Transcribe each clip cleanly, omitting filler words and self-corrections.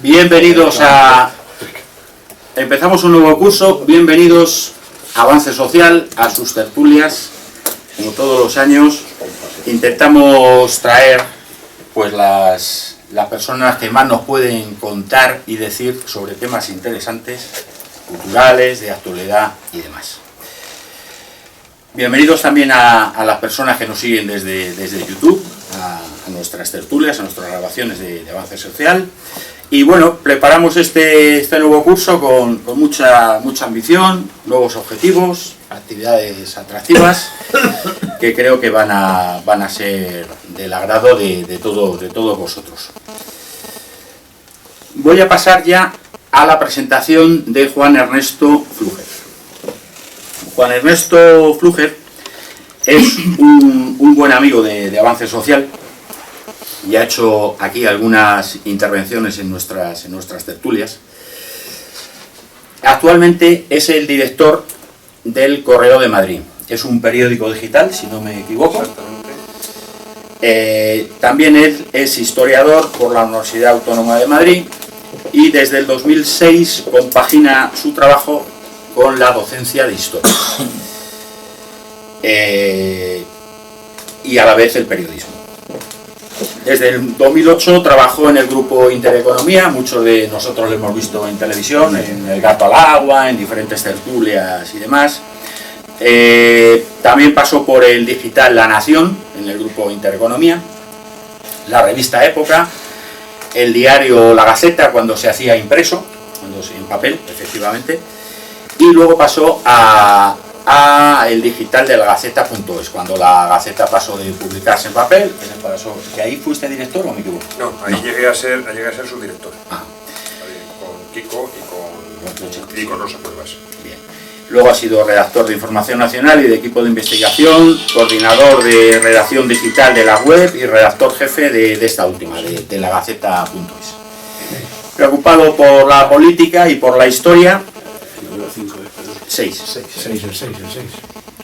Bienvenidos a... Empezamos un nuevo curso, bienvenidos a Avance Social, a sus tertulias, como todos los años. Intentamos traer pues las personas que más nos pueden contar y decir sobre temas interesantes, culturales, de actualidad y demás. Bienvenidos también a las personas que nos siguen desde YouTube, a nuestras tertulias, a nuestras grabaciones de Avance Social. Y bueno, preparamos este nuevo curso con mucha ambición, nuevos objetivos, actividades atractivas que creo que van a ser del agrado de todos vosotros. Voy a pasar ya a la presentación de Juan Ernesto Flúger. Juan Ernesto Flúger es un buen amigo de Avance Social y ha hecho aquí algunas intervenciones en nuestras tertulias. Actualmente es el director del Correo de Madrid. Es un periódico digital, si no me equivoco. También él es historiador por la Universidad Autónoma de Madrid y desde el 2006 compagina su trabajo con la docencia de historia y a la vez el periodismo. Desde el 2008 trabajó en el grupo Intereconomía, muchos de nosotros lo hemos visto en televisión, en El Gato al Agua, en diferentes tertulias y demás. También pasó por el digital La Nación, en el grupo Intereconomía, la revista Época, el diario La Gaceta cuando se hacía impreso, en papel, efectivamente, y luego pasó a el digital de la Gaceta.es, cuando la Gaceta pasó de publicarse en papel, ¿que ahí fuiste director o me equivoco? No, ahí llegué a ser subdirector. Con Kiko y con Rosa Cuevas. Bien. Luego ha sido redactor de Información Nacional y de equipo de investigación, coordinador de redacción digital de la web y redactor jefe de esta última, de la Gaceta.es. Preocupado por la política y por la historia. 6.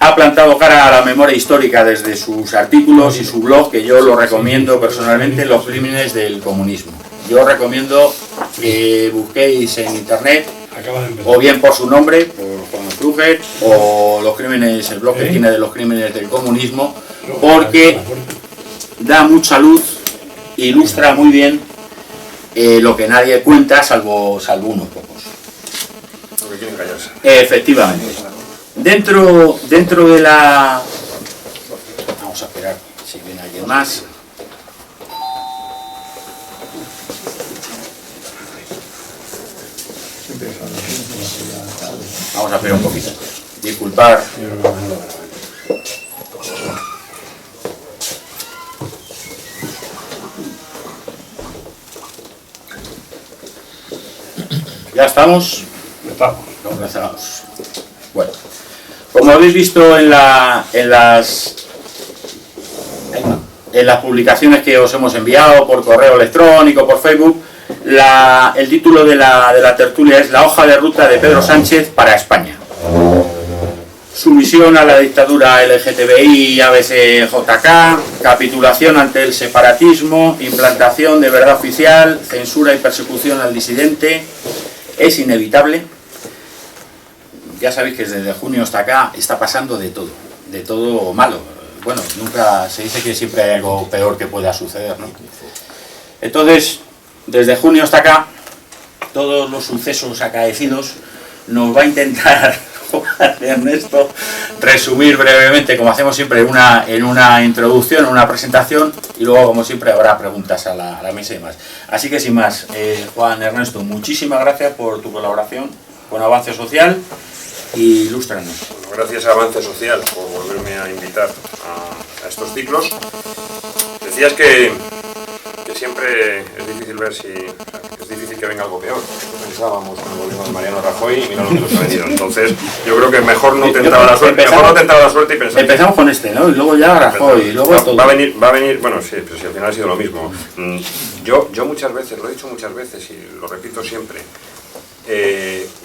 Ha plantado cara a la memoria histórica desde sus artículos y su blog, que yo lo recomiendo personalmente, Los Crímenes del Comunismo. Yo recomiendo que busquéis en internet, o bien por su nombre, por Juan Flúger, o Los Crímenes, el blog que tiene de Los Crímenes del Comunismo, porque da mucha luz, ilustra muy bien lo que nadie cuenta, salvo unos pocos. Efectivamente. Dentro de la... Vamos a esperar si viene alguien más. Vamos a esperar un poquito. Disculpar. ¿Ya estamos? Estamos. Bueno, como habéis visto en las publicaciones que os hemos enviado por correo electrónico, por Facebook, el título de la tertulia es La hoja de ruta de Pedro Sánchez para España. Sumisión a la dictadura LGTBI, ABCJK, capitulación ante el separatismo, implantación de verdad oficial, censura y persecución al disidente. Es inevitable. Ya sabéis que desde junio hasta acá está pasando de todo malo. Bueno, nunca se dice que siempre hay algo peor que pueda suceder, ¿no? Entonces, desde junio hasta acá, todos los sucesos acaecidos nos va a intentar Juan Ernesto resumir brevemente, como hacemos siempre, en una introducción, en una presentación, y luego, como siempre, habrá preguntas a la mesa y demás. Así que, sin más, Juan Ernesto, muchísimas gracias por tu colaboración con Avance Social. Y ilústranos. Bueno, gracias a Avance Social por volverme a invitar a estos ciclos. Decías que siempre es difícil ver es difícil que venga algo peor. Pensábamos con el gobierno de Mariano Rajoy y mira lo que nos ha venido. Entonces, yo creo que mejor no tentar la suerte y pensar. Empezamos con ¿no? Y luego ya Rajoy, y luego todo. Va a venir, bueno, sí, pero si al final ha sido lo mismo. Yo muchas veces, lo he dicho muchas veces y lo repito siempre.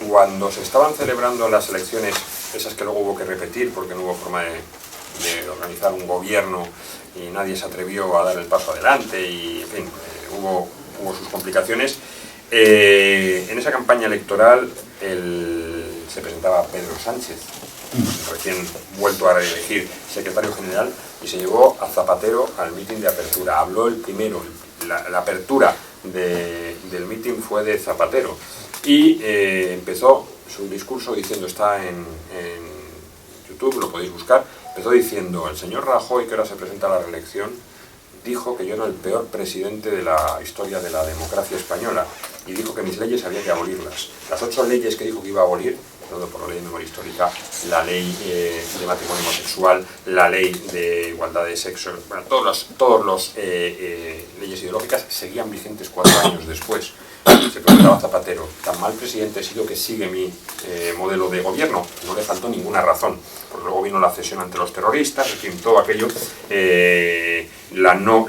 Cuando se estaban celebrando las elecciones, esas que luego hubo que repetir porque no hubo forma de organizar un gobierno y nadie se atrevió a dar el paso adelante y en fin, hubo sus complicaciones, En esa campaña electoral se presentaba Pedro Sánchez, recién vuelto a reelegir secretario general, y se llevó a Zapatero al mitin de apertura. Habló el primero, la apertura del mitin fue de Zapatero, y empezó su discurso diciendo, está en YouTube, lo podéis buscar, empezó diciendo: el señor Rajoy, que ahora se presenta a la reelección, dijo que yo era el peor presidente de la historia de la democracia española, y dijo que mis leyes había que abolirlas. Las 8 leyes que dijo que iba a abolir, por la ley de memoria histórica, la ley de matrimonio homosexual, la ley de igualdad de sexo, bueno, todas las leyes ideológicas seguían vigentes 4 años después. Se preguntaba Zapatero: tan mal presidente he sido que sigue mi modelo de gobierno. No le faltó ninguna razón, porque luego vino la cesión ante los terroristas, en fin, todo aquello, la no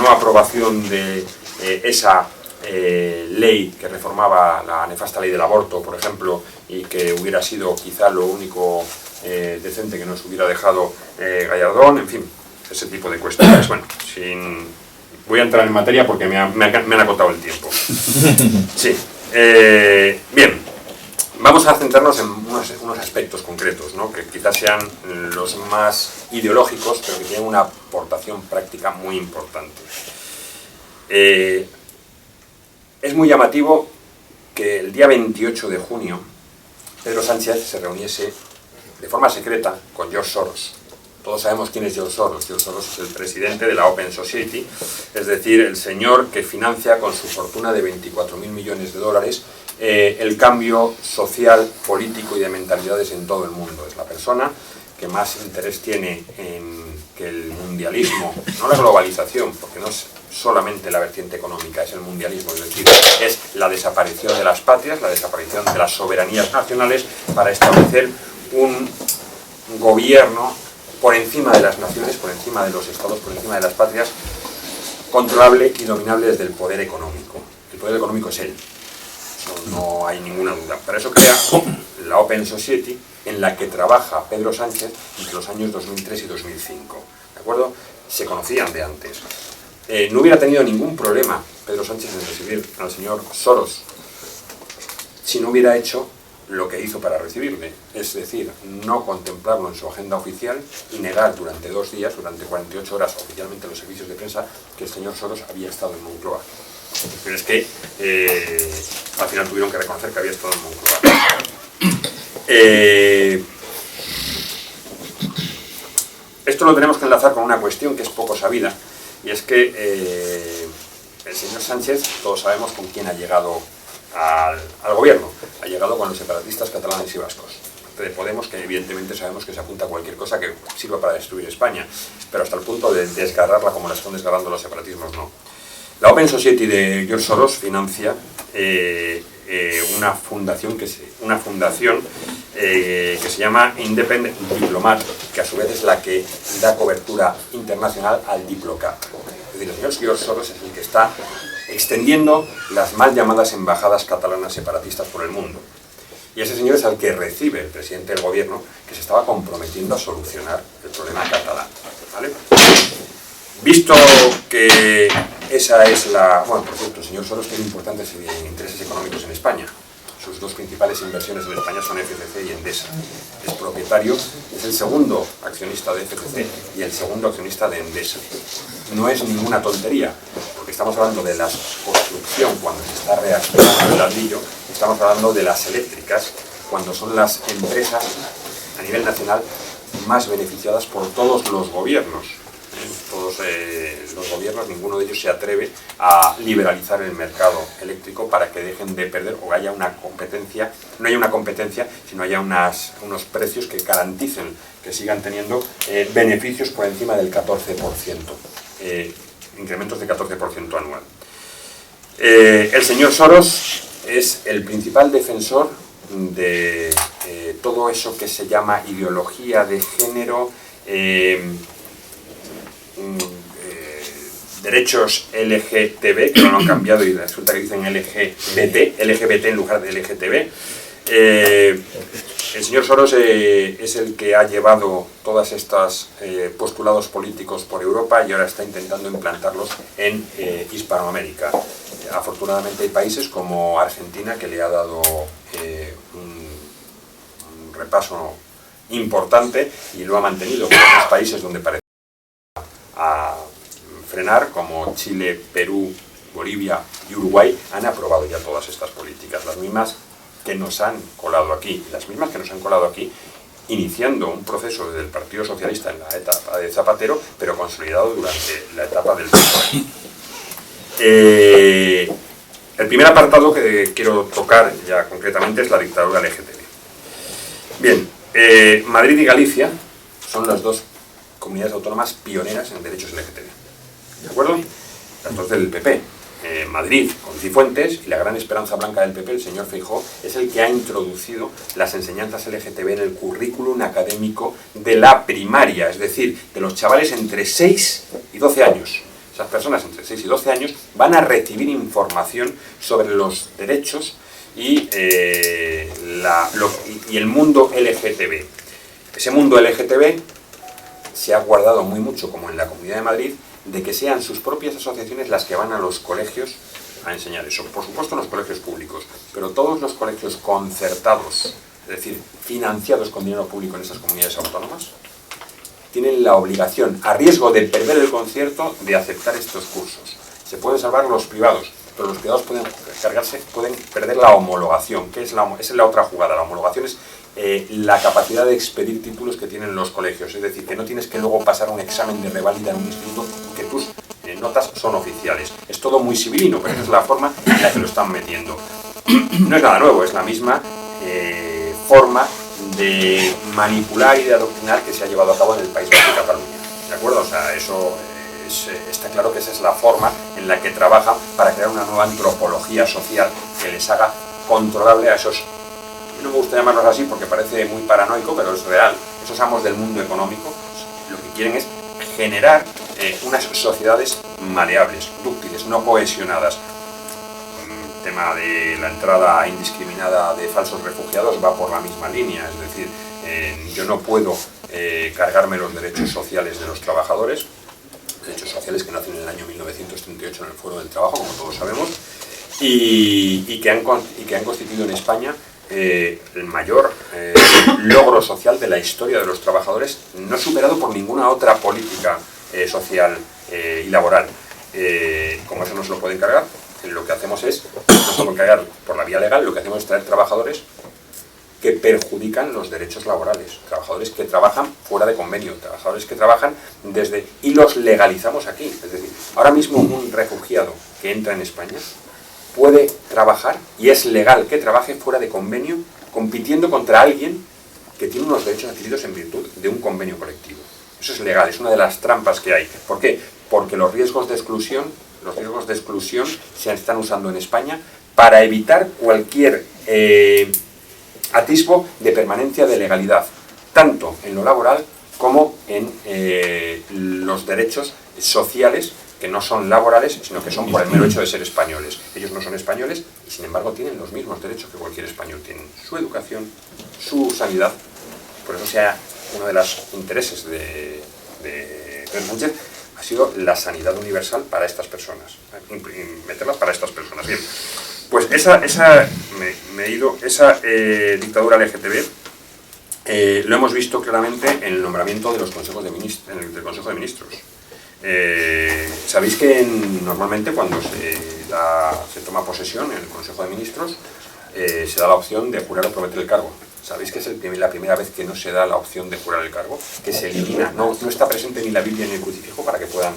aprobación de esa ley que reformaba la nefasta ley del aborto, por ejemplo, y que hubiera sido quizá lo único decente que nos hubiera dejado Gallardón, en fin, ese tipo de cuestiones. Bueno, voy a entrar en materia porque me han acotado el tiempo. Sí. Bien, vamos a centrarnos en unos aspectos concretos, ¿no?, que quizás sean los más ideológicos, pero que tienen una aportación práctica muy importante. Es muy llamativo que el día 28 de junio Pedro Sánchez se reuniese de forma secreta con George Soros. Todos sabemos quién es George Soros. George Soros es el presidente de la Open Society, es decir, el señor que financia con su fortuna de 24.000 millones de dólares el cambio social, político y de mentalidades en todo el mundo. Es la persona que más interés tiene en que el mundialismo, no la globalización, porque no es solamente la vertiente económica, es el mundialismo, es decir, es la desaparición de las patrias, la desaparición de las soberanías nacionales para establecer un gobierno por encima de las naciones, por encima de los estados, por encima de las patrias, controlable y dominable desde el poder económico. El poder económico es él, eso no hay ninguna duda. Para eso crea la Open Society, en la que trabaja Pedro Sánchez entre los años 2003 y 2005. ¿De acuerdo? Se conocían de antes. No hubiera tenido ningún problema Pedro Sánchez en recibir al señor Soros si no hubiera hecho lo que hizo para recibirle, es decir, no contemplarlo en su agenda oficial y negar durante 2 días, durante 48 horas oficialmente en los servicios de prensa, que el señor Soros había estado en Moncloa. Pero es que al final tuvieron que reconocer que había estado en Moncloa. Esto lo tenemos que enlazar con una cuestión que es poco sabida, y es que el señor Sánchez, todos sabemos con quién ha llegado al gobierno. Ha llegado con los separatistas catalanes y vascos. De Podemos, que evidentemente sabemos que se apunta a cualquier cosa que sirva para destruir España, pero hasta el punto de desgarrarla como la están desgarrando los separatismos, no. La Open Society de George Soros financia una fundación que se llama Independent Diplomat, que a su vez es la que da cobertura internacional al Diplocat. Es decir, el señor George Soros es el que está extendiendo las mal llamadas embajadas catalanas separatistas por el mundo. Y ese señor es al que recibe el presidente del gobierno, que se estaba comprometiendo a solucionar el problema catalán, ¿vale? Visto que esa es la... Bueno, por cierto, el señor Soros tiene importantes intereses económicos en España. Sus 2 principales inversiones en España son FCC y Endesa. Es propietario, es el segundo accionista de FCC y el segundo accionista de Endesa. No es ninguna tontería, porque estamos hablando de la construcción cuando se está reaccionando el ladrillo, estamos hablando de las eléctricas cuando son las empresas a nivel nacional más beneficiadas por todos los gobiernos. Todos los gobiernos, ninguno de ellos se atreve a liberalizar el mercado eléctrico para que dejen de perder o haya una competencia, no haya una competencia, sino haya unos precios que garanticen que sigan teniendo beneficios por encima del 14%, incrementos de 14% anual. El señor Soros es el principal defensor de todo eso que se llama ideología de género, derechos LGTB, que no lo han cambiado y resulta que dicen LGBT en lugar de LGTB. El señor Soros es el que ha llevado todas estas postulados políticos por Europa y ahora está intentando implantarlos en Hispanoamérica. afortunadamente hay países como Argentina que le ha dado un repaso importante y lo ha mantenido, pero otros países donde parece a frenar, como Chile, Perú, Bolivia y Uruguay, han aprobado ya todas estas políticas, las mismas que nos han colado aquí, iniciando un proceso desde el Partido Socialista en la etapa de Zapatero, pero consolidado durante la etapa del PSOE. El primer apartado que quiero tocar ya concretamente es la dictadura LGTB. Bien, Madrid y Galicia son las dos comunidades autónomas pioneras en derechos LGTB. ¿De acuerdo? Las dos del PP. Madrid con Cifuentes, y la gran esperanza blanca del PP, el señor Feijóo, es el que ha introducido las enseñanzas LGTB en el currículum académico de la primaria, es decir, de los chavales entre 6 y 12 años. Esas personas entre 6 y 12 años van a recibir información sobre los derechos y el mundo LGTB. Ese mundo LGTB se ha guardado muy mucho, como en la Comunidad de Madrid, de que sean sus propias asociaciones las que van a los colegios a enseñar eso. Por supuesto en los colegios públicos, pero todos los colegios concertados, es decir, financiados con dinero público en esas comunidades autónomas, tienen la obligación, a riesgo de perder el concierto, de aceptar estos cursos. Se pueden salvar los privados, pero los privados pueden perder la homologación. ¿Qué es esa es la otra jugada? La homologación es la capacidad de expedir títulos que tienen los colegios, es decir, que no tienes que luego pasar un examen de reválida en un instituto, que tus notas son oficiales. Es todo muy civilino, pero esa es la forma en la que lo están metiendo. No es nada nuevo, es la misma forma de manipular y de adoctrinar que se ha llevado a cabo en el País Vasco y Cataluña. ¿De acuerdo? O sea, eso está claro que esa es la forma en la que trabajan para crear una nueva antropología social que les haga controlable a esos, no me gusta llamarlos así porque parece muy paranoico, pero es real, esos amos del mundo económico. Lo que quieren es generar unas sociedades maleables, dúctiles, no cohesionadas. El tema de la entrada indiscriminada de falsos refugiados va por la misma línea, es decir, yo no puedo cargarme los derechos sociales de los trabajadores, derechos sociales que nacen en el año 1938 en el Foro del Trabajo, como todos sabemos, y que han constituido en España el mayor logro social de la historia de los trabajadores, no superado por ninguna otra política social y laboral. Como eso no se lo pueden cargar, lo que hacemos es, no se lo pueden cargar por la vía legal, lo que hacemos es traer trabajadores que perjudican los derechos laborales, trabajadores que trabajan fuera de convenio, trabajadores que trabajan y los legalizamos aquí. Es decir, ahora mismo un refugiado que entra en España puede trabajar, y es legal que trabaje fuera de convenio, compitiendo contra alguien que tiene unos derechos adquiridos en virtud de un convenio colectivo. Eso es legal, es una de las trampas que hay. ¿Por qué? Porque los riesgos de exclusión se están usando en España para evitar cualquier atisbo de permanencia de legalidad, tanto en lo laboral como en los derechos sociales, que no son laborales, sino que son por el mero hecho de ser españoles. Ellos no son españoles y, sin embargo, tienen los mismos derechos que cualquier español. Tienen su educación, su sanidad. Por eso uno de los intereses de Pedro Sánchez ha sido la sanidad universal para estas personas, meterlas para estas personas. Bien, pues esa dictadura LGTB lo hemos visto claramente en el nombramiento de los consejos de ministros, del Consejo de Ministros. Sabéis que normalmente cuando se toma posesión en el Consejo de Ministros se da la opción de jurar o prometer el cargo. ¿Sabéis que es la primera vez que no se da la opción de jurar el cargo? Que se elimina, no está presente ni la Biblia ni el crucifijo para que puedan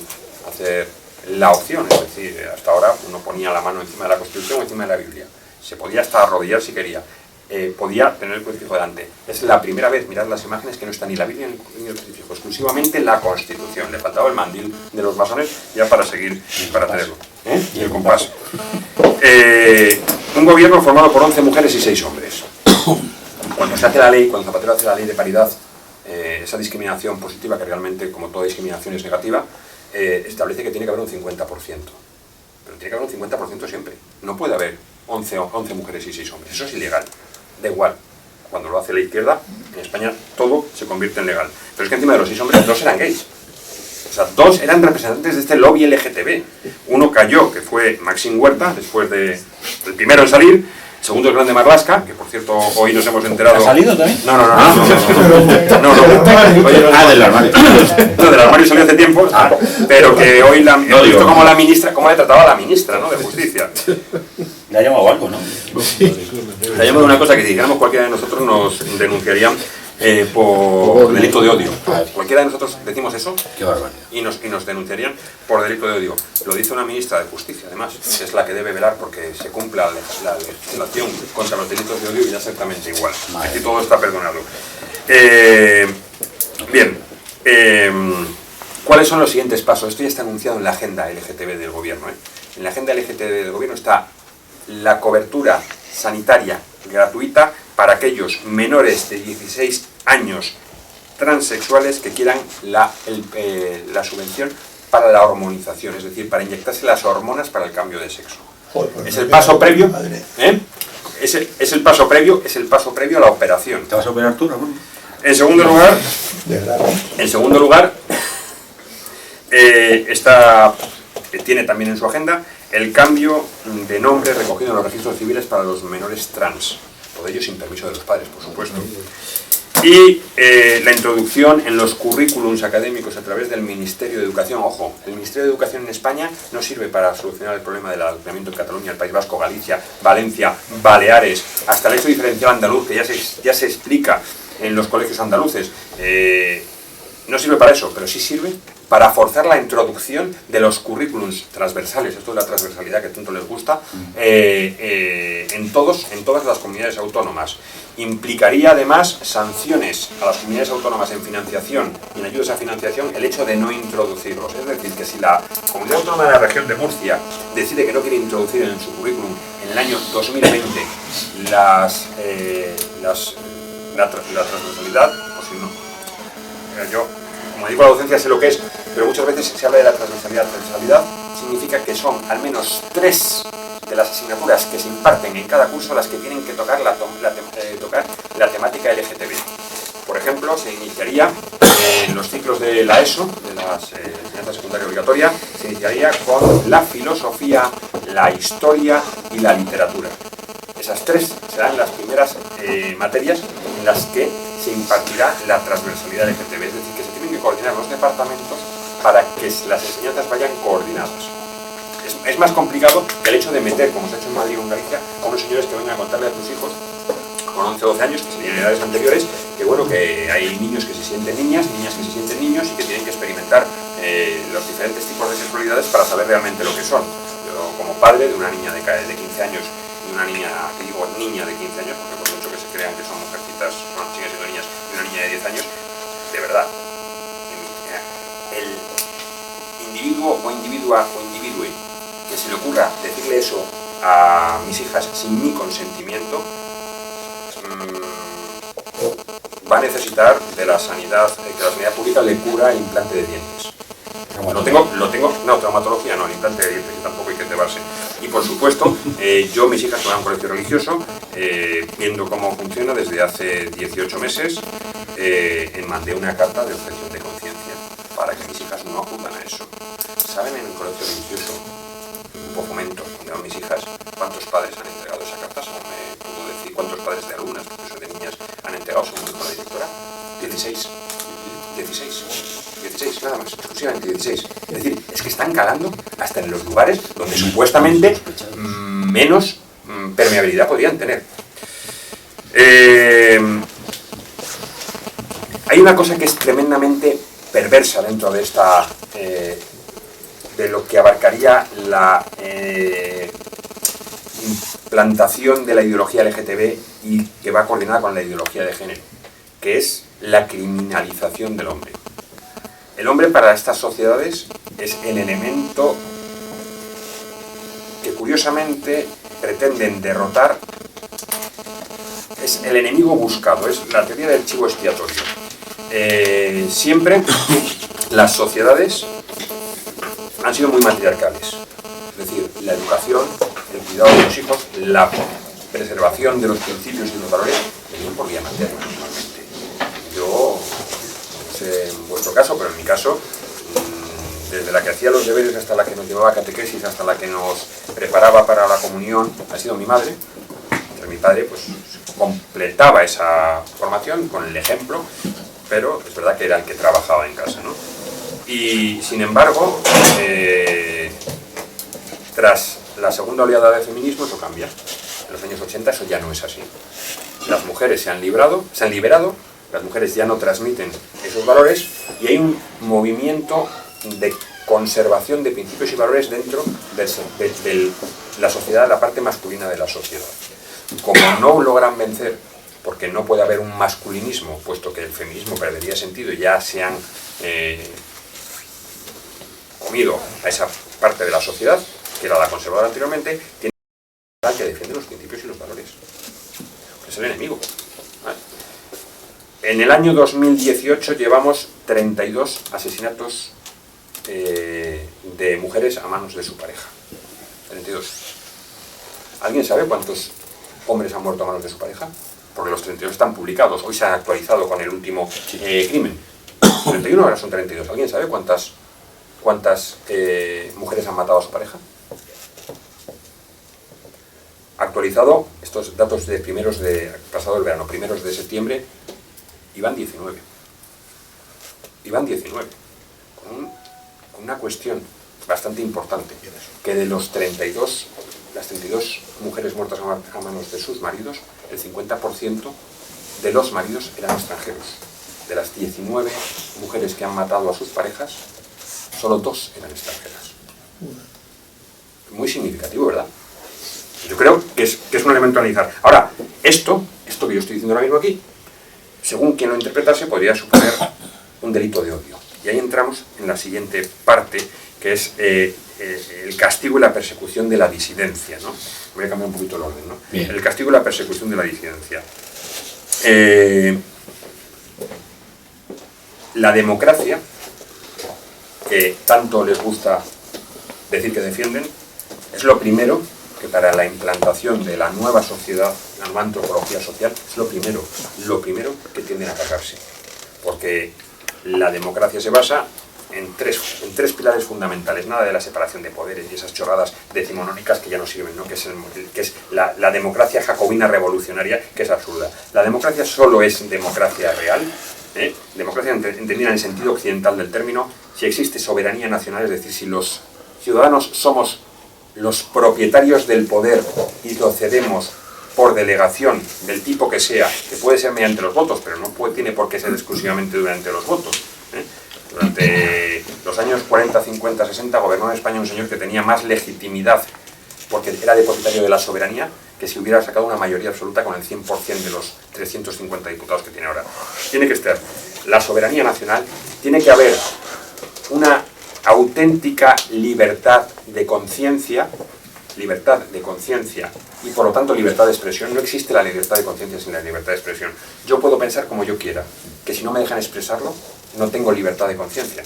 hacer la opción. Es decir, hasta ahora uno ponía la mano encima de la Constitución o encima de la Biblia. Se podía hasta arrodillar si quería. Podía tener el crucifijo delante. Es la primera vez, mirad las imágenes, que no está ni la Biblia ni el crucifijo, exclusivamente la Constitución. Le faltaba el mandil de los masones ya para seguir, para tenerlo. Y el compás. Un gobierno formado por 11 mujeres y 6 hombres. Cuando se hace la ley, cuando Zapatero hace la ley de paridad, esa discriminación positiva, que realmente, como toda discriminación, es negativa, establece que tiene que haber un 50%. Pero tiene que haber un 50% siempre. No puede haber 11 mujeres y 6 hombres. Eso es ilegal. Da igual. Cuando lo hace la izquierda, en España todo se convierte en legal. Pero es que encima de los 6 hombres, 2 eran gays. sea, 2 eran representantes de este lobby LGTB. Uno cayó, que fue Maxim Huerta, después del primero en salir. Segundo, el grande Marlaska, que por cierto hoy nos hemos enterado... ¿Ha salido también? No. Del armario. No, del armario salió hace tiempo, pero que hoy hemos visto cómo la ministra, cómo le trataba a la ministra, ¿no?, de Justicia. Le ha llamado algo, ¿no? Le ha llamado una cosa que si dijéramos cualquiera de nosotros nos denunciarían por delito de odio. Cualquiera de nosotros decimos eso. Qué barbaridad. Y nos denunciarían por delito de odio. Lo dice una ministra de Justicia, además, que es la que debe velar porque se cumpla la legislación contra los delitos de odio, y exactamente igual. Aquí todo está perdonado. Bien, ¿cuáles son los siguientes pasos? Esto ya está anunciado en la agenda LGTB del gobierno. En la agenda LGTB del gobierno está la cobertura sanitaria gratuita para aquellos menores de 16 años transexuales que quieran la subvención para la hormonización, es decir, para inyectarse las hormonas para el cambio de sexo. Es el paso previo, es el paso previo a la operación. ¿Te vas a operar tú, Ramón? En segundo lugar, tiene también en su agenda el cambio de nombre recogido en los registros civiles para los menores trans, todo ello sin permiso de los padres, por supuesto. Y la introducción en los currículums académicos a través del Ministerio de Educación. Ojo, el Ministerio de Educación en España no sirve para solucionar el problema del adoctrinamiento en Cataluña, el País Vasco, Galicia, Valencia, Baleares, hasta el hecho diferencial andaluz, que ya se explica en los colegios andaluces. No sirve para eso, pero sí sirve para forzar la introducción de los currículums transversales, esto es la transversalidad que tanto les gusta, en todas las comunidades autónomas. Implicaría además sanciones a las comunidades autónomas en financiación y en ayudas a financiación el hecho de no introducirlos. Es decir, que si la comunidad autónoma de la región de Murcia decide que no quiere introducir en su currículum en el año 2020 la transversalidad, pues si no. Yo, como digo, la docencia sé lo que es, pero muchas veces se habla de la transversalidad. Transversalidad significa que son al menos 3 de las asignaturas que se imparten en cada curso las que tienen que tocar la temática LGTB. Por ejemplo, se iniciaría en los ciclos de la ESO, de la enseñanza secundaria obligatoria, se iniciaría con la filosofía, la historia y la literatura. Esas 3 serán las primeras materias en las que se impartirá la transversalidad LGTB, es decir, que se tienen que coordinar los departamentos para que las enseñanzas vayan coordinadas. Es más complicado que el hecho de meter, como se ha hecho en Madrid o en Galicia, a unos señores que vengan a contarle a tus hijos con 11 o 12 años, que serían edades anteriores, que bueno, que hay niños que se sienten niñas que se sienten niños y que tienen que experimentar los diferentes tipos de sexualidades para saber realmente lo que son. Yo, como padre de una niña de 15 años y una niña, que digo niña de 15 años, porque por mucho que se crean que son mujercitas, siguen siendo niñas, y una niña de 10 años, de verdad, el individuo o individua o individue que se le ocurra decirle eso a mis hijas sin mi consentimiento, va a necesitar de la sanidad, que la sanidad pública le cura el implante de dientes. No, traumatología no, el implante de dientes, que tampoco hay que cebarse. Y por supuesto, yo, mis hijas van a un colegio religioso, viendo cómo funciona desde hace 18 meses, mandé una carta de objeción de conciencia para que mis hijas no acudan a eso. ¿Saben en el colegio religioso, por Fomento, donde van mis hijas, cuántos padres han entregado esa carta? Según me pudo decir, cuántos padres de alumnas, profesores de niñas, han entregado, según dijo la directora. 16, nada más, exclusivamente 16. Es decir, es que están calando hasta en los lugares donde supuestamente menos permeabilidad podrían tener. Hay una cosa que es tremendamente perversa dentro de esta... de lo que abarcaría la implantación de la ideología LGTB y que va coordinada con la ideología de género, que es la criminalización del hombre. El hombre para estas sociedades es el elemento que curiosamente pretenden derrotar, es el enemigo buscado, es la teoría del chivo expiatorio. Siempre las sociedades han sido muy matriarcales, es decir, la educación, el cuidado de los hijos, la preservación de los principios y los valores venían por vía materna normalmente. Yo, no sé en vuestro caso, pero en mi caso, desde la que hacía los deberes hasta la que nos llevaba a catequesis, hasta la que nos preparaba para la comunión, ha sido mi madre. Entonces, mi padre pues completaba esa formación con el ejemplo, pero es verdad que era el que trabajaba en casa, ¿no? Y sin embargo, tras la segunda oleada de feminismo eso cambia. En los años 80 eso ya no es así. Las mujeres se han liberado, las mujeres ya no transmiten esos valores y hay un movimiento de conservación de principios y valores dentro de la sociedad, la parte masculina de la sociedad. Como no logran vencer, porque no puede haber un masculinismo, puesto que el feminismo perdería sentido y ya se han comido a esa parte de la sociedad, que era la conservadora anteriormente, tiene que defiende los principios y los valores. Es el enemigo. ¿Vale? En el año 2018 llevamos 32 asesinatos de mujeres a manos de su pareja. 32. ¿Alguien sabe cuántos hombres han muerto a manos de su pareja? Porque los 32 están publicados. Hoy se han actualizado con el último crimen. 31, ahora son 32. ¿Alguien sabe cuántas mujeres han matado a su pareja? Actualizado, estos datos de pasado el verano, primeros de septiembre, iban 19. Iban 19. Con una cuestión bastante importante, que de las 32 mujeres muertas a manos de sus maridos, el 50% de los maridos eran extranjeros. De las 19 mujeres que han matado a sus parejas, solo 2 eran extranjeras. Muy significativo, ¿verdad? Yo creo que es un elemento a analizar. Ahora, esto que yo estoy diciendo ahora mismo aquí, según quien lo interpretase, podría suponer un delito de odio. Y ahí entramos en la siguiente parte, que es el castigo y la persecución de la disidencia, ¿no? Voy a cambiar un poquito el orden, ¿no? Bien. El castigo y la persecución de la disidencia. La democracia, que tanto les gusta decir que defienden, es lo primero que para la implantación de la nueva sociedad, la nueva antropología social, es lo primero que tienden a cargarse. Porque la democracia se basa en tres pilares fundamentales, nada de la separación de poderes y esas chorradas decimonónicas que ya no sirven, ¿no? Que es la democracia jacobina revolucionaria, que es absurda. La democracia solo es democracia real, democracia entendida en el sentido occidental del término, si existe soberanía nacional, es decir, si los ciudadanos somos los propietarios del poder y lo cedemos por delegación del tipo que sea, que puede ser mediante los votos, pero no tiene por qué ser exclusivamente durante los votos. Durante los años 40, 50, 60 gobernó en España un señor que tenía más legitimidad porque era depositario de la soberanía que si hubiera sacado una mayoría absoluta con el 100% de los 350 diputados que tiene ahora. Tiene que estar la soberanía nacional, tiene que haber una auténtica libertad de conciencia y por lo tanto libertad de expresión. No existe la libertad de conciencia sin la libertad de expresión. Yo puedo pensar como yo quiera, que si no me dejan expresarlo, no tengo libertad de conciencia,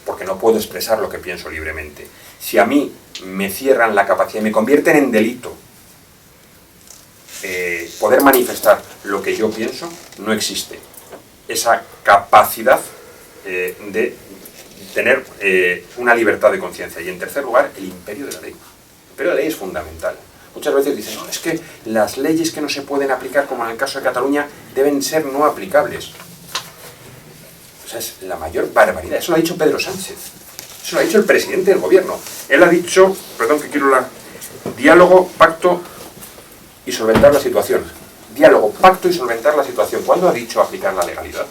porque no puedo expresar lo que pienso libremente. Si a mí me cierran la capacidad y me convierten en delito poder manifestar lo que yo pienso, no existe esa capacidad de tener una libertad de conciencia. Y en tercer lugar, el imperio de la ley. El imperio de la ley es fundamental. Muchas veces dicen, no, es que las leyes que no se pueden aplicar, como en el caso de Cataluña, deben ser no aplicables. O sea, es la mayor barbaridad. Eso lo ha dicho Pedro Sánchez. Eso lo ha dicho el presidente del gobierno. Él ha dicho, perdón que quiero diálogo, pacto y solventar la situación. Diálogo, pacto y solventar la situación. ¿Cuándo ha dicho aplicar la legalidad?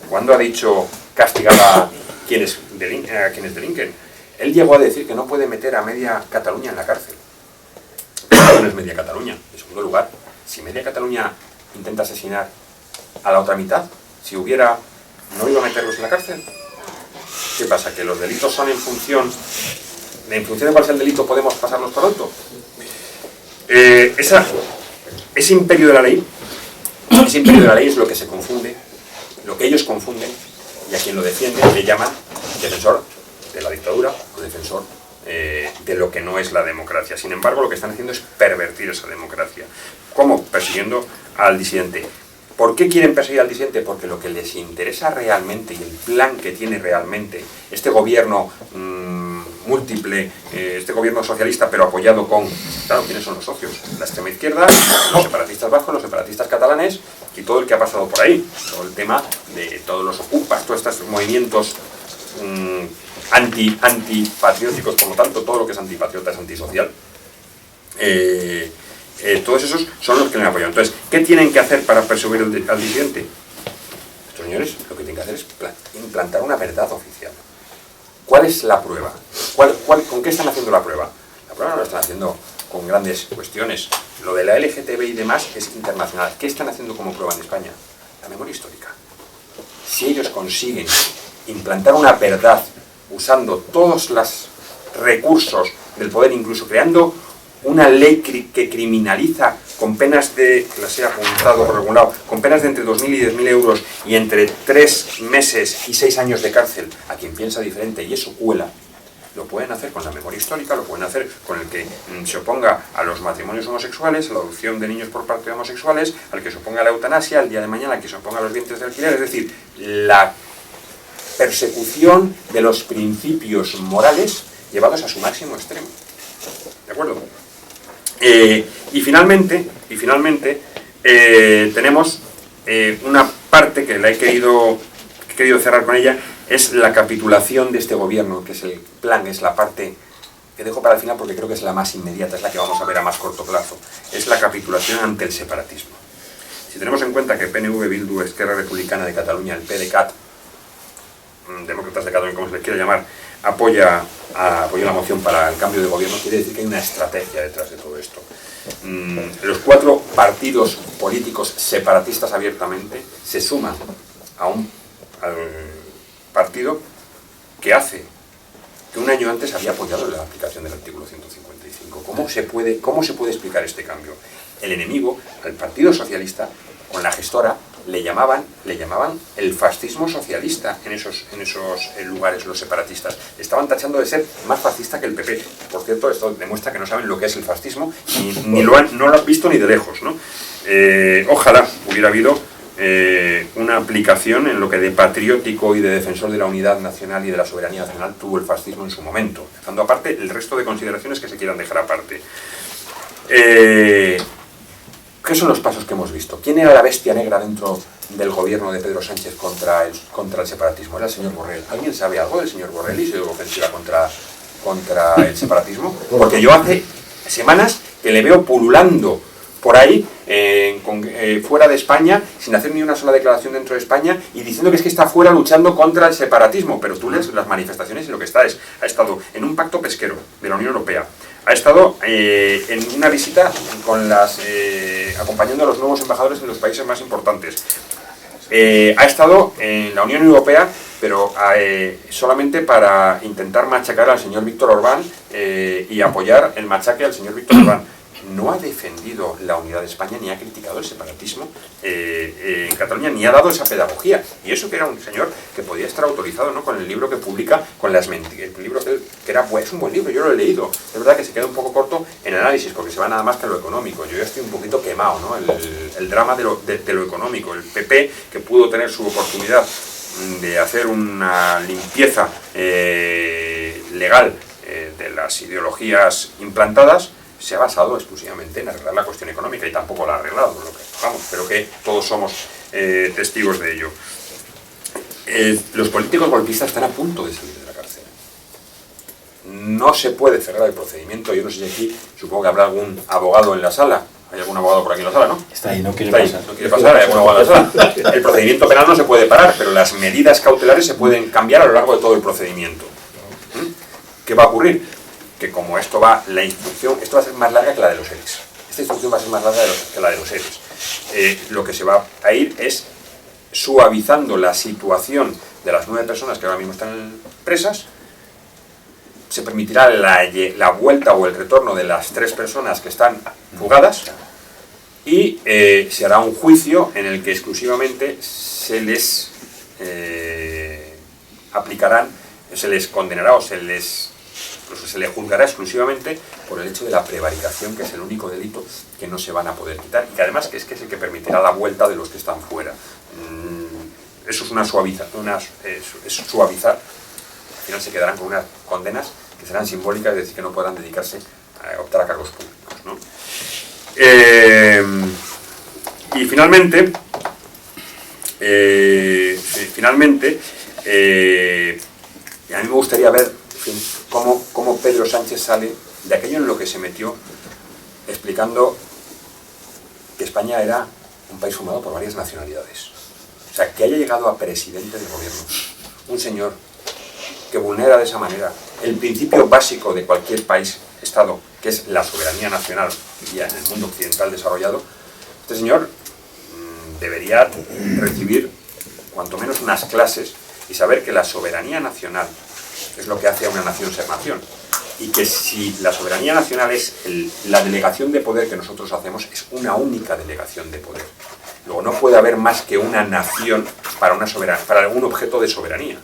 ¿Cuándo ha dicho castigar a quienes delinquen? Él llegó a decir que no puede meter a media Cataluña en la cárcel. No es media Cataluña. En segundo lugar, si media Cataluña intenta asesinar a la otra mitad, si hubiera, ¿no iba a meterlos en la cárcel? ¿Qué pasa? ¿Que los delitos son en función de cuál sea el delito podemos pasarlos por alto? Ese imperio de la ley es lo que se confunde, lo que ellos confunden, y a quien lo defiende le llaman defensor de la dictadura o defensor de lo que no es la democracia. Sin embargo, lo que están haciendo es pervertir esa democracia. ¿Cómo? Persiguiendo al disidente. ¿Por qué quieren perseguir al disidente? Porque lo que les interesa realmente y el plan que tiene realmente este gobierno múltiple, este gobierno socialista, pero apoyado con, claro, ¿quiénes son los socios? La extrema izquierda, los separatistas vascos, los separatistas catalanes y todo el que ha pasado por ahí. Todo el tema de todos los ocupas, todos estos movimientos antipatrióticos, por lo tanto, todo lo que es antipatriota es antisocial. Todos esos son los que le han apoyado. Entonces, ¿qué tienen que hacer para perseguir al disidente? Estos señores lo que tienen que hacer es implantar una verdad oficial. ¿Cuál es la prueba? ¿Con qué están haciendo la prueba? La prueba no la están haciendo con grandes cuestiones. Lo de la LGTBI y demás es internacional. ¿Qué están haciendo como prueba en España? La memoria histórica. Si ellos consiguen implantar una verdad usando todos los recursos del poder, incluso creando una ley que criminaliza con penas de, las he apuntado por algún lado, con penas de entre 2.000 y 10.000 euros y entre 3 meses y 6 años de cárcel a quien piensa diferente, y eso cuela, lo pueden hacer con la memoria histórica, lo pueden hacer con el que se oponga a los matrimonios homosexuales, a la adopción de niños por parte de homosexuales, al que se oponga a la eutanasia, al día de mañana al que se oponga a los vientres de alquiler, es decir, la persecución de los principios morales llevados a su máximo extremo. ¿De acuerdo? Y finalmente tenemos una parte que la he querido cerrar con ella, es la capitulación de este gobierno, que es el plan, es la parte que dejo para el final porque creo que es la más inmediata, es la que vamos a ver a más corto plazo, es la capitulación ante el separatismo. Si tenemos en cuenta que PNV, Bildu, Esquerra Republicana de Cataluña, el PDeCAT, Demócratas de Cataluña, como se les quiera llamar, apoya la moción para el cambio de gobierno, quiere decir que hay una estrategia detrás de todo esto. Los 4 partidos políticos separatistas abiertamente se suman al partido que hace que un año antes había apoyado la aplicación del artículo 155. ¿Cómo se puede explicar este cambio? El enemigo, al Partido Socialista, con la gestora, le llamaban el fascismo socialista en esos lugares, los separatistas. Estaban tachando de ser más fascista que el PP. Por cierto, esto demuestra que no saben lo que es el fascismo y no lo han visto ni de lejos, ¿no? Ojalá hubiera habido una aplicación en lo que de patriótico y de defensor de la unidad nacional y de la soberanía nacional tuvo el fascismo en su momento, dejando aparte el resto de consideraciones que se quieran dejar aparte. ¿Qué son los pasos que hemos visto? ¿Quién era la bestia negra dentro del gobierno de Pedro Sánchez contra el separatismo? Era el señor Borrell. ¿Alguien sabe algo del señor Borrell y su ofensiva contra el separatismo? Porque yo hace semanas que le veo pululando por ahí, fuera de España, sin hacer ni una sola declaración dentro de España, y diciendo que es que está fuera luchando contra el separatismo. Pero tú lees las manifestaciones y lo que ha estado en un pacto pesquero de la Unión Europea, ha estado en una visita acompañando a los nuevos embajadores en los países más importantes. Ha estado en la Unión Europea, pero solamente para intentar machacar al señor Víctor Orbán y apoyar el machaque al señor Víctor Orbán. No ha defendido la unidad de España, ni ha criticado el separatismo en Cataluña, ni ha dado esa pedagogía. Y eso que era un señor que podía estar autorizado, ¿no?, con el libro que publica, con las mentiras. El libro que es un buen libro, yo lo he leído. Es verdad que se queda un poco corto en análisis, porque se va nada más que a lo económico. Yo ya estoy un poquito quemado, ¿no? El drama de lo económico. El PP, que pudo tener su oportunidad de hacer una limpieza legal de las ideologías implantadas, se ha basado exclusivamente en arreglar la cuestión económica, y tampoco la ha arreglado, pero que todos somos testigos de ello. Los políticos golpistas están a punto de salir de la cárcel. No se puede cerrar el procedimiento. Yo no sé si aquí, supongo que habrá algún abogado en la sala. ¿Hay algún abogado por aquí en la sala, no? Está ahí, no quiere pasar. No quiere pasar, hay algún abogado en la sala. El procedimiento penal no se puede parar, pero las medidas cautelares se pueden cambiar a lo largo de todo el procedimiento. ¿Qué va a ocurrir? Que como esto va a ser más larga que la de los ERES. Esta instrucción va a ser más larga que la de los ERES. Lo que se va a ir es suavizando la situación de las 9 personas que ahora mismo están presas. Se permitirá la vuelta o el retorno de las 3 personas que están fugadas, y se hará un juicio en el que exclusivamente se les aplicarán, se les condenará o se les se le juzgará exclusivamente por el hecho de la prevaricación, que es el único delito que no se van a poder quitar, y que además es el que permitirá la vuelta de los que están fuera. Eso es una es suavizar. Al final se quedarán con unas condenas que serán simbólicas, es decir, que no podrán dedicarse a optar a cargos públicos, ¿no? Y finalmente, a mí me gustaría ver, en fin, cómo Pedro Sánchez sale de aquello en lo que se metió, explicando que España era un país formado por varias nacionalidades. O sea, que haya llegado a presidente de gobierno un señor que vulnera de esa manera el principio básico de cualquier país, Estado, que es la soberanía nacional, diría, en el mundo occidental desarrollado. Este señor debería recibir cuanto menos unas clases y saber que la soberanía nacional es lo que hace a una nación ser nación, y que si la soberanía nacional es la delegación de poder que nosotros hacemos, es una única delegación de poder. Luego no puede haber más que una nación para un objeto de soberanía.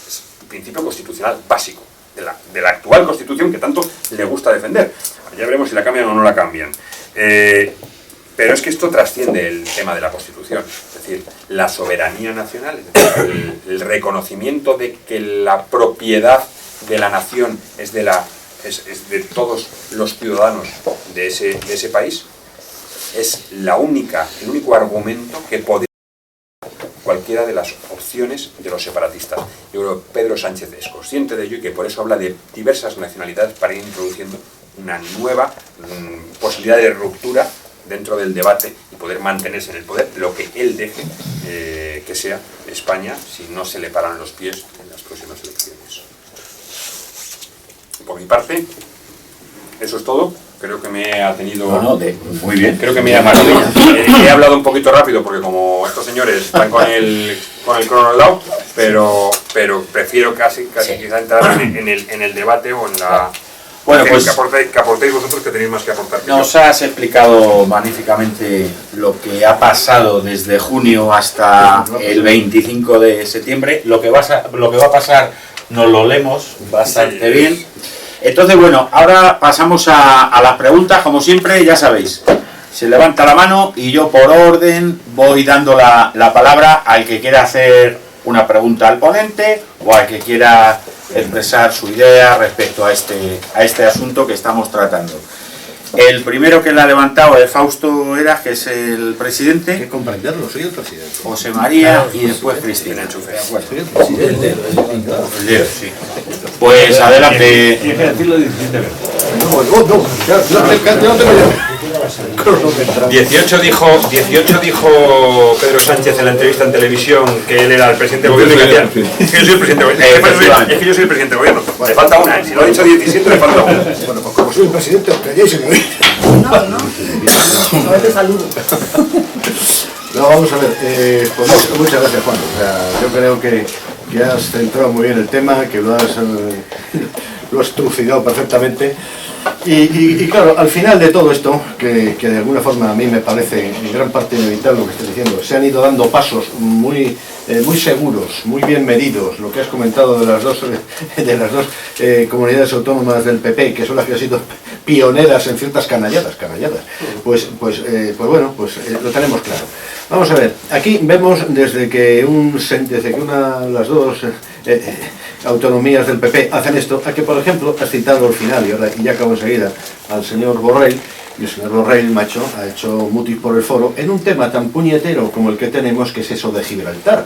Es un principio constitucional básico de la actual Constitución, que tanto le gusta defender. Ya veremos si la cambian o no la cambian. Pero es que esto trasciende el tema de la Constitución. Es decir, la soberanía nacional, es decir, el reconocimiento de que la propiedad de la nación es de todos los ciudadanos de ese país, es el único argumento que podría cualquiera de las opciones de los separatistas. Yo creo que Pedro Sánchez es consciente de ello y que por eso habla de diversas nacionalidades para ir introduciendo una nueva posibilidad de ruptura dentro del debate y poder mantenerse en el poder, lo que él deje que sea España, si no se le paran los pies en las próximas elecciones. Por mi parte, eso es todo. Creo que me he atenido... Muy bien. Creo que me he atenido. He hablado un poquito rápido porque como estos señores están con el crono al lado, pero prefiero casi quizá entrar en el debate o en la... Bueno, pues que aportéis vosotros, que tenéis más que aportar. Nos has explicado magníficamente lo que ha pasado desde junio hasta el 25 de septiembre. Lo que va a pasar nos lo leemos bastante bien. Entonces, bueno, ahora pasamos a las preguntas. Como siempre, ya sabéis, se levanta la mano y yo por orden voy dando la palabra al que quiera hacer una pregunta al ponente o al que quiera expresar su idea respecto a este asunto que estamos tratando. El primero que la ha levantado es Fausto Eras, que es el presidente. Hay que comprenderlo, soy el presidente. José María y después Cristina. Soy el presidente. El dedo, sí. Pues adelante. Tienes que decirlo 17 veces. No tengo ya. 18 dijo Pedro Sánchez en la entrevista en televisión que él era el presidente de gobierno y que hacía. Es que yo soy el presidente de gobierno. Es que yo soy el presidente de gobierno. Le falta una, si lo ha dicho 17 le falta una. Bueno, pues como soy el presidente, os calláis y me oís. No. A veces saludo. No, vamos a ver. Pues muchas gracias, Juan. O sea, yo creo que has centrado muy bien el tema, que lo has trucidado perfectamente. Y claro, al final de todo esto, que de alguna forma a mí me parece en gran parte inevitable lo que estás diciendo, se han ido dando pasos muy seguros, muy bien medidos, lo que has comentado de las dos comunidades autónomas del PP, que son las que han sido pioneras en ciertas canalladas, pues bueno, lo tenemos claro. Vamos a ver, aquí vemos desde que las dos autonomías del PP hacen esto, a que por ejemplo has citado al final y ya acabo enseguida al señor Borrell, y el señor Borrell, macho, ha hecho mutis por el foro en un tema tan puñetero como el que tenemos, que es eso de Gibraltar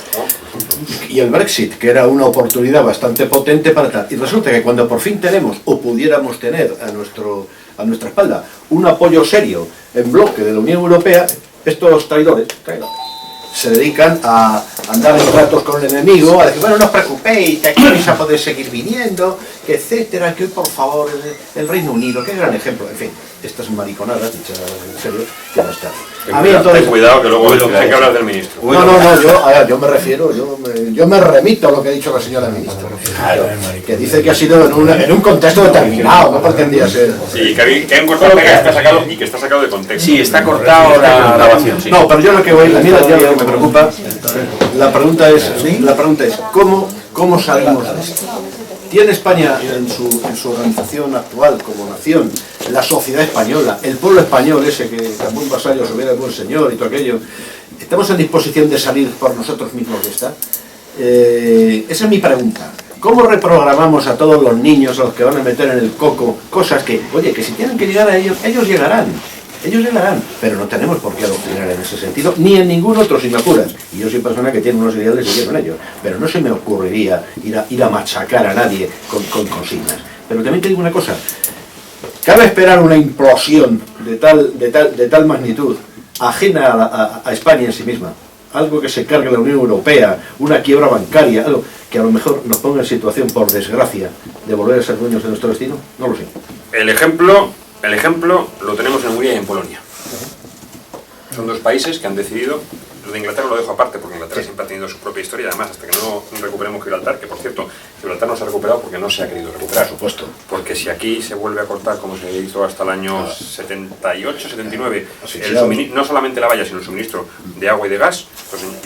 y el Brexit, que era una oportunidad bastante potente para tal, y resulta que cuando por fin tenemos o pudiéramos tener a nuestra espalda un apoyo serio en bloque de la Unión Europea, estos traidores se dedican a andar en tratos con el enemigo, a decir, bueno, no os preocupéis, que aquí vais a poder seguir viniendo, que etcétera, que hoy por favor el Reino Unido, qué gran ejemplo, en fin, estas mariconadas, dichas en serio, que no están. A mí entonces... Ten cuidado, que luego hay que hablar del ministro. No, yo me refiero, yo me remito a lo que ha dicho la señora ministra. Claro, que dice que ha sido en un contexto determinado, no pretendía ser. Sí, que hay un corte que está sacado de contexto. Sí, está cortado la grabación. Sí. No, pero yo lo que voy, a mí lo que me preocupa, la pregunta es, ¿cómo salimos de esto? ¿Tiene España en su organización actual como nación, la sociedad española, el pueblo español ese que tan buen vasallo se hubiera el buen señor y todo aquello, estamos en disposición de salir por nosotros mismos de esta? Esa es mi pregunta. ¿Cómo reprogramamos a todos los niños, a los que van a meter en el coco, cosas que, oye, que si tienen que llegar a ellos, ellos llegarán, pero no tenemos por qué adoctrinar en ese sentido, ni en ningún otro, si me apuras. Y yo soy persona que tiene unos ideales y quiero en ellos, pero no se me ocurriría ir a machacar a nadie con consignas. Pero también te digo una cosa, cabe esperar una implosión de tal magnitud, ajena a España en sí misma, algo que se cargue la Unión Europea, una quiebra bancaria, algo que a lo mejor nos ponga en situación, por desgracia, de volver a ser dueños de nuestro destino. No lo sé. El ejemplo lo tenemos en Hungría y en Polonia. Son dos países que han decidido. Lo de Inglaterra lo dejo aparte porque Inglaterra siempre ha tenido su propia historia, además hasta que no recuperemos Gibraltar, que por cierto, Gibraltar no se ha recuperado porque no se ha querido recuperar. Por supuesto. Porque si aquí se vuelve a cortar como se hizo hasta el año 78, 79, no solamente la valla, sino el suministro de agua y de gas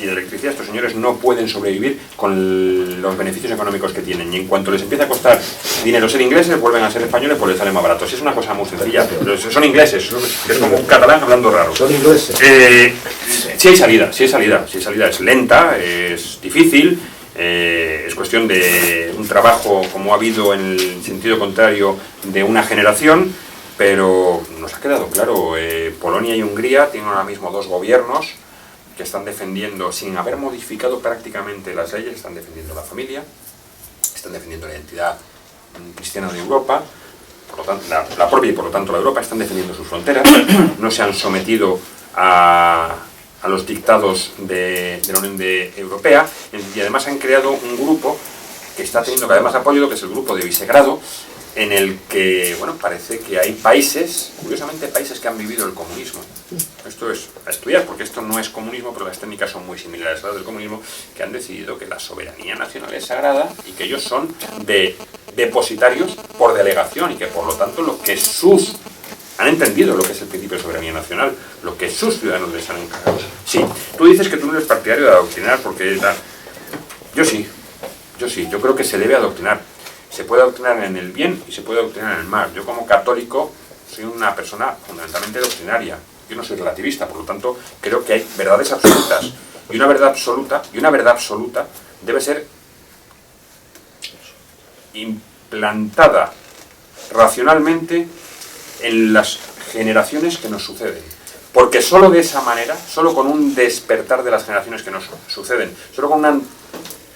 y de electricidad, estos señores no pueden sobrevivir con los beneficios económicos que tienen. Y en cuanto les empieza a costar dinero ser ingleses, vuelven a ser españoles porque les sale más barato. Si es una cosa muy sencilla, son ingleses, es como un catalán hablando raro. Son ingleses. Sí hay salida, es lenta, es difícil, es cuestión de un trabajo como ha habido en el sentido contrario de una generación, pero nos ha quedado claro, Polonia y Hungría tienen ahora mismo dos gobiernos que están defendiendo, sin haber modificado prácticamente las leyes, están defendiendo la familia, están defendiendo la identidad cristiana de Europa, por lo tanto, la propia y por lo tanto la Europa, están defendiendo sus fronteras, no se han sometido a los dictados de la Unión Europea, y además han creado un grupo que está teniendo cada vez más apoyo, que es el grupo de Visegrado, en el que, bueno, parece que hay países, curiosamente países que han vivido el comunismo. Esto es a estudiar, porque esto no es comunismo, pero las técnicas son muy similares a las del comunismo, que han decidido que la soberanía nacional es sagrada y que ellos son depositarios por delegación y que por lo tanto han entendido lo que es el principio de soberanía nacional, lo que sus ciudadanos les han encargado. Sí, tú dices que tú no eres partidario de adoctrinar porque... Yo sí, yo creo que se debe adoctrinar. Se puede adoctrinar en el bien y se puede adoctrinar en el mal. Yo como católico soy una persona fundamentalmente doctrinaria. Yo no soy relativista, por lo tanto creo que hay verdades absolutas. Y una verdad absoluta debe ser implantada racionalmente en las generaciones que nos suceden. Porque solo de esa manera, solo con un despertar de las generaciones que nos suceden, solo con un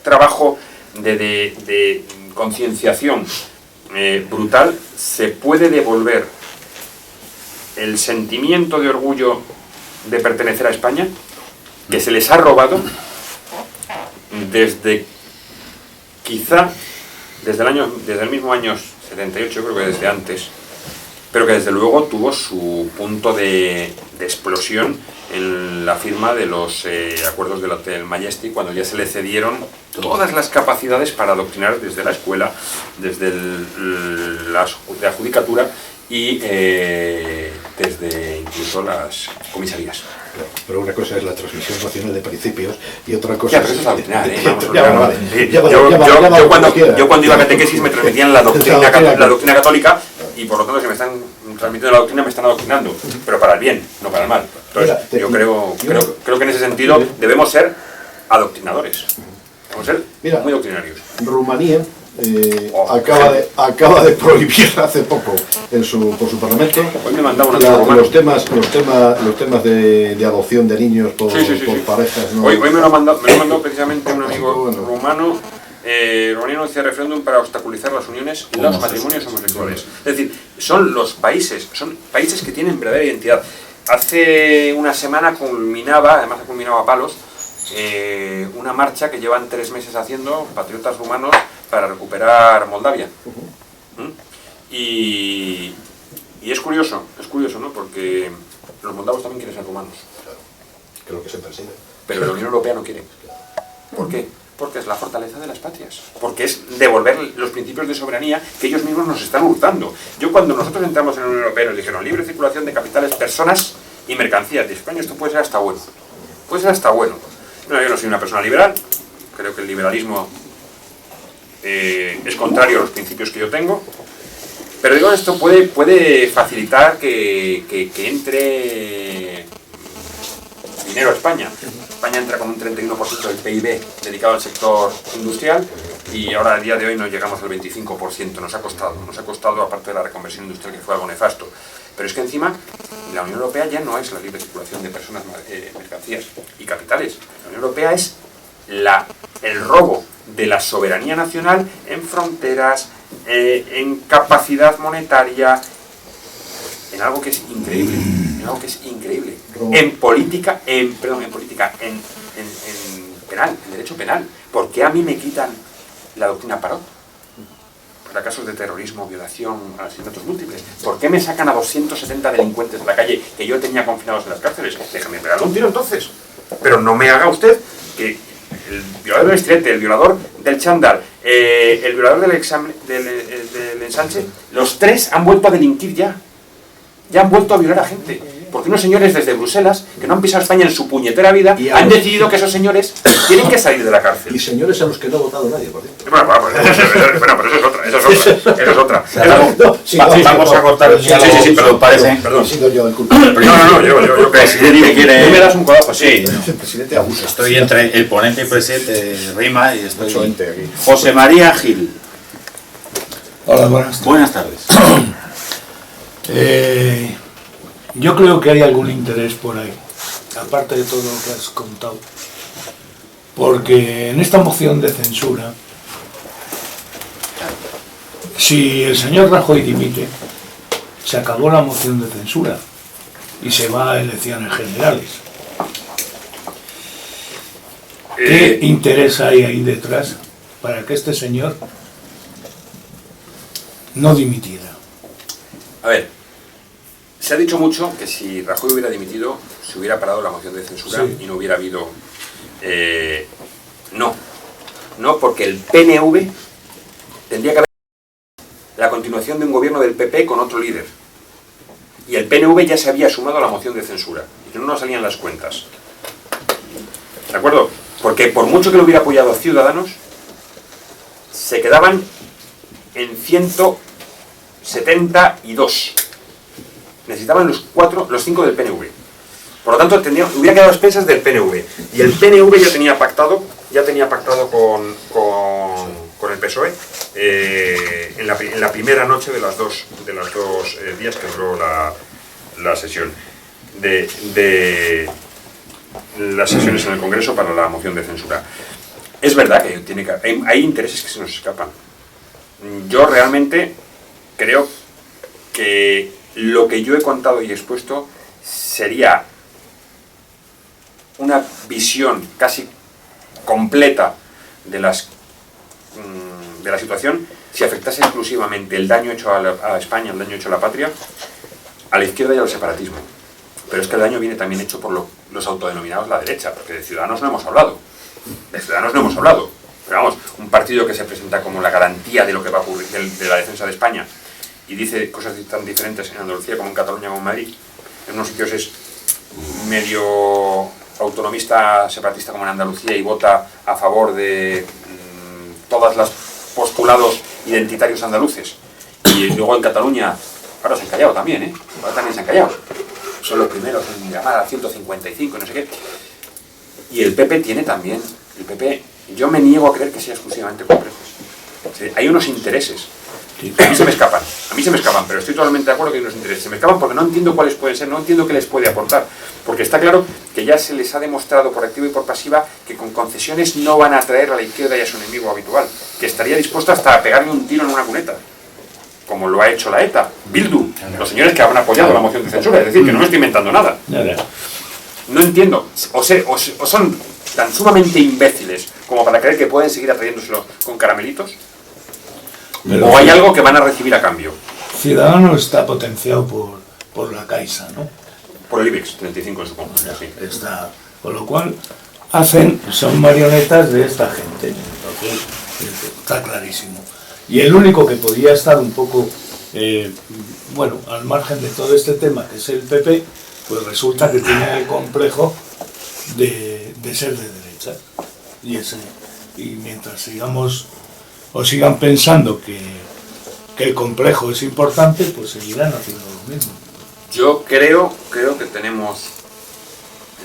trabajo de concienciación brutal, se puede devolver el sentimiento de orgullo de pertenecer a España, que se les ha robado desde el mismo año 78, yo creo que desde antes, pero que desde luego tuvo su punto de explosión en la firma de los acuerdos del Hotel Majestic, cuando ya se le cedieron todas las capacidades para adoctrinar desde la escuela, desde la judicatura y desde incluso las comisarías. Pero una cosa es la transmisión nacional de principios y otra cosa pero eso es adoctrinar, yo cuando iba a catequesis me transmitían la doctrina católica y por lo tanto si me están transmitiendo la doctrina me están adoctrinando, pero para el bien, no para el mal. Entonces yo creo que en ese sentido debemos ser adoctrinadores, debemos ser muy doctrinarios. Rumanía acaba de prohibir hace poco por su parlamento hoy me mandaba los temas de adopción de niños por parejas. ¿No? Hoy me lo mandó precisamente un amigo rumano. Rumanía anuncia referéndum para obstaculizar las uniones y los matrimonios homosexuales. Es decir, son países que tienen verdadera identidad. Hace una semana además ha culminado a palos, una marcha que llevan 3 meses haciendo patriotas rumanos para recuperar Moldavia. Y es curioso, ¿no? Porque los moldavos también quieren ser rumanos. Claro, creo que se persigue. Pero la Unión Europea no quiere. ¿Por qué? Porque es la fortaleza de las patrias. Porque es devolver los principios de soberanía que ellos mismos nos están hurtando. Cuando nosotros entramos en la Unión Europea nos dijeron libre circulación de capitales, personas y mercancías. Y España esto puede ser hasta bueno. No, yo no soy una persona liberal. Creo que el liberalismo es contrario a los principios que yo tengo, pero digo, esto puede facilitar que entre dinero a España. España entra con un 31% del PIB dedicado al sector industrial y ahora a día de hoy no llegamos al 25%. Nos ha costado aparte de la reconversión industrial, que fue algo nefasto. Pero es que encima la Unión Europea ya no es la libre circulación de personas, mercancías y capitales. La Unión Europea es el robo de la soberanía nacional en fronteras, en capacidad monetaria, en algo que es increíble. En política, en penal, en derecho penal. ¿Por qué a mí me quitan la doctrina Parot? Para casos de terrorismo, violación, asesinatos múltiples. ¿Por qué me sacan a 270 delincuentes de la calle que yo tenía confinados en las cárceles? Déjame pegarle un tiro entonces. Pero no me haga usted que el violador del estilete, el violador del chándal, el violador del ensanche, los tres han vuelto a delinquir ya. Ya han vuelto a violar a gente. Porque unos señores desde Bruselas, que no han pisado España en su puñetera vida, han decidido que esos señores tienen que salir de la cárcel. Y señores a los que no ha votado nadie, por cierto. Bueno, pero eso es otra. Vamos a cortar. Sí, perdón, parece. Perdón. He sido yo el culpable. No, yo. Presidente quiere... ¿Me das un codazo? Sí. El presidente abusa. Estoy entre el ponente y presidente Rima y estoy... Mucho ente aquí. José María Gil. Hola, buenas tardes. Buenas tardes. Yo creo que hay algún interés por ahí, aparte de todo lo que has contado, porque en esta moción de censura, si el señor Rajoy dimite, se acabó la moción de censura y se va a elecciones generales. ¿Qué interés hay ahí detrás para que este señor no dimitiera? A ver, se ha dicho mucho que si Rajoy hubiera dimitido, se hubiera parado la moción de censura y no hubiera habido... No, porque el PNV tendría que haber la continuación de un gobierno del PP con otro líder. Y el PNV ya se había sumado a la moción de censura, y que no nos salían las cuentas. ¿De acuerdo? Porque por mucho que lo hubiera apoyado Ciudadanos, se quedaban en 172. Necesitaban los 5 del PNV. Por lo tanto, hubiera quedado a expensas del PNV. Y el PNV ya tenía pactado con el PSOE en la primera noche de las dos días que duró la sesión de las sesiones en el Congreso para la moción de censura. Es verdad que hay intereses que se nos escapan. Yo realmente creo que lo que yo he contado y expuesto sería una visión casi completa de la situación si afectase exclusivamente el daño hecho a España, el daño hecho a la patria, a la izquierda y al separatismo. Pero es que el daño viene también hecho por los autodenominados la derecha, porque de Ciudadanos no hemos hablado. Pero vamos, un partido que se presenta como la garantía de lo que va a ocurrir, de la defensa de España, y dice cosas tan diferentes en Andalucía como en Cataluña como en Madrid. En unos sitios es medio autonomista, separatista como en Andalucía y vota a favor de todos los postulados identitarios andaluces. Y luego en Cataluña, ahora se han callado también, ahora también se han callado. Son los primeros en llamar a 155 y no sé qué. Y el PP tiene también, yo me niego a creer que sea exclusivamente con precios. Hay unos intereses. A mí se me escapan, pero estoy totalmente de acuerdo que hay unos intereses. Se me escapan porque no entiendo cuáles pueden ser, no entiendo qué les puede aportar. Porque está claro que ya se les ha demostrado por activa y por pasiva que con concesiones no van a atraer a la izquierda y a su enemigo habitual. Que estaría dispuesto hasta a pegarle un tiro en una cuneta, como lo ha hecho la ETA, Bildu, los señores que han apoyado la moción de censura. Es decir, que no me estoy inventando nada. No entiendo, o son tan sumamente imbéciles como para creer que pueden seguir atrayéndoselo con caramelitos. ¿O hay algo que van a recibir a cambio? Ciudadanos está potenciado por la Caixa, ¿no? Por el IBEX 35, supongo. Sí. Está, con lo cual son marionetas de esta gente. Entonces, está clarísimo. Y el único que podía estar un poco, al margen de todo este tema, que es el PP, pues resulta que tiene el complejo de ser de derecha. Y mientras sigamos o sigan pensando que el complejo es importante, pues seguirán haciendo lo mismo. Yo creo que tenemos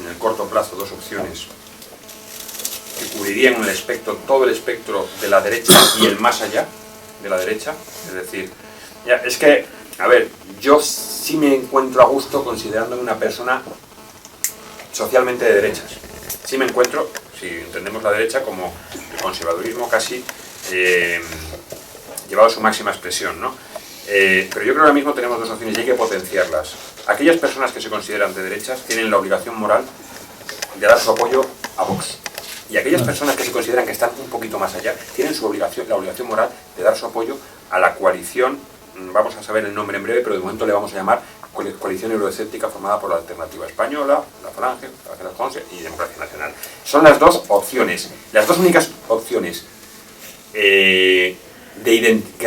en el corto plazo dos opciones que cubrirían el espectro, todo el espectro de la derecha y el más allá de la derecha. Es decir, ya, es que, a ver, yo sí me encuentro a gusto considerándome una persona socialmente de derechas. Sí me encuentro, si entendemos la derecha como el conservadurismo casi llevado a su máxima expresión, ¿no? Pero yo creo que ahora mismo tenemos dos opciones y hay que potenciarlas. Aquellas personas que se consideran de derechas tienen la obligación moral de dar su apoyo a Vox. Y aquellas personas que se consideran que están un poquito más allá tienen la obligación moral de dar su apoyo a la coalición, vamos a saber el nombre en breve, pero de momento le vamos a llamar coalición euroescéptica formada por la Alternativa Española, la Falange, la Conce y Democracia Nacional. Son las dos opciones, las dos únicas opciones que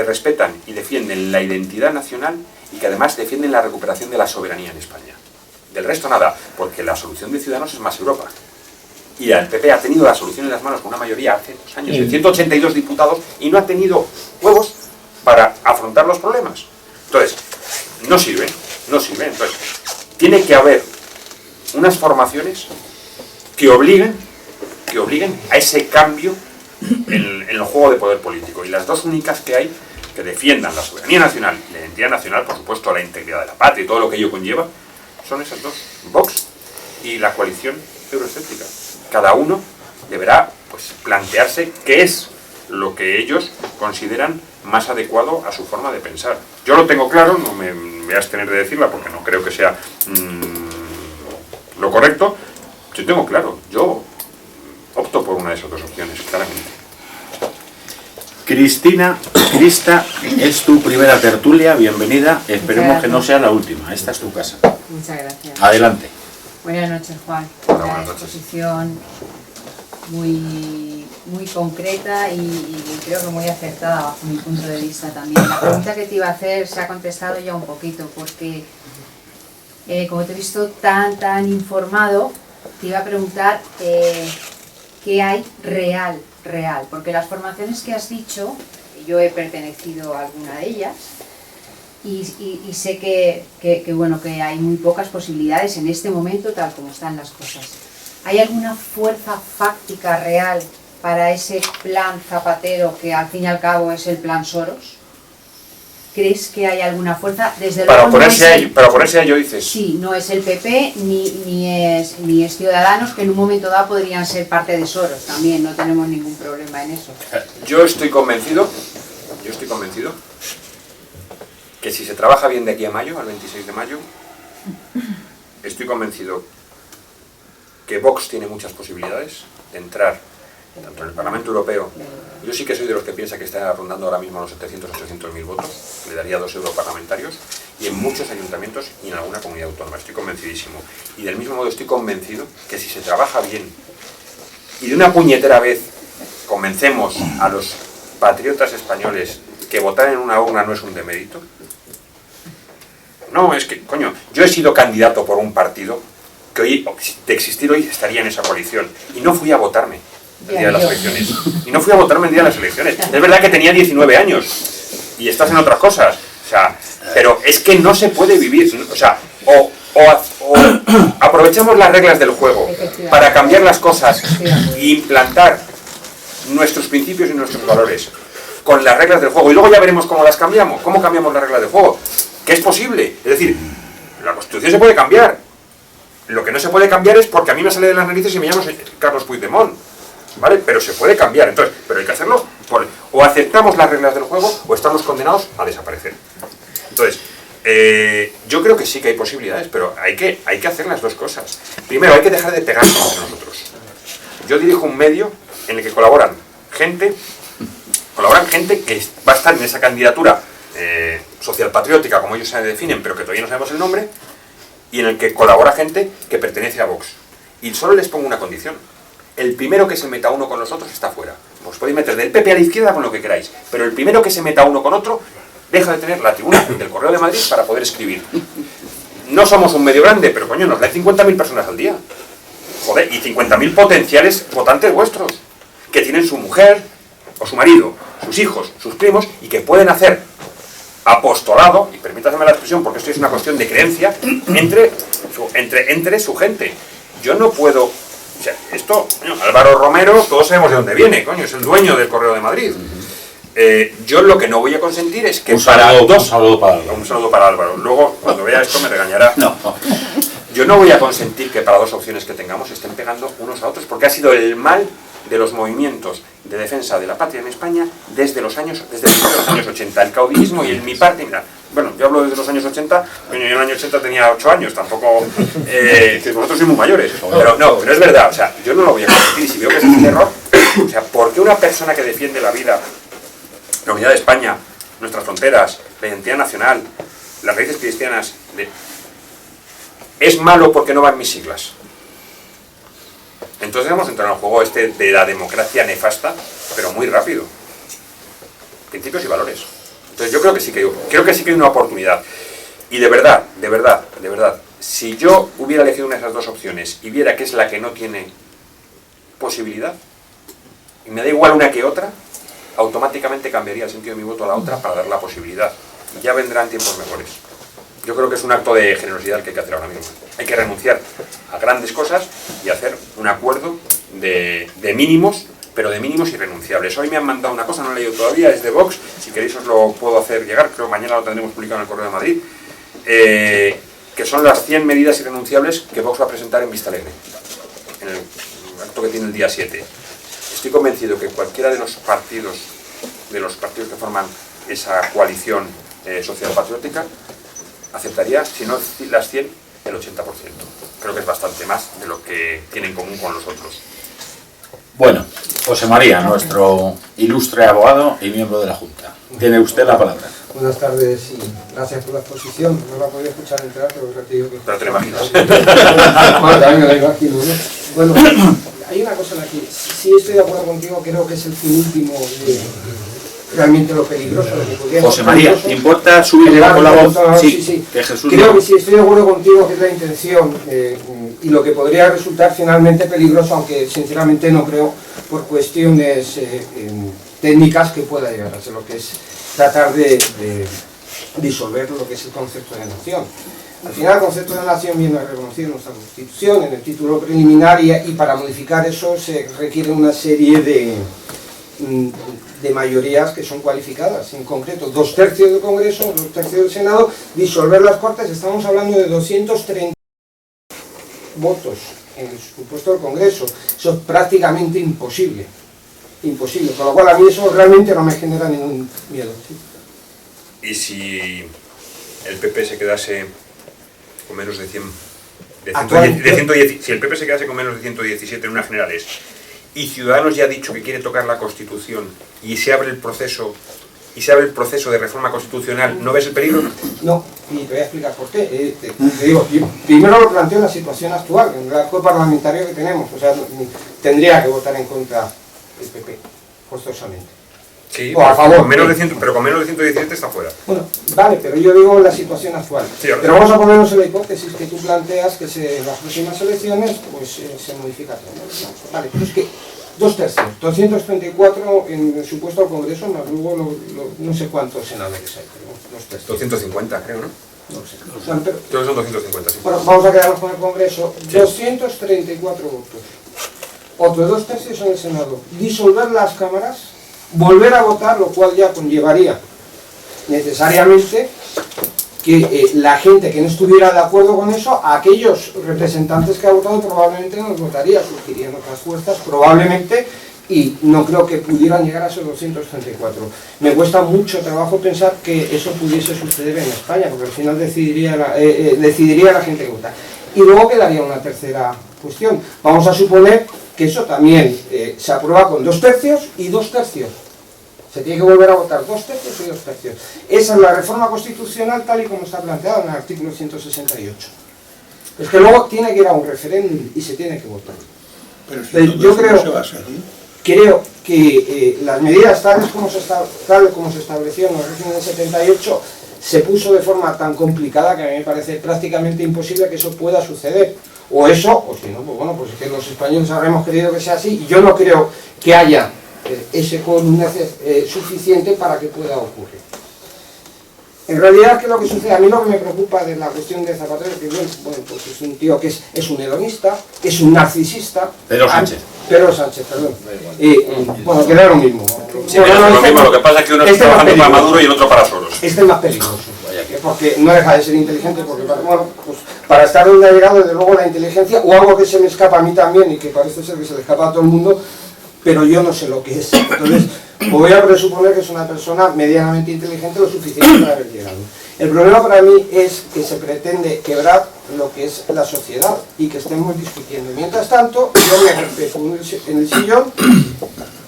respetan y defienden la identidad nacional y que además defienden la recuperación de la soberanía en España. Del resto nada, porque la solución de Ciudadanos es más Europa. Y el PP ha tenido la solución en las manos con una mayoría hace 2 años de 182 diputados y no ha tenido huevos para afrontar los problemas. Entonces, no sirve. Entonces, tiene que haber unas formaciones que obliguen a ese cambio en el juego de poder político. Y las dos únicas que hay que defiendan la soberanía nacional y la identidad nacional, por supuesto la integridad de la patria y todo lo que ello conlleva, son esas dos, Vox y la coalición euroescéptica. Cada uno deberá pues, plantearse qué es lo que ellos consideran más adecuado a su forma de pensar. Yo lo tengo claro, no me voy a abstener de decirla porque no creo que sea lo correcto. Yo tengo claro, yo opto por una de esas dos opciones, claramente. Crista, es tu primera tertulia, bienvenida. Esperemos que no sea la última, esta es tu casa. Muchas gracias. Adelante. Buenas noches, Juan. Hola, Una buenas noches. exposición muy concreta y creo que muy acertada bajo mi punto de vista también. La pregunta que te iba a hacer se ha contestado ya un poquito, porque como te he visto tan informado, te iba a preguntar qué hay real, porque las formaciones que has dicho, yo he pertenecido a alguna de ellas, y sé que hay muy pocas posibilidades en este momento tal como están las cosas. ¿Hay alguna fuerza fáctica real para ese plan Zapatero que al fin y al cabo es el plan Soros? ¿Crees que hay alguna fuerza? Desde Para luego oponerse a ello, dices. Sí, no es el PP ni es Ciudadanos, que en un momento dado podrían ser parte de Soros también, no tenemos ningún problema en eso. Yo estoy convencido que si se trabaja bien de aquí a mayo, al 26 de mayo, estoy convencido que Vox tiene muchas posibilidades de entrar tanto en el Parlamento Europeo. Yo sí que soy de los que piensa que está rondando ahora mismo los 700.000 votos, le daría 2 europarlamentarios, y en muchos ayuntamientos y en alguna comunidad autónoma, estoy convencidísimo. Y del mismo modo estoy convencido que si se trabaja bien y de una puñetera vez convencemos a los patriotas españoles que votar en una urna no es un demérito. No, es que, coño, yo he sido candidato por un partido que hoy, de existir hoy, estaría en esa coalición. Y no fui a votarme el día de las elecciones. Es verdad que tenía 19 años y estás en otras cosas. O sea, pero es que no se puede vivir. O sea, o aprovechamos las reglas del juego para cambiar las cosas e implantar nuestros principios y nuestros valores con las reglas del juego. Y luego ya veremos cómo las cambiamos. ¿Cómo cambiamos las reglas del juego? Que es posible. Es decir, la Constitución se puede cambiar. Lo que no se puede cambiar es porque a mí me sale de las narices y me llamo Carlos Puigdemont, ¿vale? Pero se puede cambiar, entonces, pero hay que hacerlo o aceptamos las reglas del juego o estamos condenados a desaparecer. Entonces, yo creo que sí que hay posibilidades, pero hay que hacer las dos cosas. Primero, hay que dejar de pegarnos entre nosotros. Yo dirijo un medio en el que colaboran gente que va a estar en esa candidatura socialpatriótica, como ellos se definen, pero que todavía no sabemos el nombre, y en el que colabora gente que pertenece a Vox. Y solo les pongo una condición. El primero que se meta uno con los otros está fuera. Os podéis meter del PP a la izquierda con lo que queráis, pero el primero que se meta uno con otro deja de tener la tribuna del Correo de Madrid para poder escribir. No somos un medio grande, pero coño, nos leen 50.000 personas al día. Joder, y 50.000 potenciales votantes vuestros, que tienen su mujer o su marido sus hijos, sus primos, y que pueden hacer apostolado, y permítaseme la expresión porque esto es una cuestión de creencia, entre su gente. Yo no puedo... O sea, esto, coño, Álvaro Romero, todos sabemos de dónde viene, coño, es el dueño del Correo de Madrid. Yo lo que no voy a consentir es que un saludo para Álvaro. Luego, cuando vea esto, me regañará. No. Yo no voy a consentir que para dos opciones que tengamos estén pegando unos a otros, porque ha sido el mal de los movimientos de defensa de la patria en España desde los años 80. El caudillismo y el mi parte, mira, bueno, yo hablo desde los años 80, bueno, yo en el año 80 tenía 8 años, tampoco, que vosotros sois muy mayores, pero es verdad, o sea, yo no lo voy a consentir, y si veo que ese es un error, o sea, ¿por qué una persona que defiende la vida, la unidad de España, nuestras fronteras, la identidad nacional, las raíces cristianas, es malo porque no van mis siglas? Entonces vamos a entrar en el juego este de la democracia nefasta, pero muy rápido. Principios y valores. Entonces yo creo que sí que hay una oportunidad. Y de verdad, si yo hubiera elegido una de esas dos opciones y viera que es la que no tiene posibilidad, y me da igual una que otra, automáticamente cambiaría el sentido de mi voto a la otra para dar la posibilidad. Y ya vendrán tiempos mejores. Yo creo que es un acto de generosidad que hay que hacer ahora mismo. Hay que renunciar a grandes cosas y hacer un acuerdo de mínimos, pero de mínimos irrenunciables. Hoy me han mandado una cosa, no la he leído todavía, es de Vox, si queréis os lo puedo hacer llegar, creo que mañana lo tendremos publicado en el Correo de Madrid, que son las 100 medidas irrenunciables que Vox va a presentar en Vista Alegre, en el acto que tiene el día 7. Estoy convencido que cualquiera de los partidos que forman esa coalición social patriótica aceptaría, si no las 100, el 80%. Creo que es bastante más de lo que tiene en común con los otros. Bueno, José María, nuestro ilustre abogado y miembro de la Junta. Tiene usted la palabra. Buenas tardes y gracias por la exposición. No la podía escuchar entrar, pero ya te digo que... Pero te lo imaginas. Bueno, también me la imagino, ¿no? Bueno, hay una cosa en la que sí estoy de acuerdo contigo, creo que es el fin último de realmente lo peligroso. José María, ¿te importa subir un poco la voz? Sí. Que Jesús creo no... que sí, estoy de acuerdo contigo que es la intención y lo que podría resultar finalmente peligroso, aunque sinceramente no creo por cuestiones técnicas que pueda llegar a ser lo que es tratar de disolver lo que es el concepto de nación. Al final el concepto de nación viene reconocido en nuestra Constitución, en el título preliminar, y para modificar eso se requiere una serie de mayorías que son cualificadas, en concreto 2/3 del Congreso, 2/3 del Senado, disolver las Cortes. Estamos hablando de 230 votos en el supuesto del Congreso. Eso es prácticamente imposible, con lo cual a mí eso realmente no me genera ningún miedo. Y si el PP se quedase con menos de 100, si el PP se quedase con menos de 117 en unas generales, y Ciudadanos ya ha dicho que quiere tocar la Constitución y se abre el proceso de reforma constitucional, ¿no ves el peligro? No, y te voy a explicar por qué. Te digo, primero lo planteo en la situación actual, en el arco parlamentario que tenemos. O sea, tendría que votar en contra el PP, forzosamente. Sí, o a favor. Pero con menos de 117 está fuera. Bueno, vale, pero yo digo la situación actual. Sí, pero vamos a ponernos en la hipótesis que tú planteas que en las próximas elecciones pues se modifica todo, ¿no? Vale, pero es que 2/3, 234 en el supuesto al Congreso, más luego no sé cuántos senadores hay, pero 2/3. 250, creo, ¿no? No sé. Bueno, pero, creo que son 250, sí. Bueno, vamos a quedarnos con el Congreso. Sí. 234 votos. Otros 2/3 en el Senado. Disolver las cámaras, volver a votar, lo cual ya conllevaría necesariamente que la gente que no estuviera de acuerdo con eso, aquellos representantes que ha votado probablemente no los votaría, surgirían otras fuerzas probablemente, y no creo que pudieran llegar a esos 234. Me cuesta mucho trabajo pensar que eso pudiese suceder en España, porque al final decidiría la gente que vota. Y luego quedaría una tercera cuestión. Vamos a suponer que eso también se aprueba con 2/3 y 2/3. Se tiene que volver a votar 2/3 y 2/3. Esa es la reforma constitucional tal y como está planteada en el artículo 168. Es que luego tiene que ir a un referéndum y se tiene que votar. Pero si yo creo, no se va a hacer, ¿no? Creo que las medidas tal como se estableció en el régimen del 78 se puso de forma tan complicada que a mí me parece prácticamente imposible que eso pueda suceder. O eso, o si no, pues bueno, pues es que los españoles habremos querido que sea así, y yo no creo que haya ese quórum suficiente para que pueda ocurrir. En realidad, ¿qué es lo que sucede? A mí lo que me preocupa de la cuestión de Zapatero es que, bueno, pues es un tío que es un hedonista, es un narcisista. Pedro Sánchez. Pedro Sánchez, perdón. Bueno, que era lo mismo. Sí, pero es lo mismo, lo que pasa es que uno está trabajando para Maduro y el otro para Soros. Este es más peligroso, porque no deja de ser inteligente, porque bueno, pues, para estar donde ha llegado, desde luego la inteligencia, o algo que se me escapa a mí también, y que parece ser que se le escapa a todo el mundo, pero yo no sé lo que es. Entonces, voy a presuponer que es una persona medianamente inteligente, lo suficiente para haber llegado. El problema para mí es que se pretende quebrar lo que es la sociedad y que estemos discutiendo. Mientras tanto, yo me respeto en el sillón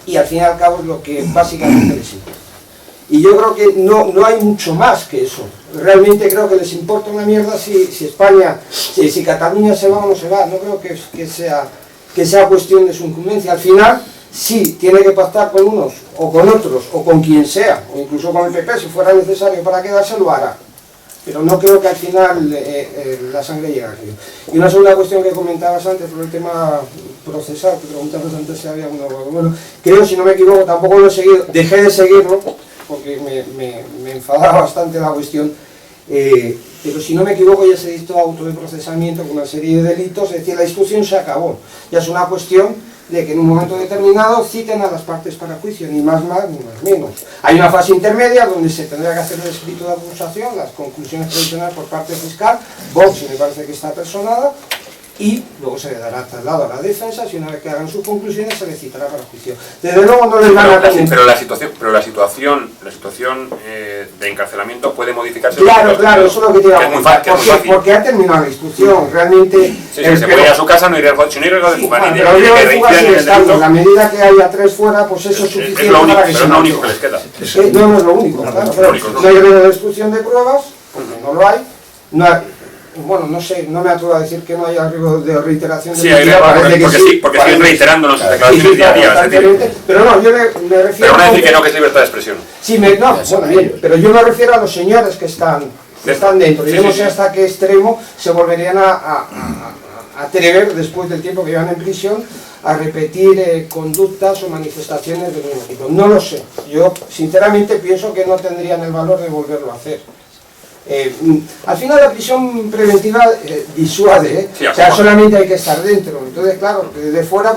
y al fin y al cabo es lo que básicamente les importa. Y yo creo que no hay mucho más que eso. Realmente creo que les importa una mierda si España, si Cataluña se va o no se va. No creo que sea cuestión de su incumbencia. Al final, sí, tiene que pactar con unos, o con otros, o con quien sea, o incluso con el PP, si fuera necesario para quedarse, lo hará. Pero no creo que al final la sangre llegue a aquello. Y una segunda cuestión que comentabas antes, por el tema procesal, que preguntabas antes si había uno. Bueno, creo, si no me equivoco, tampoco lo he seguido, dejé de seguirlo, porque me enfadaba bastante la cuestión, pero si no me equivoco ya se dictó auto de procesamiento con una serie de delitos, es decir, la discusión se acabó. Ya es una cuestión de que en un momento determinado citen a las partes para juicio, ni más ni más menos. Hay una fase intermedia donde se tendrá que hacer el escrito de acusación, las conclusiones provisionales por parte fiscal, Vox me parece que está personada, y luego se le dará traslado a la defensa, y una vez que hagan sus conclusiones se le citará para juicio. Desde luego no les van a... Pero la situación de encarcelamiento puede modificarse. Claro, eso es lo que te iba a comentar, porque ha terminado la instrucción, realmente... Sí, se puede ir a su casa, no ir al juez, si no ir al juez, pero el de fuga sigue estando, en la medida que haya 3 fuera, pues eso es suficiente para que se... Pero es lo único que les queda. No es lo único, claro, pero no hay riesgo de destrucción de pruebas, porque no lo hay, bueno, no sé, no me atrevo a decir que no haya riesgo de reiteración de porque siguen reiterando las declaraciones día a día. Pero no, yo me refiero... Pero van a decir que no, que es libertad de expresión. Sí, bueno, bien, pero yo me refiero a los señores que están dentro. Yo no sé hasta qué extremo se volverían a atrever, después del tiempo que llevan en prisión, a repetir conductas o manifestaciones del mismo tipo. No lo sé. Yo, sinceramente, pienso que no tendrían el valor de volverlo a hacer. Al final la prisión preventiva disuade, o sea, solamente hay que estar dentro. Entonces, claro, desde fuera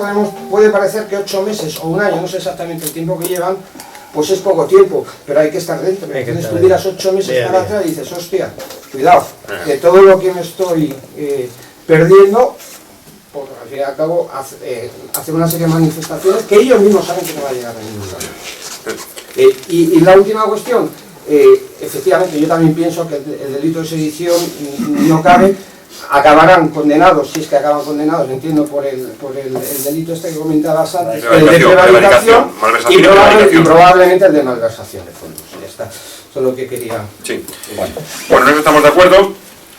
puede parecer que 8 meses o un año, no sé exactamente el tiempo que llevan, pues es poco tiempo, pero hay que estar dentro. Entonces tú miras 8 meses para atrás y dices, hostia, cuidado, que todo lo que me estoy perdiendo, por al fin y al cabo hacer una serie de manifestaciones que ellos mismos saben que no va a llegar a ningún lado. Y la última cuestión, efectivamente yo también pienso que el delito de sedición no cabe, acabarán condenados, si es que acaban condenados, entiendo, por el delito este que comentabas antes, el de prevaricación y probablemente el de malversación de fondos. Ya está, eso es lo que quería. Sí. Bueno, en eso estamos de acuerdo.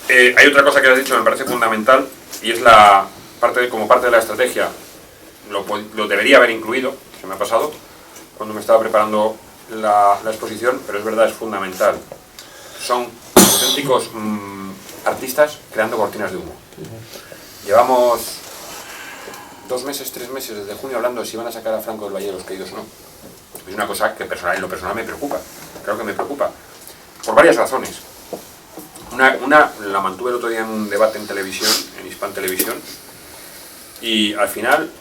Hay otra cosa que has dicho que me parece fundamental, y es como parte de la estrategia, lo debería haber incluido, se me ha pasado, cuando me estaba preparando la exposición, pero es verdad, es fundamental. Son auténticos artistas creando cortinas de humo. Llevamos 2 meses, 3 meses desde junio hablando de si van a sacar a Franco del Valle de los Caídos o no. Es una cosa que en lo personal me preocupa, claro que me preocupa, por varias razones. Una la mantuve el otro día en un debate en televisión, en Hispan Televisión, y al final,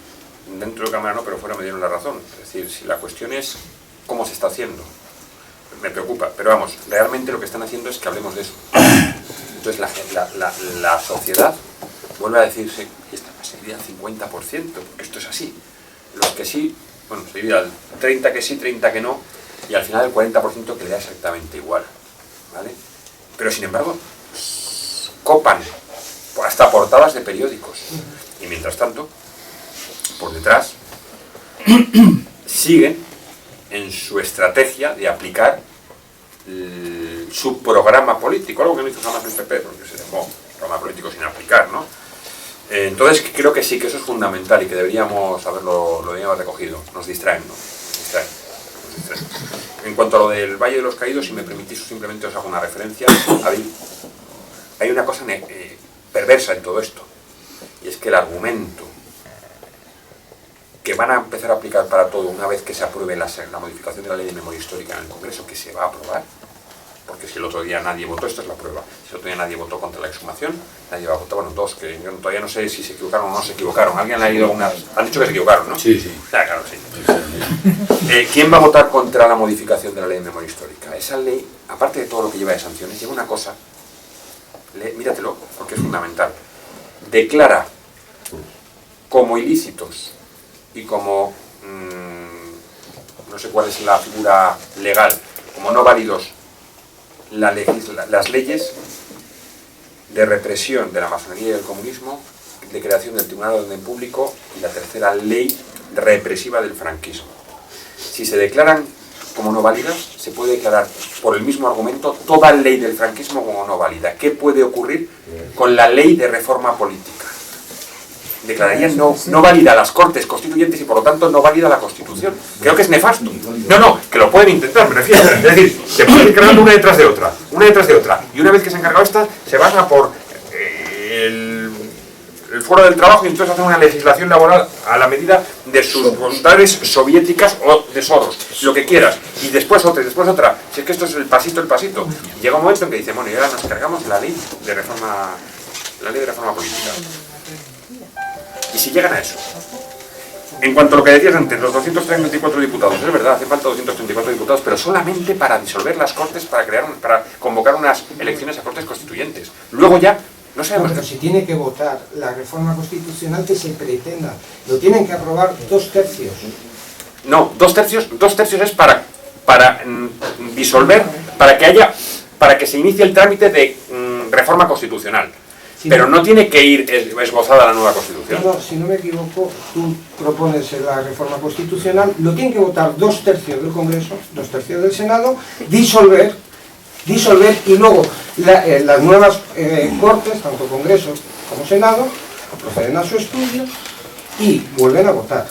dentro de cámara no, pero fuera me dieron la razón. Es decir, si la cuestión es cómo se está haciendo, me preocupa, pero vamos, realmente lo que están haciendo es que hablemos de eso. Entonces la sociedad vuelve a decirse, esta sería el 50%, porque esto es así. Los que sí, bueno, sería el 30 que sí, 30 que no, y al final el 40% que le da exactamente igual, ¿vale? Pero sin embargo, copan hasta portadas de periódicos. Y mientras tanto, por detrás, siguen en su estrategia de aplicar su programa político, algo que no hizo jamás el PP, porque se dejó el programa político sin aplicar, ¿no? Entonces creo que sí, que eso es fundamental y que deberíamos haberlo recogido. Nos distraen, ¿no? Nos distraen. En cuanto a lo del Valle de los Caídos, si me permitís, simplemente os hago una referencia. Hay una cosa perversa en todo esto, y es que el argumento que van a empezar a aplicar para todo una vez que se apruebe la modificación de la ley de memoria histórica en el Congreso, que se va a aprobar, porque si el otro día nadie votó, esta es la prueba, si el otro día nadie votó contra la exhumación, nadie va a votar, bueno, dos, que yo todavía no sé si se equivocaron o no se equivocaron, alguien le ha ido algunas, han dicho que se equivocaron, ¿no? Sí, sí. Claro, sí. ¿Quién va a votar contra la modificación de la ley de memoria histórica? Esa ley, aparte de todo lo que lleva de sanciones, lleva una cosa, míratelo, porque es fundamental, declara como ilícitos y como, no sé cuál es la figura legal, como no válidos las leyes de represión de la masonería y del comunismo, de creación del Tribunal de Orden Público y la tercera ley represiva del franquismo. Si se declaran como no válidas, se puede declarar por el mismo argumento toda ley del franquismo como no válida. ¿Qué puede ocurrir con la ley de reforma política? Declararían no válida las Cortes Constituyentes y por lo tanto no válida la Constitución. Creo que es nefasto. No, que lo pueden intentar, me refiero. Es decir, se pueden ir cargando una detrás de otra. Y una vez que se han cargado estas, se van a por el foro del trabajo y entonces hacen una legislación laboral a la medida de sus voluntades soviéticas o de Soros, lo que quieras. Y después otra, y después otra. Si es que esto es el pasito. Llega un momento en que dice, bueno, y ahora nos cargamos la ley de reforma política. Y si llegan a eso, en cuanto a lo que decías antes, los 234 diputados, es verdad, hace falta 234 diputados, pero solamente para disolver las Cortes, para convocar unas elecciones a Cortes Constituyentes. Luego ya, no sabemos... Pero si tiene que votar la reforma constitucional que se pretenda, lo tienen que aprobar 2 tercios. No, 2 tercios es para disolver, para que se inicie el trámite de reforma constitucional. Pero no tiene que ir esbozada la nueva Constitución. No, si no me equivoco, tú propones la reforma constitucional, lo tienen que votar 2 tercios del Congreso, 2 tercios del Senado, disolver y luego las nuevas Cortes, tanto Congreso como Senado, proceden a su estudio y vuelven a votar.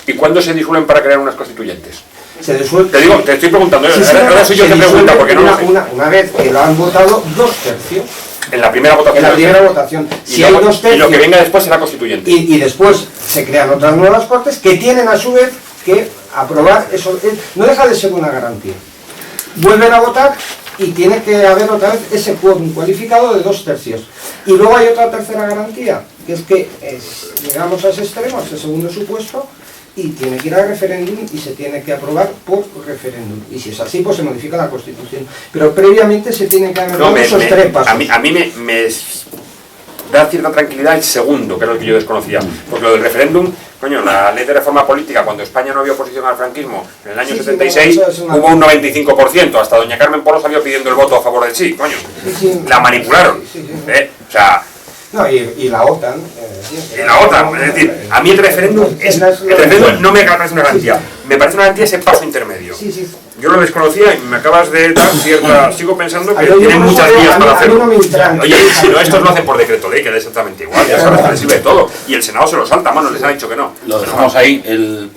¿Y cuándo se disuelven para crear unas constituyentes? Se disuelve. Te estoy preguntando, ahora soy yo que pregunta, porque no lo sé. Una vez que lo han votado 2 tercios. En la primera votación. Si hay 2 tercios. Y lo que venga después será constituyente. Y después se crean otras nuevas Cortes que tienen a su vez que aprobar eso. No deja de ser una garantía. Vuelven a votar y tiene que haber otra vez ese quórum cualificado de 2 tercios. Y luego hay otra tercera garantía, que es que llegamos a ese extremo, a ese segundo supuesto, y tiene que ir a referéndum y se tiene que aprobar por referéndum. Y si es así, pues se modifica la Constitución. Pero previamente se tienen que haber dado esos 3 pasos. A mí me da cierta tranquilidad el segundo, que era el que yo desconocía. Porque lo del referéndum, coño, la ley de reforma política, cuando España no había oposición al franquismo, en el año 76, hubo un 95%. Hasta doña Carmen Polo salió pidiendo el voto a favor del sí, coño. La manipularon. O sea... No, y la OTAN. Y la OTAN, es decir, a mí el referéndum no me parece una garantía. Me parece una garantía ese paso intermedio. Yo lo desconocía y me acabas de dar cierta... Sigo pensando que tienen muchas vías para hacerlo. Oye, si no, estos lo hacen por decreto ley, que es exactamente igual, ya sabes que les sirve de todo. Y el Senado se lo salta, mano, les ha dicho que no. Lo dejamos ahí, el...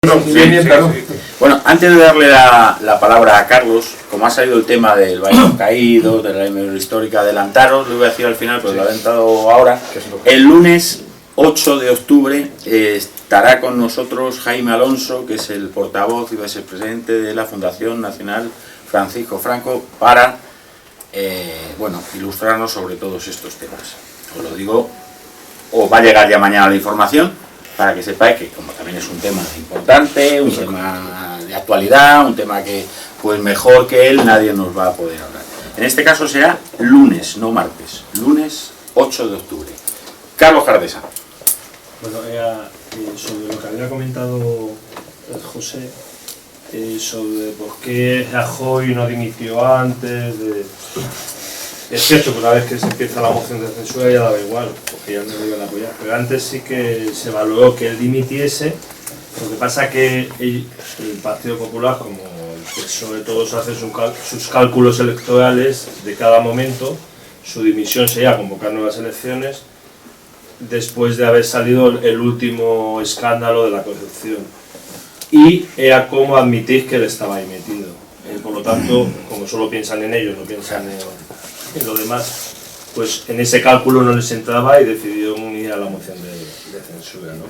Claro. Bueno, antes de darle la palabra a Carlos, como ha salido el tema del Valle Caído, de la ley memoria histórica, adelantaros, lo voy a decir al final, pero lo he adelantado ahora. El lunes 8 de octubre estará con nosotros Jaime Alonso, que es el portavoz y vicepresidente de la Fundación Nacional Francisco Franco, para ilustrarnos sobre todos estos temas. Os lo digo, o va a llegar ya mañana la información, para que sepáis que como también es un tema importante, un tema de actualidad, un tema que pues mejor que él nadie nos va a poder hablar. En este caso será lunes, no martes, lunes 8 de octubre. Carlos Cardesa. Bueno, sobre lo que había comentado José, sobre por qué Rajoy no dimitió antes. Es cierto que una vez que se empieza la moción de censura ya daba igual, porque ya no lo iban a apoyar, pero antes sí que se valoró que él dimitiese. Lo que pasa que el Partido Popular, como el PSOE, todos hacen sus cálculos electorales de cada momento, su dimisión sería convocar nuevas elecciones después de haber salido el último escándalo de la corrupción. Y era como admitir que él estaba ahí metido. Por lo tanto, como solo piensan en ellos, no piensan en lo demás, pues en ese cálculo no les entraba y decidieron unir a la moción de censura, ¿no?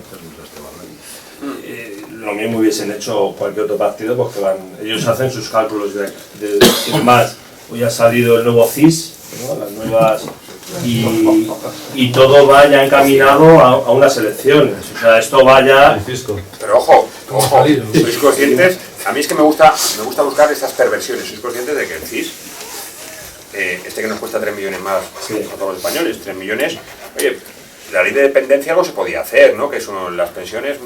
Lo mismo hubiesen hecho cualquier otro partido, porque ellos hacen sus cálculos de más. Hoy ha salido el nuevo CIS, ¿no? Las nuevas, y todo va ya encaminado a unas elecciones. O sea, esto va ya... Pero ojo, sois conscientes, a mí es que me gusta buscar estas perversiones. Sois conscientes de que el CIS, que nos cuesta 3 millones más a todos los españoles, 3 millones, oye, la ley de dependencia algo se podía hacer, ¿no? Que son las pensiones,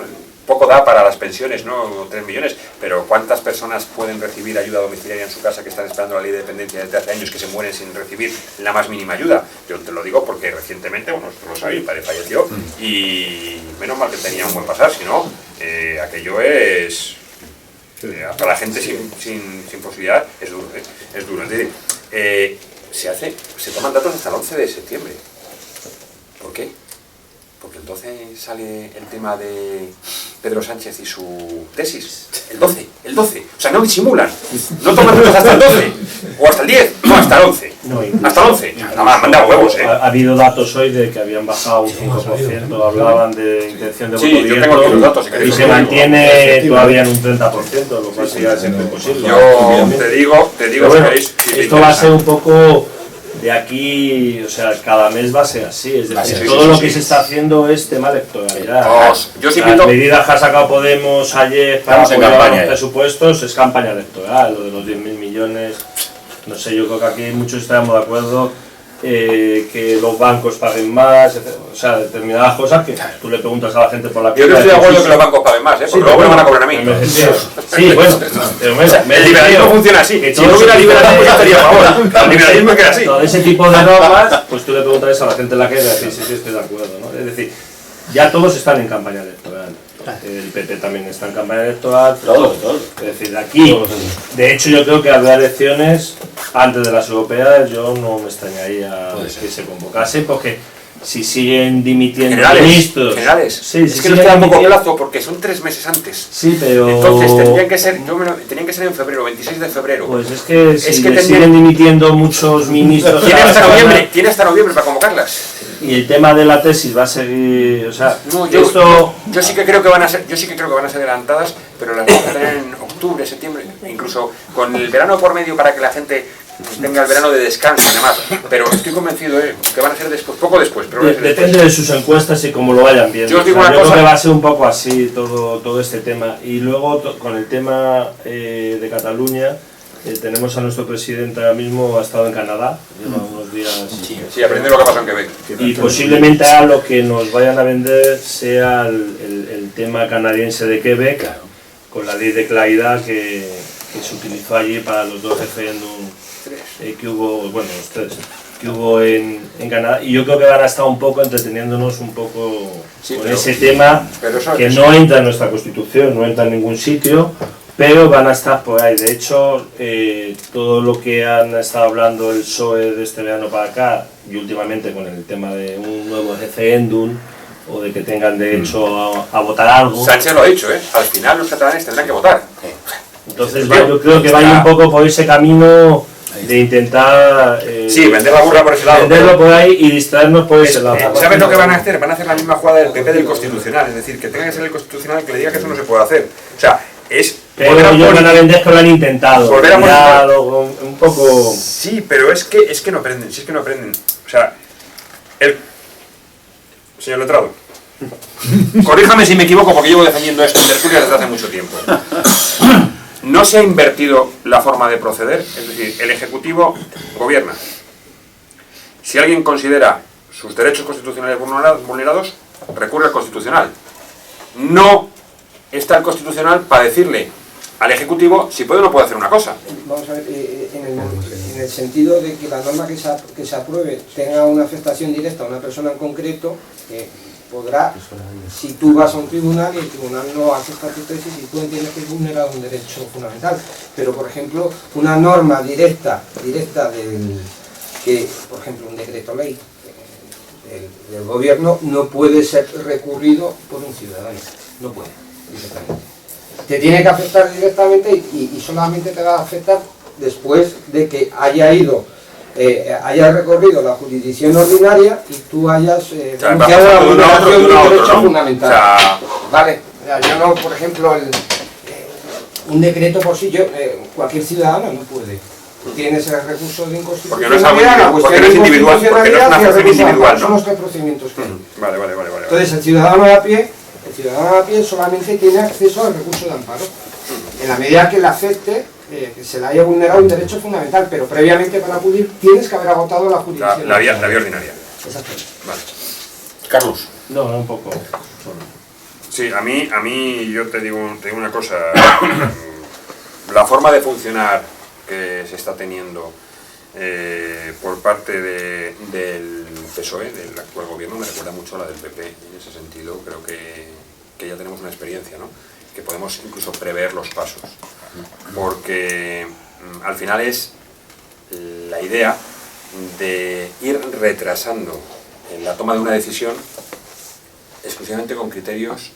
poco da para las pensiones, ¿no? 3 millones, pero ¿cuántas personas pueden recibir ayuda domiciliaria en su casa que están esperando la ley de dependencia desde hace años, que se mueren sin recibir la más mínima ayuda? Yo te lo digo porque recientemente, bueno, esto lo sabéis, mi padre falleció y menos mal que tenía un buen pasar, si no, aquello es... para la gente sin posibilidad es duro, es duro. Es decir, se toman datos hasta el 11 de septiembre. ¿Por qué? Porque el 12 sale el tema de Pedro Sánchez y su tesis. El 12. O sea, no disimulan. No toman datos hasta el 12. O hasta el 10. No, hasta el 11. No, hasta el 11. Nada más, manda huevos, Ha habido datos hoy de que habían bajado un 5%, hablaban de intención de voto Sí, yo tengo aquí los datos. y se mantiene todavía en un 30%, lo cual sería siempre imposible. Yo te digo Pero bueno, si queréis... esto va a ser un poco... De aquí, o sea, cada mes va a ser así, es decir, todo lo que se está haciendo es tema electoral. Yo sí Las medidas que ha sacado Podemos ayer para apoyar los presupuestos es campaña electoral, lo de los 10.000 millones, no sé, yo creo que aquí muchos estaremos de acuerdo que los bancos paguen más, o sea, determinadas cosas que tú le preguntas a la gente por la Yo no estoy de acuerdo que los bancos paguen más, porque luego me van a cobrar a mí. Sí, bueno, el liberalismo funciona así. Si no hubiera liberalismo, yo estaría a favor. El liberalismo queda así. Todo ese tipo de normas, pues tú le preguntas a la gente en la que va a decir sí, estoy de acuerdo, ¿no? Es decir, ya todos están en campaña electoral. El PP también está en campaña electoral, todo. Es decir, de aquí, de hecho yo creo que habrá elecciones antes de las europeas, yo no me extrañaría que se convocase, porque si siguen dimitiendo ministros... Generales, sí, es que nos queda poco plazo porque son 3 meses antes. Sí, pero... Entonces tendrían que ser en febrero, 26 de febrero. Pues es que siguen dimitiendo muchos ministros... Tiene hasta noviembre para convocarlas. Y el tema de la tesis va a seguir, o sea, no, yo sí que creo que van a ser adelantadas, pero las van a tener en octubre, septiembre, incluso con el verano por medio para que la gente tenga el verano de descanso y demás. Pero estoy convencido que van a ser después, poco después. Pero depende de sus encuestas y cómo lo vayan viendo. Yo os digo una cosa, creo que va a ser un poco así todo este tema. Y luego con el tema de Cataluña. Tenemos a nuestro presidente ahora mismo, ha estado en Canadá, lleva unos días... Sí, aprender lo que pasa en Quebec. Y posiblemente a lo que nos vayan a vender sea el tema canadiense de Quebec, con la ley de claridad que se utilizó allí para los 2 referéndums que hubo, bueno, los 3, que hubo en Canadá. Y yo creo que van a estar un poco entreteniéndonos un poco con ese tema que no entra en nuestra Constitución, no entra en ningún sitio, pero van a estar por ahí. De hecho, todo lo que han estado hablando el PSOE de este verano para acá, y últimamente con el tema de un nuevo referéndum, o de que tengan derecho a votar algo... Sánchez lo ha dicho, al final los catalanes tendrán que votar. Entonces yo creo que vaya un poco por ese camino de intentar... vender la burra por ese lado. Venderlo por ahí y distraernos por ese lado. ¿Sabes lo que van a hacer? Van a hacer la misma jugada del PP del Constitucional, es decir, que tenga que ser el Constitucional que le diga que eso no se puede hacer. O sea, pero ellos van a vender que lo han intentado. Volver a un poco... Sí, pero es que no aprenden, O sea, señor letrado, corríjame si me equivoco porque llevo defendiendo esto en tertulias desde hace mucho tiempo. No se ha invertido la forma de proceder, es decir, el Ejecutivo gobierna. Si alguien considera sus derechos constitucionales vulnerados, recurre al Constitucional. No está el Constitucional para decirle al Ejecutivo si puede o no puede hacer una cosa. Vamos a ver, en el sentido de que la norma que se apruebe tenga una afectación directa a una persona en concreto, podrá, si tú vas a un tribunal y el tribunal no acepta tu tesis y tú entiendes que es vulnerado un derecho fundamental. Pero, por ejemplo, una norma directa que, por ejemplo, un decreto ley del gobierno no puede ser recurrido por un ciudadano. No puede, directamente. Te tiene que afectar directamente y solamente te va a afectar después de que haya ido hayas recorrido la jurisdicción ordinaria y tú hayas sea, denunciado la de uno a otro, vulneración de de uno a un otro, derecho ¿no? fundamental. O sea, Vale, yo no, por ejemplo, un decreto por sí, cualquier ciudadano no puede. Tienes el recurso de porque no es algo inconstitucionalidad, la individual, cuestión porque no es de individual, porque no es una inconstitucionalidad y el actuación recurso de individual, amparo. Son ¿no? los tres procedimientos que hay. Vale. Entonces el ciudadano de a pie solamente tiene acceso al recurso de amparo. En la medida que le acepte que se le haya vulnerado un derecho fundamental, pero previamente para acudir tienes que haber agotado la jurisdicción. La vía ordinaria. Exacto. Vale. Carlos. No, un poco. Sí, a mí yo te digo una cosa. La forma de funcionar que se está teniendo por parte del PSOE, del actual gobierno, me recuerda mucho a la del PP. En ese sentido creo que ya tenemos una experiencia, ¿no? Que podemos incluso prever los pasos, porque al final es la idea de ir retrasando la toma de una decisión exclusivamente con criterios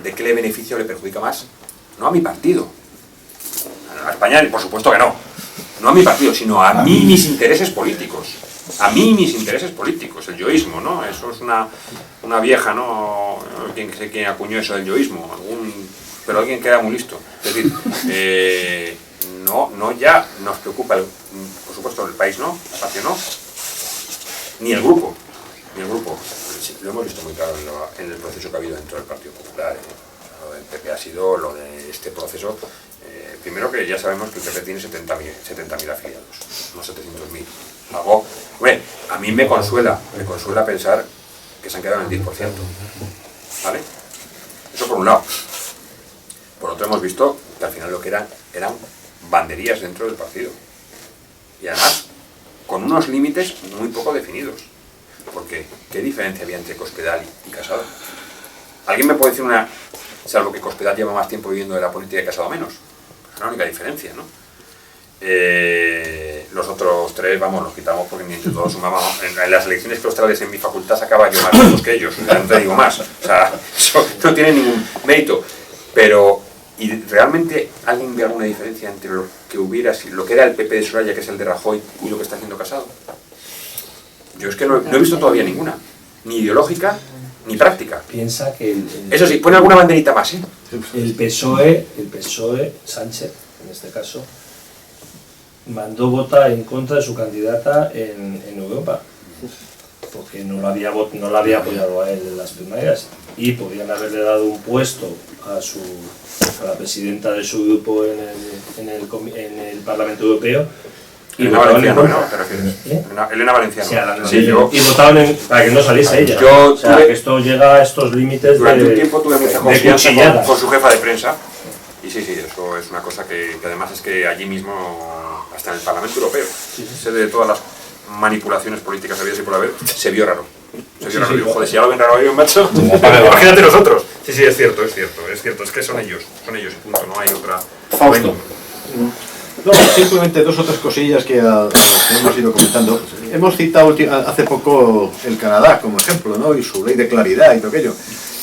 de qué le beneficia o le perjudica más, no a mi partido, a España por supuesto que no a mi partido, sino a mí y mis intereses políticos. A mí mis intereses políticos, el yoísmo, ¿no? Eso es una vieja, ¿no? ¿Quién sé quién acuñó eso del yoísmo? Pero alguien que era muy listo. Es decir, no ya nos preocupa, por supuesto, el país, ¿no? La patria, ¿no? Ni el grupo. Lo hemos visto muy claro en el proceso que ha habido dentro del Partido Popular. Lo del PP ha sido lo de este proceso. Primero que ya sabemos que el PP tiene 70.000 afiliados, no 700.000. Algo, hombre, a mí me consuela pensar que se han quedado en el 10%, ¿vale? Eso por un lado. Por otro hemos visto que al final lo que eran banderías dentro del partido. Y además, con unos límites muy poco definidos. Porque, ¿qué diferencia había entre Cospedal y Casado? ¿Alguien me puede decir salvo que Cospedal lleva más tiempo viviendo de la política y Casado menos? Es la única diferencia, ¿no? Los otros tres, vamos, los quitamos porque ni entre todos sumamos. En las elecciones claustrales en mi facultad sacaba yo más votos que ellos, ya no te digo más. O sea, eso no tiene ningún mérito. Pero, ¿y realmente alguien ve alguna diferencia entre lo que hubiera, lo que era el PP de Soraya, que es el de Rajoy, y lo que está haciendo Casado? Yo es que no he visto todavía ninguna, ni ideológica, ni práctica. Piensa que Eso sí, pone alguna banderita más, ¿eh? El PSOE, Sánchez, en este caso, mandó votar en contra de su candidata en Europa, porque no la había apoyado a él en las primarias, y podían haberle dado un puesto a la presidenta de su grupo en el Parlamento Europeo. Elena Valenciano, ¿no? ¿Te refieres? Elena Valenciano. Sí, y votaron para que no saliese ella. O sea, que esto llega a estos límites durante un tiempo tuve mucha de confianza con su jefa de prensa. Y sí, eso es una cosa que además es que allí mismo, hasta en el Parlamento Europeo, sé de todas las manipulaciones políticas habidas y por haber, se vio raro. Digo, joder, si ya lo ven raro ellos, macho, imagínate nosotros. Sí, es cierto, es que son ellos, y punto, no hay otra. Fausto. No, simplemente dos o tres cosillas que hemos ido comentando. Hemos citado hace poco el Canadá como ejemplo, ¿no? Y su ley de claridad y todo aquello.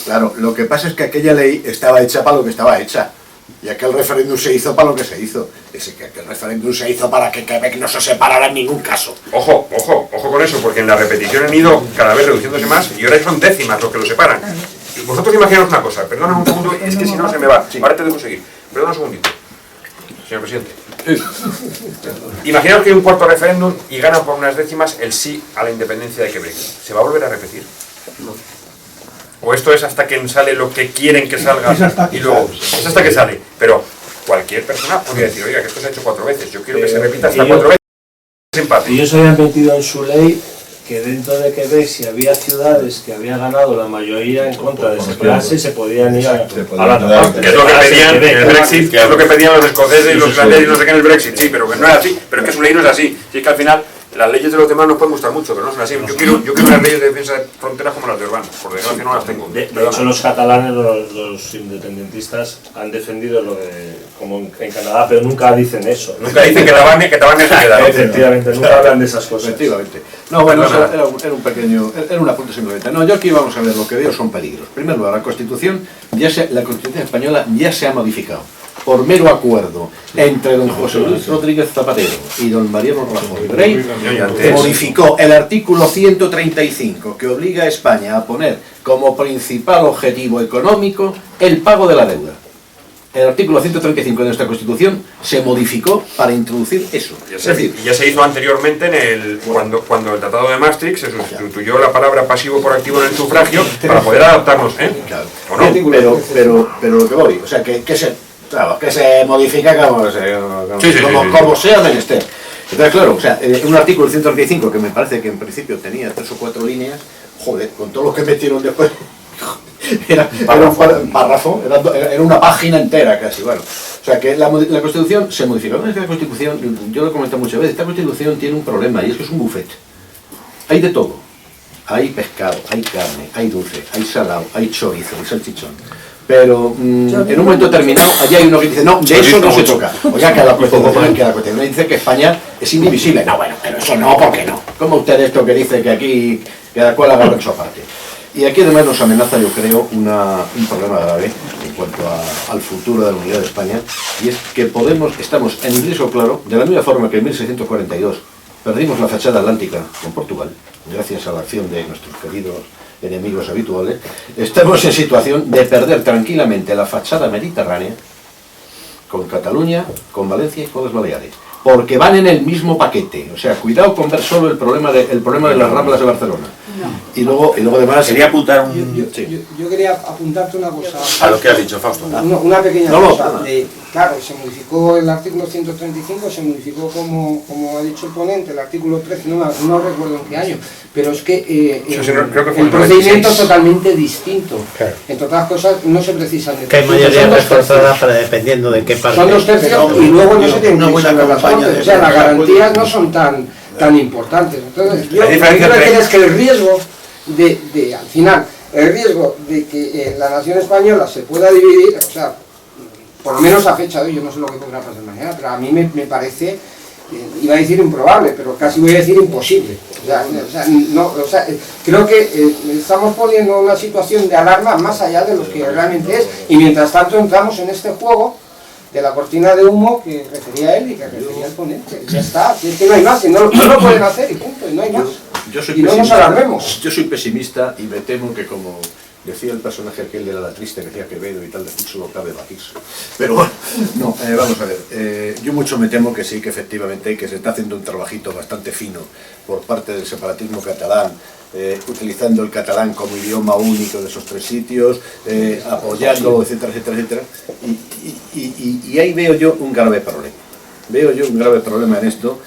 Claro, lo que pasa es que aquella ley estaba hecha para lo que estaba hecha. Y aquel referéndum se hizo para lo que se hizo. Es que aquel referéndum se hizo para que Quebec no se separara en ningún caso. Ojo con eso, porque en la repetición han ido cada vez reduciéndose más y ahora son décimas los que lo separan. Y vosotros imaginaos una cosa, perdona un segundo, es que si no se me va. Ahora te dejo seguir. Perdona un segundito, señor presidente. Imaginaos que hay un cuarto referéndum y ganan por unas décimas el sí a la independencia de Quebec. ¿Se va a volver a repetir? No. ¿O esto es hasta que sale lo que quieren que salga y luego? Es hasta que sale. Pero cualquier persona podría decir, oiga, que esto se ha hecho 4 veces, yo quiero que se repita hasta 4 veces. Empate. Ellos habían metido en su ley que dentro de Quebec, si había ciudades que habían ganado la mayoría en contra de separarse, se podían ir a la parte. Que es lo que pedían en el Brexit, que es lo que pedían los escoceses y los irlandeses y no sé qué en el Brexit, sí, pero que no es así, pero es que su ley no es así. Si es que al final las leyes de los demás nos pueden gustar mucho, pero no son así. Yo quiero unas leyes de defensa de fronteras como las de Urbán, por desgracia no las tengo. De hecho, los catalanes, los independentistas, han defendido lo de, como en Canadá, pero nunca dicen eso. Nunca dicen que Tabane se queda. Efectivamente, nunca hablan de esas cosas. Efectivamente. No, bueno, era un apunte simplemente. No, yo aquí vamos a ver, lo que veo son peligros. Primero, la Constitución española ya se ha modificado. por mero acuerdo entre don José Luis Rodríguez Zapatero y don Mariano Rajoy Rey, modificó el artículo 135 que obliga a España a poner como principal objetivo económico el pago de la deuda. El artículo 135 de nuestra Constitución se modificó para introducir eso. Ya se hizo anteriormente cuando el Tratado de Maastricht se sustituyó la palabra pasivo por activo en el sufragio para poder adaptarnos, ¿eh? Claro. ¿O no? Pero lo que voy, o sea, que se modifica como sea menester. Entonces, claro, o sea, un artículo 135 que me parece que en principio tenía 3 o 4 líneas, joder, con todo lo que metieron después... Era un párrafo, era una página entera casi, bueno. O sea que la Constitución se modificó. Esta Constitución, yo lo he comentado muchas veces, esta Constitución tiene un problema y es que es un buffet. Hay de todo. Hay pescado, hay carne, hay dulce, hay salado, hay chorizo, hay salchichón. Pero en un momento determinado, allí hay uno que dice, no, de eso no se toca. Oiga, que la Constitución dice que España es indivisible. No, bueno, pero eso no, ¿por qué no? ¿Cómo usted esto que dice que aquí cada cual agarra en su parte? Y aquí además nos amenaza, yo creo, un problema grave en cuanto al futuro de la unidad de España, y es que estamos en un riesgo claro, de la misma forma que en 1642 perdimos la fachada atlántica con Portugal, gracias a la acción de nuestros queridos enemigos habituales, estamos en situación de perder tranquilamente la fachada mediterránea con Cataluña, con Valencia y con las Baleares, porque van en el mismo paquete. O sea, cuidado con ver solo el problema de las Ramblas de Barcelona. No. Y luego además... Quería apuntar yo quería apuntarte una cosa. A lo que has dicho, Fausto. Una pequeña cosa. Claro, se modificó el artículo 135, se modificó como ha dicho el ponente, el artículo 13, no recuerdo en qué año, pero es que el procedimiento es totalmente distinto. Claro. Entre otras cosas, no se precisan de... Que hay mayoría reforzada para dependiendo de qué parte... Son 2 tercios y luego no se tienen que usar las Cortes. O sea, las garantías no son tan importantes. Entonces, yo creo que es que el riesgo al final, el riesgo de que la nación española se pueda dividir, o sea, por lo menos a fecha de hoy, yo no sé lo que podrá pasar mañana, pero a mí me parece, iba a decir improbable, pero casi voy a decir imposible. Creo que estamos poniendo una situación de alarma más allá de lo que realmente es, y mientras tanto entramos en este juego de la cortina de humo que refería él y que refería el ponente. Ya está, si es que no hay más, si no lo pueden hacer y punto, y no hay más. Y no nos alarmemos. Yo soy pesimista y me temo que, como decía el personaje aquel de La Triste, que decía Quevedo y tal, de solo cabe batirse. Pero bueno, no, vamos a ver. Yo mucho me temo que sí, que efectivamente que se está haciendo un trabajito bastante fino por parte del separatismo catalán, utilizando el catalán como idioma único de esos 3 sitios, apoyándolo, etcétera, etcétera, etcétera. Y ahí veo yo un grave problema. Veo yo un grave problema en esto.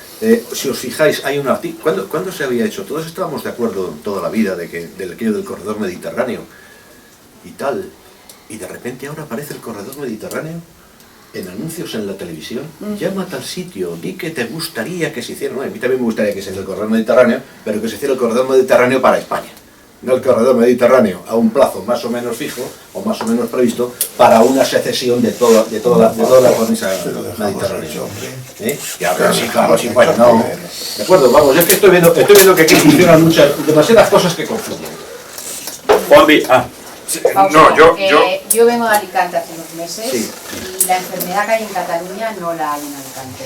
Si os fijáis, hay un artículo... ¿Cuándo se había hecho? Todos estábamos de acuerdo toda la vida de aquello del corredor mediterráneo y tal. Y de repente ahora aparece el corredor mediterráneo en anuncios en la televisión. Llama a tal sitio, di que te gustaría que se hiciera. No, a mí también me gustaría que se hiciera el corredor mediterráneo, pero que se hiciera el corredor mediterráneo para España. No el corredor mediterráneo a un plazo más o menos fijo o más o menos previsto para una secesión de toda la cornisa mediterránea. Y ahora sí, claro, sí, bueno, no. De acuerdo, vamos, es que estoy viendo que aquí funcionan demasiadas cosas que confluyen. Yo vengo de Alicante hace unos meses, sí, y la enfermedad que hay en Cataluña no la hay en Alicante,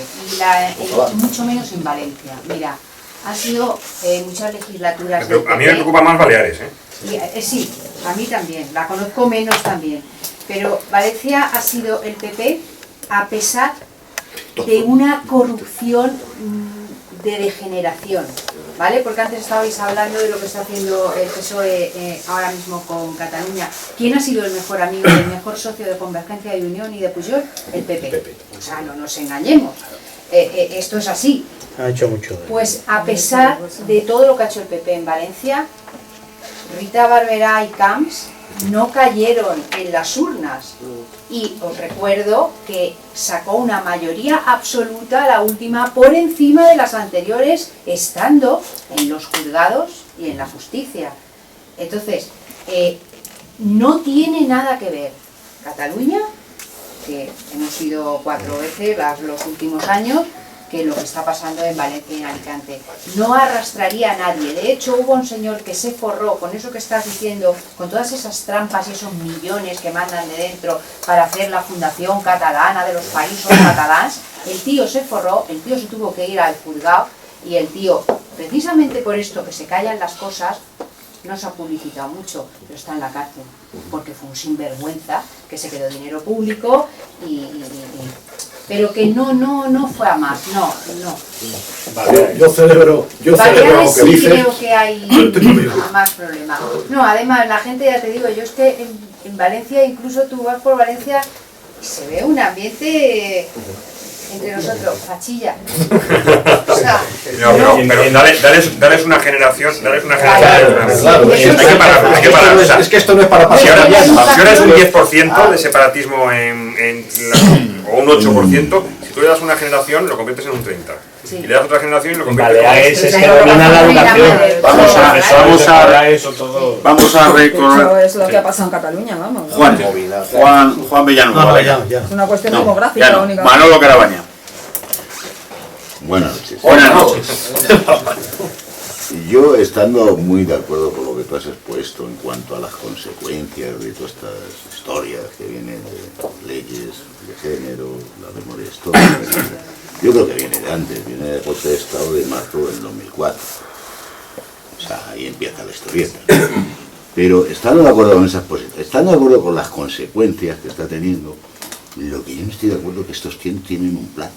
y mucho menos en Valencia. Mira, han sido muchas legislaturas... Pero a mí me preocupa más Baleares, Sí, a mí también, la conozco menos también. Pero Valencia ha sido el PP a pesar de una corrupción de degeneración, ¿vale? Porque antes estabais hablando de lo que está haciendo el PSOE ahora mismo con Cataluña. ¿Quién ha sido el mejor amigo, el mejor socio de Convergencia y Unión y de Pujol? El PP. O sea, no nos engañemos. Esto es así. Ha hecho mucho. Pues a pesar de todo lo que ha hecho el PP en Valencia, Rita Barberá y Camps no cayeron en las urnas. Y os recuerdo que sacó una mayoría absoluta, la última, por encima de las anteriores, estando en los juzgados y en la justicia. Entonces, no tiene nada que ver Cataluña, que hemos ido 4 veces los últimos años, que lo que está pasando en Valencia y en Alicante. No arrastraría a nadie. De hecho, hubo un señor que se forró con eso que estás diciendo, con todas esas trampas y esos millones que mandan de dentro para hacer la fundación catalana de los países catalans. El tío se forró, el tío se tuvo que ir al juzgado y el tío, precisamente por esto que se callan las cosas, no se ha publicitado mucho, pero está en la cárcel, porque fue un sinvergüenza que se quedó dinero público pero que no fue a más, no. Yo celebro lo que sí dice. creo que hay más problema. No, además la gente, ya te digo, yo es que en Valencia, incluso tú vas por Valencia y se ve un ambiente entre nosotros, fachilla. O sea, pero dales una generación, Claro, hay que parar, o sea, es que esto no es para si pasar. ahora es un 10% de separatismo o un 8%, si tú le das una generación lo conviertes en un 30%. Sí. Y le das otra generación y lo En conviertes Baleares es que Pero domina la educación. Vamos a recordar. Eso es lo que ha pasado en Cataluña, vamos. Juan Villanueva. No, venga. ya. Es una cuestión No, demográfica ya no. única. Manolo Carabaña. Buenas noches. Buenas noches. Yo, estando muy de acuerdo con lo que tú has expuesto en cuanto a las consecuencias de todas estas historias que vienen de leyes de género, la memoria histórica, yo creo que viene de antes, viene del golpe de Estado de marzo del 2004. O sea, ahí empieza la historieta. Pero estando de acuerdo con esas posiciones, estando de acuerdo con las consecuencias que está teniendo, lo que yo no estoy de acuerdo es que estos tienen un plan.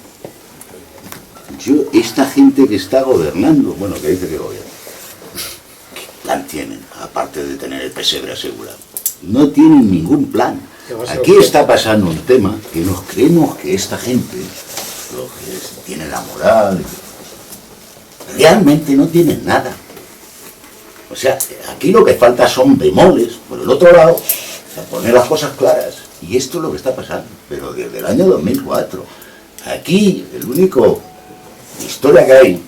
Esta gente que está gobernando, bueno, que dice que gobierna, ¿qué plan tienen? Aparte de tener el pesebre asegurado. No tienen ningún plan. Aquí está pasando un tema que nos creemos que esta gente, los que tienen la moral, realmente no tienen nada. O sea, aquí lo que falta son bemoles, por el otro lado, para poner las cosas claras. Y esto es lo que está pasando, pero desde el año 2004. Aquí, el único historia que hay,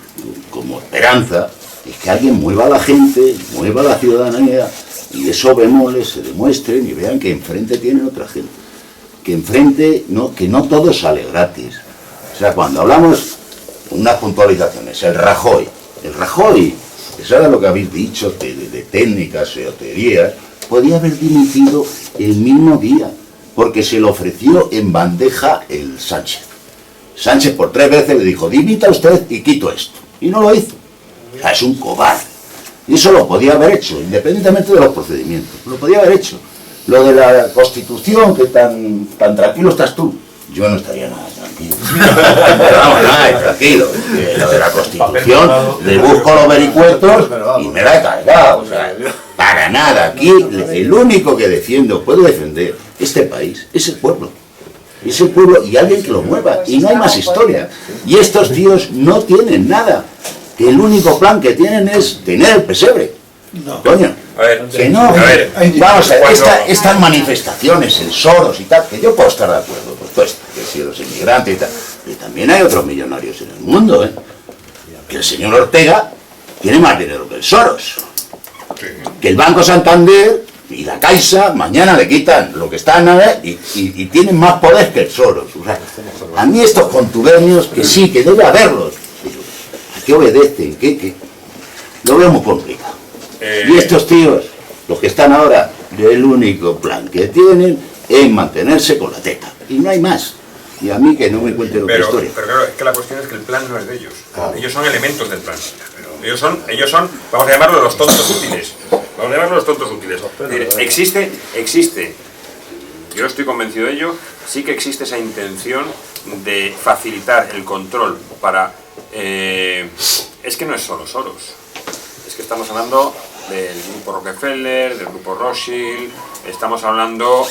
como esperanza, es que alguien mueva a la gente, mueva a la ciudadanía, y esos bemoles se demuestren y vean que enfrente tienen otra gente. Que enfrente, que no todo sale gratis. O sea, cuando hablamos, unas puntualizaciones, el Rajoy, eso era lo que habéis dicho de técnicas o teorías, podía haber dimitido el mismo día, porque se le ofreció en bandeja el Sánchez. Sánchez por 3 veces le dijo, dimita usted y quito esto. Y no lo hizo. O sea, es un cobarde. Y eso lo podía haber hecho, independientemente de los procedimientos. Lo podía haber hecho. Lo de la Constitución, que tan tranquilo estás tú. Yo no estaría nada tranquilo. Pero vamos, nada, tranquilo. Lo de la Constitución, le busco los vericuetos y me la he cargado. O sea, para nada. Aquí el único que defiendo, puedo defender este país, es el pueblo. Es el pueblo y alguien que lo mueva. Y no hay más historia. Y estos tíos no tienen nada. Que el único plan que tienen es tener el pesebre. No. Coño. A ver, que no. Vamos a ver, estas manifestaciones, el Soros y tal, que yo puedo estar de acuerdo, por supuesto, que si los inmigrantes y tal. Pero también hay otros millonarios en el mundo, ¿eh? Que el señor Ortega tiene más dinero que el Soros. Que el Banco Santander y la Caixa mañana le quitan lo que están y tienen más poder que el Soros. O sea, a mí estos contubernios, que sí, que debe haberlos, ¿a qué obedecen? ¿Qué? Lo veo muy complicado. Y estos tíos, los que están ahora, el único plan que tienen es mantenerse con la teta. Y no hay más. Y a mí que no me cuenten otra historia. Pero claro, es que la cuestión es que el plan no es de ellos. Ellos son elementos del plan. Ellos son, vamos a llamarlo los tontos útiles. Existe, yo estoy convencido de ello, sí que existe esa intención de facilitar el control para... es que no es solo Soros. Es que estamos hablando del grupo Rockefeller, del grupo Rothschild, estamos hablando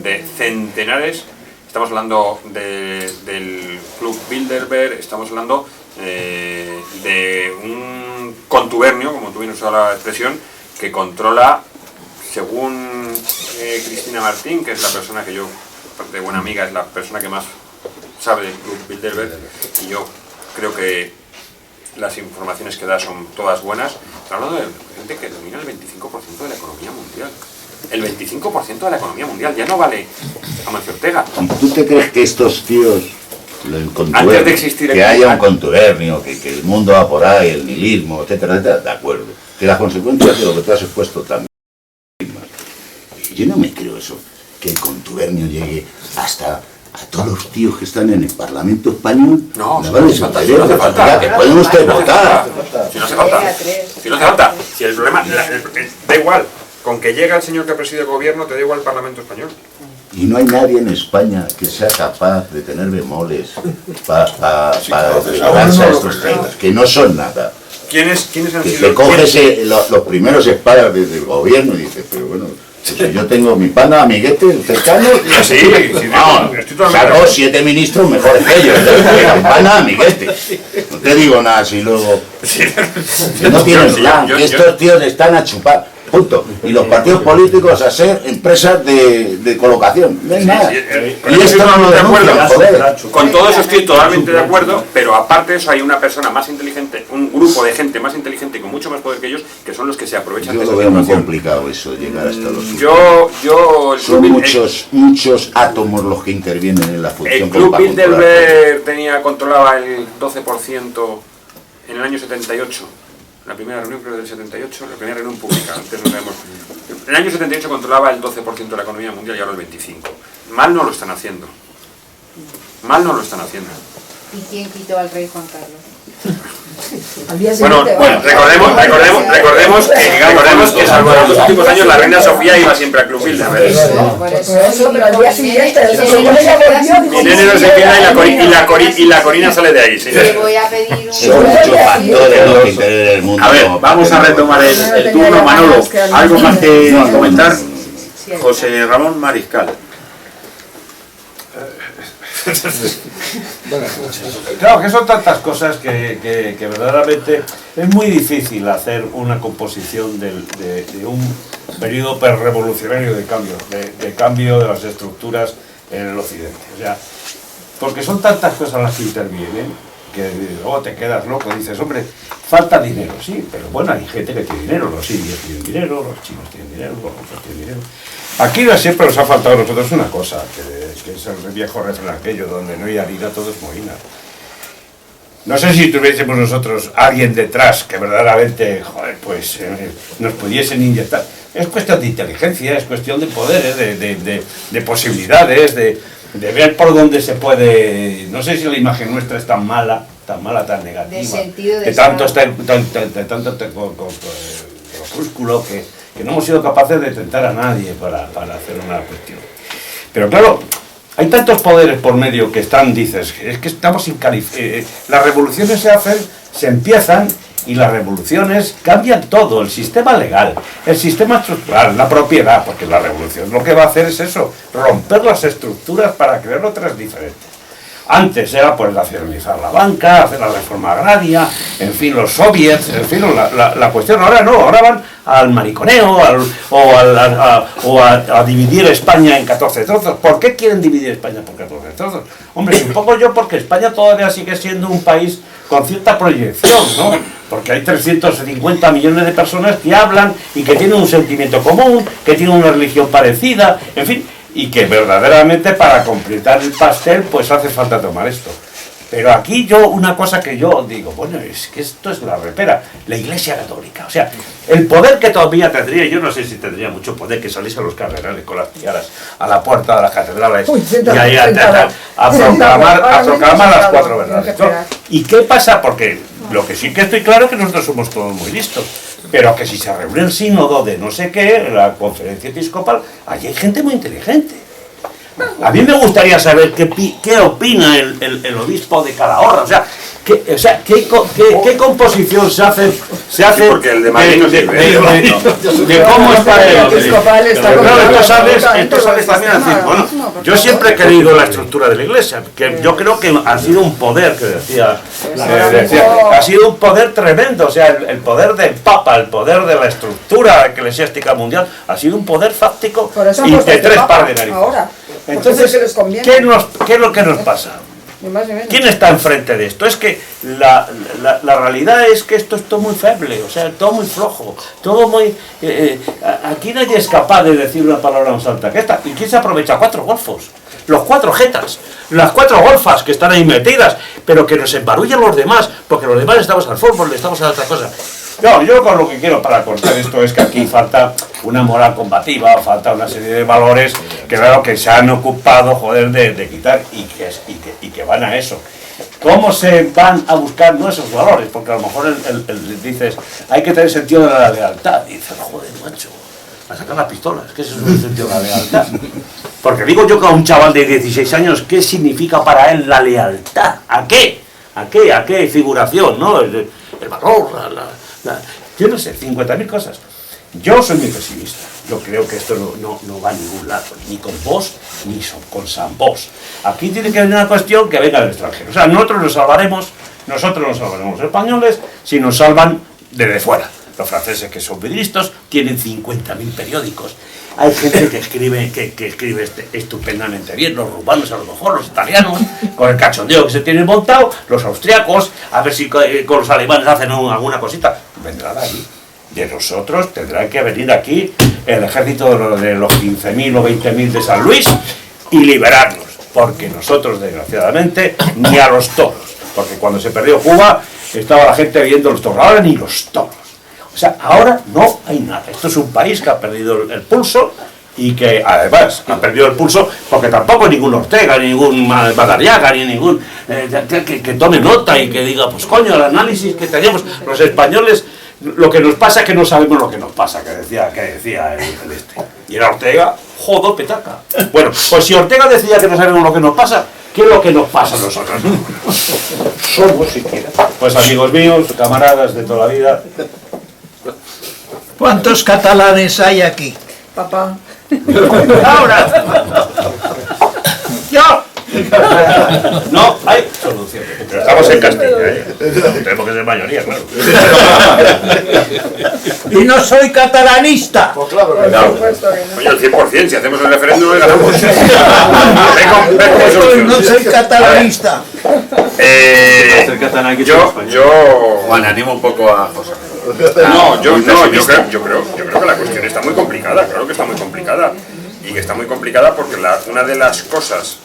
de centenares, estamos hablando del Club Bilderberg, estamos hablando de un contubernio, como tú bien usas la expresión, que controla, según Cristina Martín, que es la persona que yo, aparte de buena amiga, es la persona que más sabe del Club Bilderberg, y yo creo que las informaciones que da son todas buenas. Está hablando de gente que domina el 25% de la economía mundial. El 25% de la economía mundial, ya no vale Amancio Ortega. ¿Y tú te crees que estos tíos Antes de existir que haya un contubernio, que el mundo va por ahí, el nihilismo, etcétera, etcétera, de acuerdo. Que las consecuencias de lo que tú has expuesto también. Yo no me creo eso, que el contubernio llegue hasta a todos los tíos que están en el Parlamento español. No, me vale, si no hace falta. que pueden ustedes votar. Si no hace falta. Si no hace falta. Si el problema, da igual. Con que llegue el señor que preside el gobierno, te da igual el Parlamento español. Y no hay nadie en España que sea capaz de tener bemoles para llevarse a estos temas, que no son nada. ¿Quiénes han Que sido? te coges los primeros espadas del gobierno y dices, pero bueno, pues yo tengo mi pana, amiguete, cercano, y así, saco 7 ministros mejores que ellos, mi pana, amiguete. No te digo nada si luego... Que no tienen plan, que estos tíos están a chupar. Punto. Y los partidos políticos a ser empresas de colocación. No hay nada. Y esto no lo demuestran, joder. Con todo eso estoy totalmente de acuerdo, pero aparte de eso hay una persona más inteligente, un grupo de gente más inteligente y con mucho más poder que ellos, que son los que se aprovechan de esa esa situación. Yo lo veo muy situación. complicado eso, llegar hasta los... Son muchos átomos los que intervienen en la función. El Club Bilderberg controlaba el 12% en el año 78. La primera reunión creo del 78, la primera reunión pública, antes no sabemos. En el año 78 controlaba el 12% de la economía mundial y ahora el 25%. Mal no lo están haciendo. Mal no lo están haciendo. ¿Y quién quitó al rey Juan Carlos? Bueno, recordemos que salvo en los últimos años la reina Sofía iba siempre al Club Bilderberg. Por eso, pero al día siguiente, Irene no se queda y la Corina sale de ahí. Sí. Le voy a pedir un... Son muchos factores los que intervienen en el mundo. A ver, vamos a retomar el turno. Manolo, ¿algo más que comentar? José Ramón Mariscal. Claro, que son tantas cosas que verdaderamente es muy difícil hacer una composición de un periodo revolucionario de cambio de las estructuras en el occidente. O sea, porque son tantas cosas las que intervienen que luego te quedas loco, dices, hombre, falta dinero, sí, pero bueno, hay gente que tiene dinero, los indios tienen dinero, los chinos tienen dinero, los rusos tienen dinero. Aquí siempre nos ha faltado a nosotros una cosa, que es el viejo refrán aquello, donde no hay harina, todo es moina. No sé si tuviésemos nosotros alguien detrás que verdaderamente, joder, pues nos pudiesen inyectar. Es cuestión de inteligencia, es cuestión de poderes, de posibilidades, de ver por dónde se puede. No sé si la imagen nuestra es tan mala, tan negativa. De sentido de tanto crepúsculo que no hemos sido capaces de tentar a nadie para hacer una cuestión. Pero claro, hay tantos poderes por medio que están, dices, es que estamos sin las revoluciones se empiezan y las revoluciones cambian todo, el sistema legal, el sistema estructural, la propiedad, porque la revolución lo que va a hacer es eso, romper las estructuras para crear otras diferentes. Antes era pues nacionalizar la banca, hacer la reforma agraria, en fin, los soviets, en fin, la cuestión. Ahora no, ahora van al mariconeo o a dividir España en 14 trozos. ¿Por qué quieren dividir España por 14 trozos? Hombre, supongo yo porque España todavía sigue siendo un país con cierta proyección, ¿no? Porque hay 350 millones de personas que hablan y que tienen un sentimiento común, que tienen una religión parecida, en fin, y que verdaderamente para completar el pastel pues hace falta tomar esto. Pero aquí una cosa que yo digo, bueno, es que esto es la repera, la Iglesia Católica, o sea, el poder que todavía tendría, yo no sé si tendría mucho poder que saliese a los cardenales con las tiaras a la puerta de las catedrales y ahí a proclamar las 4 verdades, ¿no? ¿Y qué pasa? Porque lo que sí que estoy claro es que nosotros somos todos muy listos, pero que si se reúne el sínodo de no sé qué, la conferencia episcopal, allí hay gente muy inteligente. A mí me gustaría saber qué opina el obispo de Calahorra, o sea, qué composición se hace porque el de Madrid no sirve. de cómo está el episcopal. Claro, esto sale también a decir, bueno, yo siempre he querido la estructura de la Iglesia, que yo creo que ha sido un poder, que decía, ha sido un poder tremendo, o sea, el poder del Papa, el poder de la estructura eclesiástica mundial, ha sido un poder fáctico y de 3 pares de narices. Entonces, ¿qué es lo que nos pasa? ¿Quién está enfrente de esto? Es que la realidad es que esto es todo muy feble, o sea, todo muy flojo, todo muy... aquí nadie es capaz de decir una palabra más alta que esta. ¿Y quién se aprovecha? 4 golfos. los 4 jetas, las 4 golfas que están ahí metidas, pero que nos embarullan los demás, porque los demás estamos al fútbol, estamos a otra cosa. Yo con lo que quiero para cortar esto es que aquí falta una moral combativa, falta una serie de valores que claro que se han ocupado, joder, de quitar y que van a eso. ¿Cómo se van a buscar nuestros valores? Porque a lo mejor dices, hay que tener sentido de la lealtad. Y dices, joder, macho, a sacar las pistolas, ¿qué es eso del sentido de la lealtad? Porque digo yo que a un chaval de 16 años, ¿qué significa para él la lealtad? ¿A qué? ¿A qué figuración, no? El valor, yo no sé, 50.000 cosas. Yo soy muy pesimista. Yo creo que esto no va a ningún lado, ni con vos, ni con San Vos. Aquí tiene que haber una cuestión que venga del extranjero. O sea, nosotros nos salvaremos los españoles, si nos salvan desde fuera. Los franceses, que son vidristas, tienen 50.000 periódicos. Hay gente que escribe estupendamente bien, los rumanos a lo mejor, los italianos, con el cachondeo que se tienen montado, los austriacos, a ver si con los alemanes hacen alguna cosita. Vendrán ahí. De nosotros tendrá que venir aquí el ejército de los 15.000 o 20.000 de San Luis y liberarnos, porque nosotros desgraciadamente ni a los toros, porque cuando se perdió Cuba estaba la gente viendo los toros, ahora ni los toros. O sea, ahora no hay nada. Esto es un país que ha perdido el pulso y que además ha perdido el pulso porque tampoco ningún Ortega, ni ningún Madariaga, ni ningún que tome nota y que diga, pues coño, el análisis que teníamos los españoles. Lo que nos pasa es que no sabemos lo que nos pasa, que decía el este. Y era Ortega, jodo, petaca. Bueno, pues si Ortega decía que no sabemos lo que nos pasa, ¿qué es lo que nos pasa a nosotros? Somos siquiera. Pues amigos míos, camaradas de toda la vida. ¿Cuántos catalanes hay aquí? Papá. ¡Ahora! ¡Yo! No hay solución. Pero estamos en Castilla, ¿eh? Tenemos que ser mayoría, claro. Y no soy catalanista. Pues claro, Oye, el 100%, si hacemos el referéndum, le ganamos. No soy catalanista. Yo Juan, animo un poco a José. Yo creo que la cuestión está muy complicada, claro que está muy complicada. Y que está muy complicada porque una de las cosas,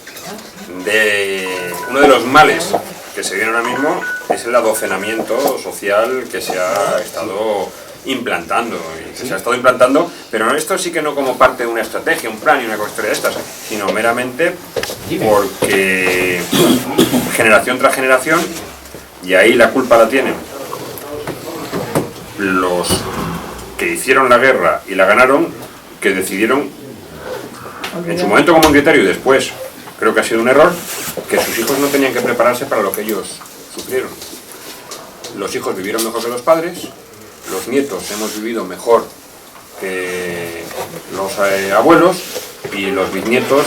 uno de los males que se viene ahora mismo es el adocenamiento social que se ha estado implantando, pero esto sí que no como parte de una estrategia, un plan y una historia de estas, sino meramente porque generación tras generación, y ahí la culpa la tienen los que hicieron la guerra y la ganaron, que decidieron en su momento como un criterio y después creo que ha sido un error, que sus hijos no tenían que prepararse para lo que ellos sufrieron. Los hijos vivieron mejor que los padres, los nietos hemos vivido mejor que los abuelos, y los bisnietos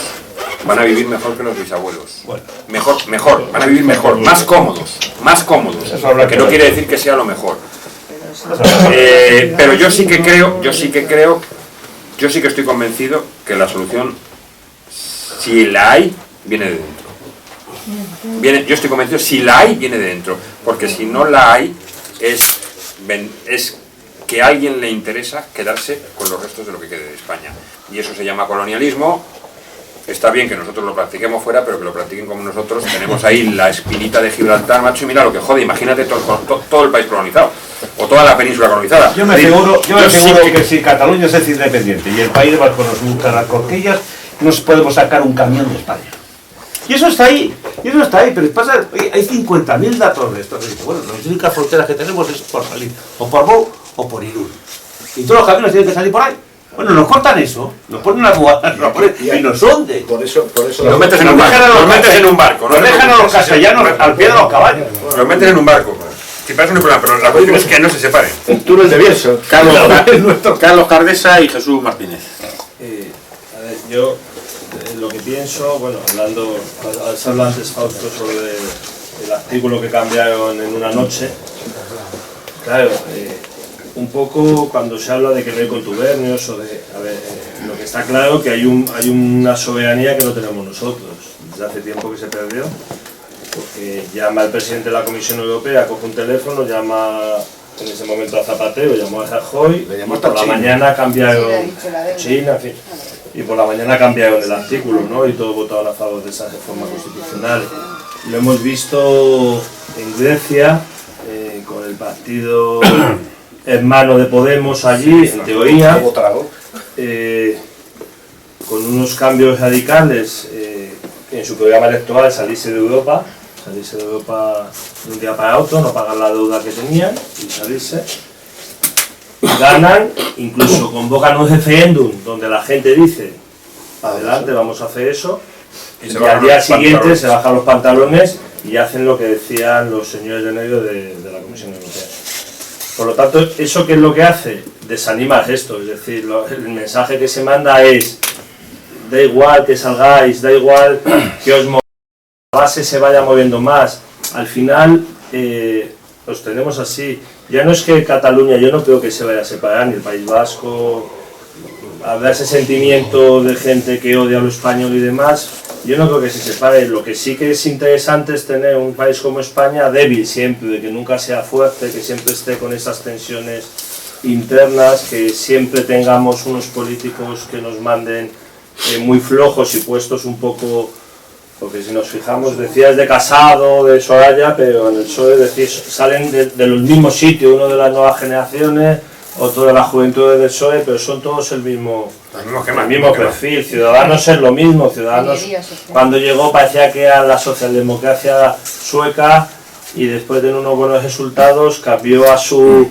van a vivir mejor que los bisabuelos. Mejor, van a vivir mejor, más cómodos, que no quiere decir que sea lo mejor. Pero yo sí que estoy convencido que la solución, si la hay, viene de dentro. Yo estoy convencido, si la hay, viene de dentro. Porque si no la hay, es que a alguien le interesa quedarse con los restos de lo que quede de España. Y eso se llama colonialismo. Está bien que nosotros lo practiquemos fuera, pero que lo practiquen como nosotros. Tenemos ahí la espinita de Gibraltar, macho, y mira lo que jode. Imagínate todo el país colonizado, o toda la península colonizada. Yo me aseguro que si Cataluña se hace independiente y el País Vasco nos busca las cosquillas, nos podemos sacar un camión de España. Y eso está ahí, pero pasa, hay 50.000 datos de esto. Bueno, las únicas fronteras que tenemos es por salir, o por Bou o por Irún. Y todos los camiones tienen que salir por ahí. Bueno, nos cortan eso, nos ponen una aduana, y nos hunden. Por eso nos metes en un barco. Nos dejan a los castellanos al pie de los caballos. Nos meten en un barco. Si parece un problema, pero la cuestión es que no se separen. El túnel de Bierzo. Carlos Cardesa y Jesús Martínez. A ver, yo lo que pienso, bueno, se habla antes, Fausto, sobre el artículo que cambiaron en una noche. Claro, un poco cuando se habla de que no hay contubernios o de... A ver, lo que está claro que hay una soberanía que no tenemos nosotros. Desde hace tiempo que se perdió, porque llama el presidente de la Comisión Europea, coge un teléfono, llama en ese momento a Zapatero, llamó a Rajoy, y por la mañana cambiaron China, en fin. y por la mañana cambiaron el artículo, ¿no? Y todos votaron a favor de esa reforma constitucional. Lo hemos visto en Grecia, con el partido hermano de Podemos allí, en teoría, con unos cambios radicales en su programa electoral, salirse de Europa de un día para otro, no pagar la deuda que tenían y salirse. Ganan, incluso convocan un referéndum donde la gente dice, adelante, vamos a hacer eso, y al día siguiente se bajan los pantalones y hacen lo que decían los señores de medio de la Comisión Europea. Por lo tanto, ¿eso qué es lo que hace? Desanima el gesto, es decir, el mensaje que se manda es, da igual que salgáis, da igual que os mováis, la base se vaya moviendo más, al final los tenemos así. Ya no es que Cataluña, yo no creo que se vaya a separar, ni el País Vasco, habrá ese sentimiento de gente que odia a lo español y demás, yo no creo que se separe. Lo que sí que es interesante es tener un país como España débil siempre, de que nunca sea fuerte, que siempre esté con esas tensiones internas, que siempre tengamos unos políticos que nos manden muy flojos y puestos un poco. Porque si nos fijamos, decías de Casado, de Soraya, pero en el PSOE decís, salen de los mismos sitios, uno de las nuevas generaciones, otro de la juventud del PSOE, pero son todos el mismo perfil. Ciudadanos es lo mismo, Ciudadanos cuando llegó parecía que era la socialdemocracia sueca y después de unos buenos resultados cambió a su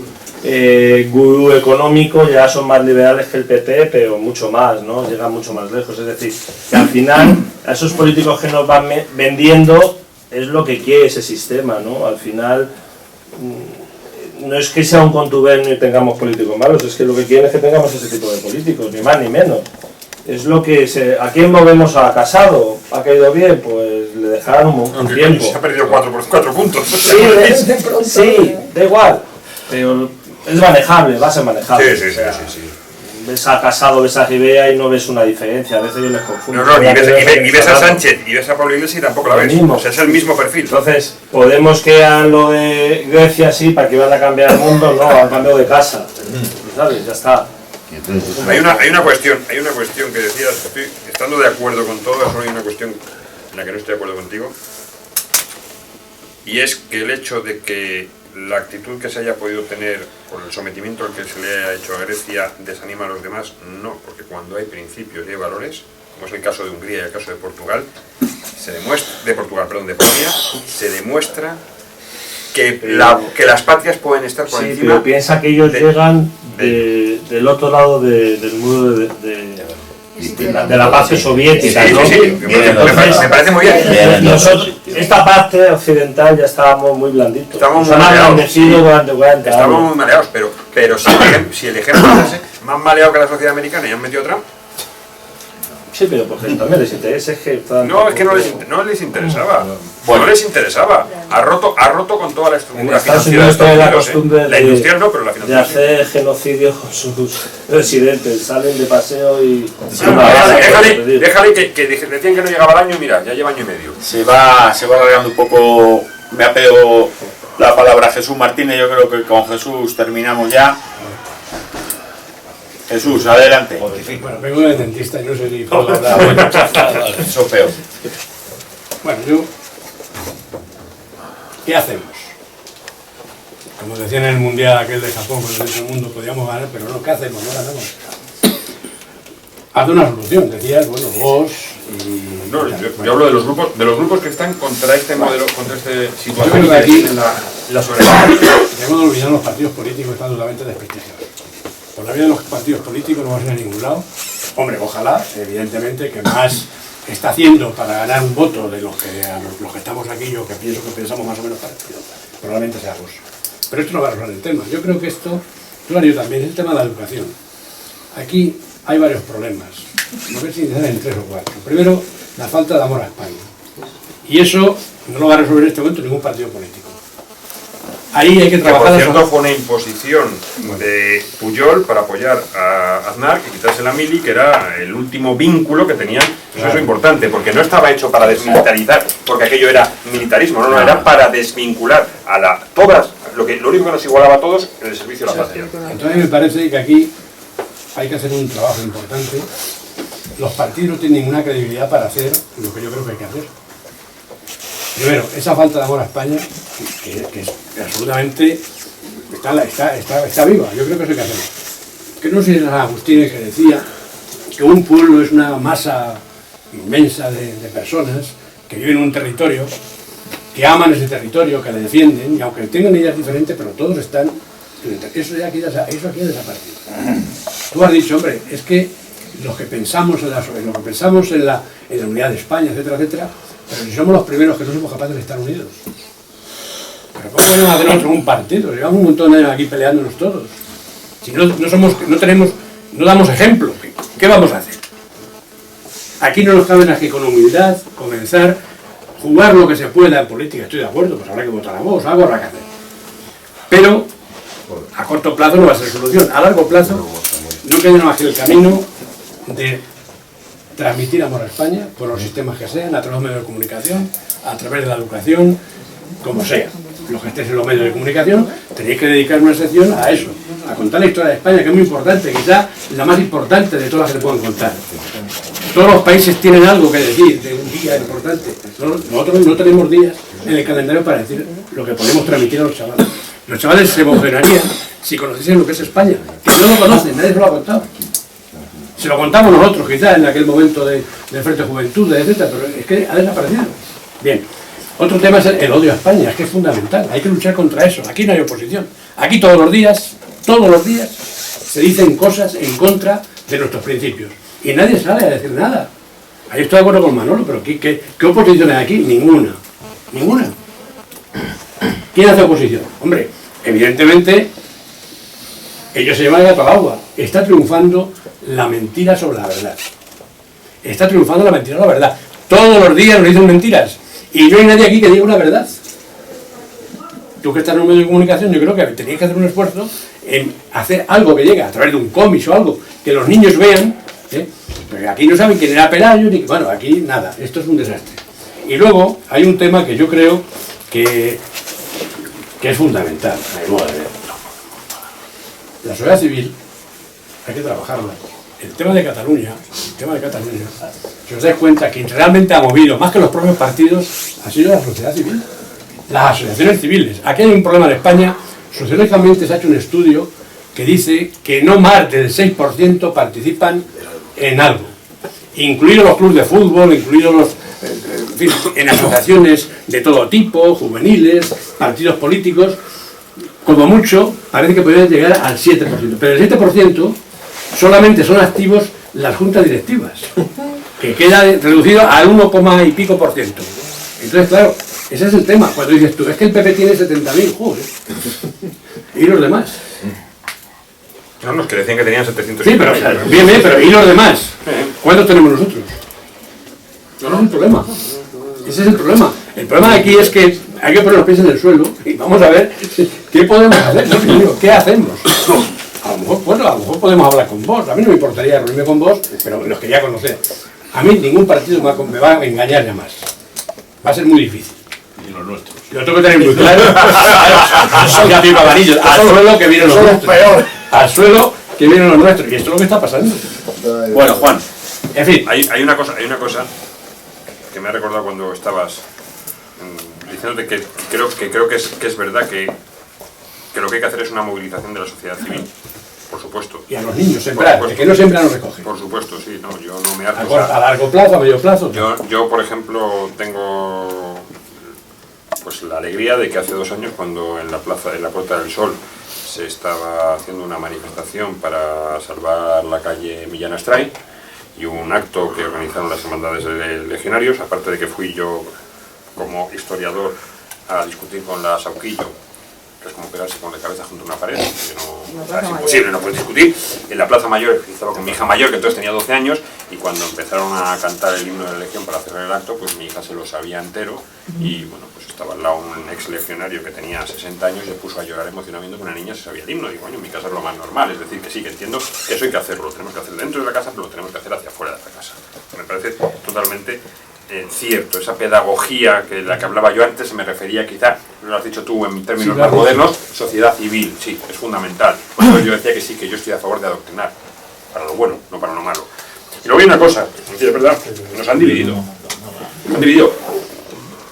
gurú económico, ya son más liberales que el PP, pero mucho más, ¿no? Llegan mucho más lejos, es decir, que al final a esos políticos que nos van vendiendo es lo que quiere ese sistema, ¿no? Al final no es que sea un contubernio y tengamos políticos malos, es que lo que quieren es que tengamos ese tipo de políticos, ni más ni menos. Es lo que ¿a quién movemos? A Casado? ¿Ha caído bien? Pues le dejaron un tiempo. Se ha perdido 4 puntos. Sí, da igual, pero es manejable, va a ser manejable. Sí. Ves a Casado, ves a Rivera y no ves una diferencia, a veces yo les confundo. No, ni ves a Sánchez, y ves a Pablo Iglesias y tampoco la ves. O sea, es el mismo perfil. Entonces, Podemos que hagan lo de Grecia así, para que van a cambiar el mundo, no, han cambiado de casa. ¿Sabes? Ya está. Hay una cuestión que decías, estoy estando de acuerdo con todo, solo hay una cuestión en la que no estoy de acuerdo contigo, y es que el hecho de que la actitud que se haya podido tener por el sometimiento al que se le ha hecho a Grecia desanima a los demás, no, porque cuando hay principios y hay valores, como es el caso de Hungría y el caso de Portugal, se demuestra, de Polonia, se demuestra que las patrias pueden estar por encima. Pero piensa que ellos llegan del otro lado del muro de la parte soviética, ¿no? Entonces, me parece muy bien. Nosotros, esta parte occidental ya estábamos muy blanditos. Estamos muy maleados, pero si el ejemplo es ese, más maleado que la sociedad americana y han metido Trump. Sí, pero porque también les interesa, es que... No, es que no les interesaba. No les interesaba. Ha roto con toda la estructura financiera de Estados Unidos. La industrial no, pero la financiera de hacer genocidio con sus residentes. Salen de paseo y... Déjale que decían que no llegaba el año, mira, ya lleva año y medio. Se va alargando un poco. Me ha pedido la palabra Jesús Martínez. Yo creo que con Jesús terminamos ya. Jesús, adelante. Bueno, vengo de dentista, yo no sé ni puedo hablar. Eso es peor. Bueno, ¿qué hacemos? Como decían en el mundial aquel de Japón, con el mundo podíamos ganar, pero no, ¿qué hacemos? No ganamos. Haz una solución, decías, bueno, vos y... No, yo hablo de los grupos que están contra este modelo, contra esta situación. Yo creo que aquí la soberanía. Debemos de olvidar los partidos políticos, están totalmente desprestigiados. Por la vida de los partidos políticos no vamos a ir a ningún lado. Hombre, ojalá, evidentemente, que más está haciendo para ganar un voto de los que estamos aquí, yo que pienso que pensamos más o menos parecido, probablemente sea Rusia. Pero esto no va a resolver el tema. Yo creo que esto, tú lo has dicho también, es el tema de la educación. Aquí hay varios problemas. No sé si en 3 o 4. Primero, la falta de amor a España. Y eso no lo va a resolver en este momento ningún partido político. Ahí hay que trabajar. Por cierto, fue una imposición de Pujol para apoyar a Aznar, que quitarse la mili, que era el último vínculo que tenían. Eso es importante, porque no estaba hecho para desmilitarizar, porque aquello era militarismo, no, era para desvincular a todas, lo único que nos igualaba a todos en el servicio de la patria. Entonces me parece que aquí hay que hacer un trabajo importante los partidos no tienen ninguna credibilidad para hacer lo que yo creo que hay que hacer. Primero, esa falta de amor a España, que es absolutamente está viva, yo creo que eso hay que hacerlo. Que no sé si era Agustín que decía que un pueblo es una masa inmensa de personas que viven en un territorio, que aman ese territorio, que le defienden, y aunque tengan ideas diferentes, pero todos están... Eso aquí ha desaparecido. Tú has dicho, hombre, es que los que pensamos en la unidad de España, etcétera, etcétera, pero si somos los primeros que no somos capaces de estar unidos. Pero ¿cómo podemos hacer nosotros un partido? Llevamos un montón de años aquí peleándonos todos. Si no damos ejemplo, ¿qué vamos a hacer? Aquí no nos cabe más que con humildad comenzar, jugar lo que se pueda en política. Estoy de acuerdo, pues habrá que votar a Vox, algo habrá que hacer. Pero a corto plazo no va a ser solución. A largo plazo no queda más que el camino de transmitir amor a España por los sistemas que sean, a través de los medios de comunicación, a través de la educación, como sea. Los que estéis en los medios de comunicación tenéis que dedicar una sección a eso, a contar la historia de España, que es muy importante, quizá la más importante de todas las que se pueden contar. Todos los países tienen algo que decir de un día importante. Nosotros no tenemos días en el calendario para decir lo que podemos transmitir a los chavales. Los chavales se emocionarían si conociesen lo que es España, que no lo conocen, nadie se lo ha contado. Se lo contamos nosotros, quizás en aquel momento del Frente de Juventud, etc., pero es que ha desaparecido. Bien, otro tema es el odio a España, es que es fundamental, hay que luchar contra eso. Aquí no hay oposición. Aquí todos los días, se dicen cosas en contra de nuestros principios. Y nadie sale a decir nada. Ahí estoy de acuerdo con Manolo, pero ¿qué oposición hay aquí? Ninguna. ¿Quién hace oposición? Hombre, evidentemente, ellos se llevan el gato al agua. Está triunfando la mentira sobre la verdad. Todos los días nos dicen mentiras. Y no hay nadie aquí que diga una verdad. Tú que estás en un medio de comunicación, yo creo que tenías que hacer un esfuerzo en hacer algo que llegue a través de un cómic o algo, que los niños vean, porque aquí no saben quién era Pelayo, ni bueno, aquí nada, esto es un desastre. Y luego hay un tema que yo creo que es fundamental, a mi modo de ver. La sociedad civil hay que trabajarla. El tema de Cataluña, si os dais cuenta, quien realmente ha movido, más que los propios partidos, ha sido la sociedad civil, las asociaciones civiles. Aquí hay un problema en España. Sociológicamente se ha hecho un estudio que dice que no más del 6% participan en algo, incluidos los clubes de fútbol, incluidos en asociaciones de todo tipo, juveniles, partidos políticos. Como mucho, parece que podrían llegar al 7%, pero el 7% solamente son activos las juntas directivas, que queda reducido al 1, y pico %. Entonces, claro, ese es el tema. Cuando dices tú, es que el PP tiene 70.000, joder, ¿y los demás? No, los que decían que tenían 700. Sí, pero ¿y los demás? ¿Cuántos tenemos nosotros? No es el problema. Ese es el problema. El problema de aquí es que hay que poner los pies en el suelo y vamos a ver qué podemos hacer. ¿Qué hacemos? A lo mejor podemos hablar con vos. A mí no me importaría reunirme con vos, pero los quería conocer. A mí ningún partido me va a engañar ya más. Va a ser muy difícil. Y los nuestros. Lo tengo que tener muy claro. Son amarillos. Al suelo que vienen los nuestros. Al suelo que vienen los nuestros. Y esto es lo que está pasando. Bueno, Juan. En fin. Hay una cosa que me ha recordado cuando estabas diciéndote que creo que es verdad que lo que hay que hacer es una movilización de la sociedad civil, por supuesto. Y a los niños, sembrar, el que no siembra no recoge. Por supuesto, sí, no, yo no me harto. A largo plazo, a medio plazo. Yo, por ejemplo, tengo pues la alegría de que hace 2 años, cuando en la Puerta del Sol se estaba haciendo una manifestación para salvar la calle Millán Astray, y un acto que organizaron las hermandades de legionarios, aparte de que fui yo como historiador a discutir con la Sauquillo, que es como pegarse con la cabeza junto a una pared, que es imposible, no puedes discutir. En la Plaza Mayor estaba con mi hija mayor, que entonces tenía 12 años, y cuando empezaron a cantar el himno de la Legión para cerrar el acto, pues mi hija se lo sabía entero, y bueno, pues estaba al lado un ex legionario que tenía 60 años y se puso a llorar emocionalmente que una niña se sabía el himno. Digo, coño, en mi casa es lo más normal, es decir, que sí, que entiendo que eso hay que hacerlo, lo tenemos que hacer dentro de la casa, pero lo tenemos que hacer hacia afuera de la casa. Me parece totalmente cierto, esa pedagogía que la que hablaba yo antes, me refería, quizá, lo has dicho tú en términos más modernos, sociedad civil, sí, es fundamental. Por eso yo decía que sí, que yo estoy a favor de adoctrinar, para lo bueno, no para lo malo. Y luego hay una cosa, es verdad, nos han dividido. Nos han dividido.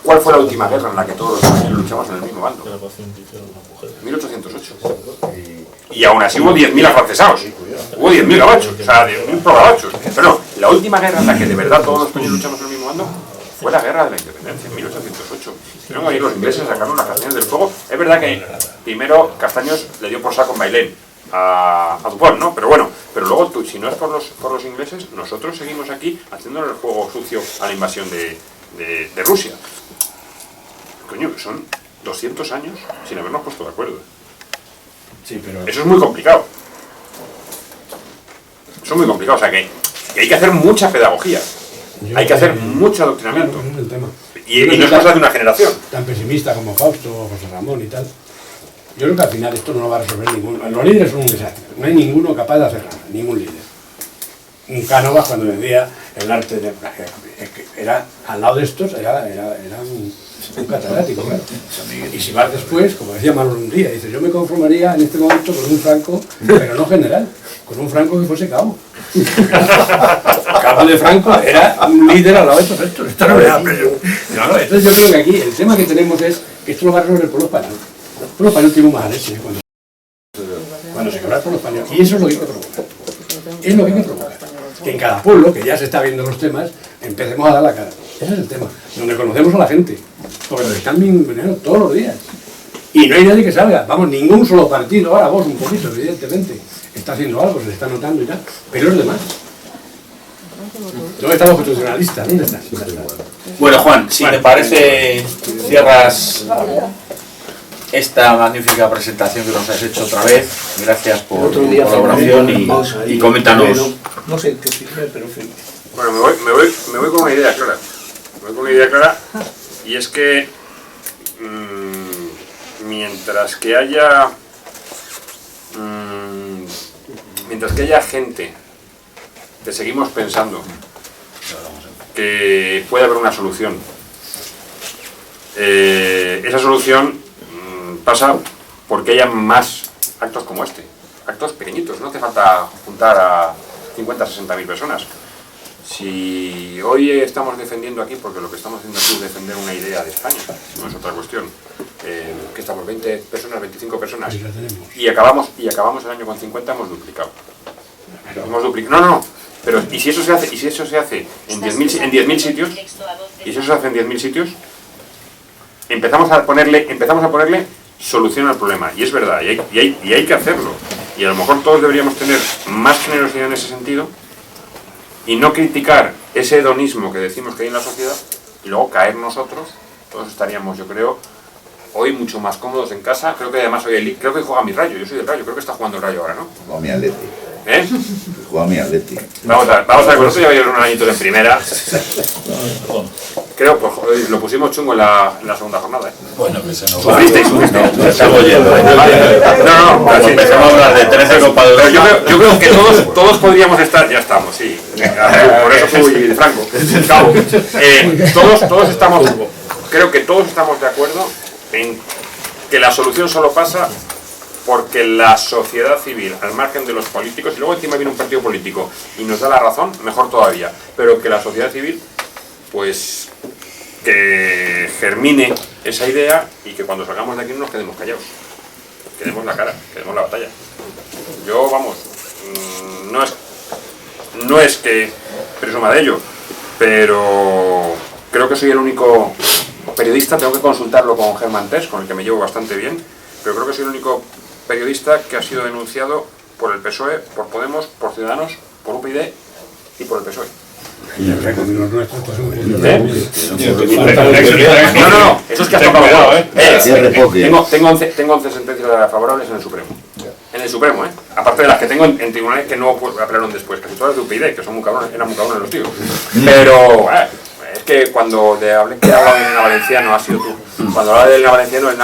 ¿Cuál fue la última guerra en la que todos los españoles luchamos en el mismo bando? 1808. Y aún así hubo 10.000 afrancesados. Hubo 10.000 gabachos, o sea, 10.000 pro-gabachos. Pero no, la última guerra en la que de verdad todos los españoles luchamos en el mismo bando fue la guerra de la independencia, en 1808. Luego ahí los ingleses sacaron las castañas del fuego. Es verdad que primero Castaños le dio por saco en Bailén a Dupont, ¿no? Pero bueno, pero luego tú, si no es por los ingleses, nosotros seguimos aquí haciéndole el juego sucio a la invasión de Rusia. Coño, son 200 años sin habernos puesto de acuerdo. Sí, pero... Eso es muy complicado. Eso es muy complicado, o sea que hay que hacer mucha pedagogía. Hay que hacer mucho adoctrinamiento. Claro, el tema. Y no es cosa de una generación. Tan pesimista como Fausto, José Ramón y tal. Yo creo que al final esto no lo va a resolver ninguno. Los líderes son un desastre. No hay ninguno capaz de hacer nada, ningún líder. Un Cánovas cuando decía el arte de... Era, al lado de estos, era un catedrático, claro. Y si vas después, como decía Manuel un día, dice, yo me conformaría en este momento con un Franco, pero no general, con un Franco que fuese cabo. Cabo de Franco era un líder al lado de todos estos. Esto no era, pero... No, entonces yo creo que aquí el tema que tenemos es que esto lo va a resolver el pueblo español. El pueblo español tiene un leche cuando se quebra el pueblo español. Y eso es lo que hay que provocar. Es lo que hay que provocar. Que en cada pueblo, que ya se está viendo los temas, empecemos a dar la cara. Ese es el tema. Donde conocemos a la gente. Porque nos están viniendo todos los días. Y no hay nadie que salga. Vamos, ningún solo partido, ahora vos un poquito, evidentemente, está haciendo algo, se le está notando y tal. Pero los demás. ¿Dónde están los constitucionalistas? ¿Dónde están? Bueno, Juan, si te parece, cierras esta magnífica presentación que nos has hecho otra vez. Gracias por tu colaboración y coméntanos. No sé qué sirve, pero feliz. Bueno, me voy con una idea clara. Me voy con una idea clara, y es que mientras que haya gente que seguimos pensando que puede haber una solución, esa solución pasa porque haya más actos como este, actos pequeñitos. No hace falta juntar a 50 o 60.000 personas. Si hoy estamos defendiendo aquí, porque lo que estamos haciendo aquí es defender una idea de España, no es otra cuestión, que estamos 20 personas, 25 personas, y acabamos el año con 50, hemos duplicado. No, pero ¿y si eso se hace en 10.000 sitios? ¿Y si eso se hace en 10.000 sitios? Empezamos a ponerle solución al problema, y es verdad, y hay que hacerlo, y a lo mejor todos deberíamos tener más generosidad en ese sentido y no criticar ese hedonismo que decimos que hay en la sociedad y luego caer nosotros. Todos estaríamos, yo creo, hoy mucho más cómodos en casa. Creo que además hoy juega mi Rayo, yo soy del Rayo, creo que está jugando el Rayo ahora, ¿no? Juega mi Atleti. ¿Eh? Juega mi Atleti. Vamos a ver, vosotros ya habéis unos añitos en primera. Creo, pues lo pusimos chungo en la segunda jornada, ¿eh? Bueno, que se nos ¿Sufristeis? No, estamos yendo. No, si empezamos a hablar de 13 Copas de Europa. Yo creo que todos podríamos estar, ya estamos, sí. Por eso fui de Franco. Cabo. Todos estamos, creo que todos estamos de acuerdo en que la solución solo pasa porque la sociedad civil, al margen de los políticos, y luego encima viene un partido político y nos da la razón, mejor todavía, pero que la sociedad civil, pues, que germine esa idea y que cuando salgamos de aquí no nos quedemos callados, que demos la cara, que demos la batalla. Yo, vamos, no es que presuma de ello, pero creo que soy el único periodista, tengo que consultarlo con Germán Tess, con el que me llevo bastante bien, pero creo que soy el único periodista que ha sido denunciado por el PSOE, por Podemos, por Ciudadanos, por UPyD y por el PSOE. No, eso es que has tocado. Tengo 11 sentencias favorables en el Supremo. En el Supremo, aparte de las que tengo en tribunales que no apelaron después, casi todas de UPyD, que son muy cabrones, eran muy cabrones los tíos. Pero es que cuando hablé de Elena Valenciano, has sido tú. Cuando hablaba de Elena Valenciano me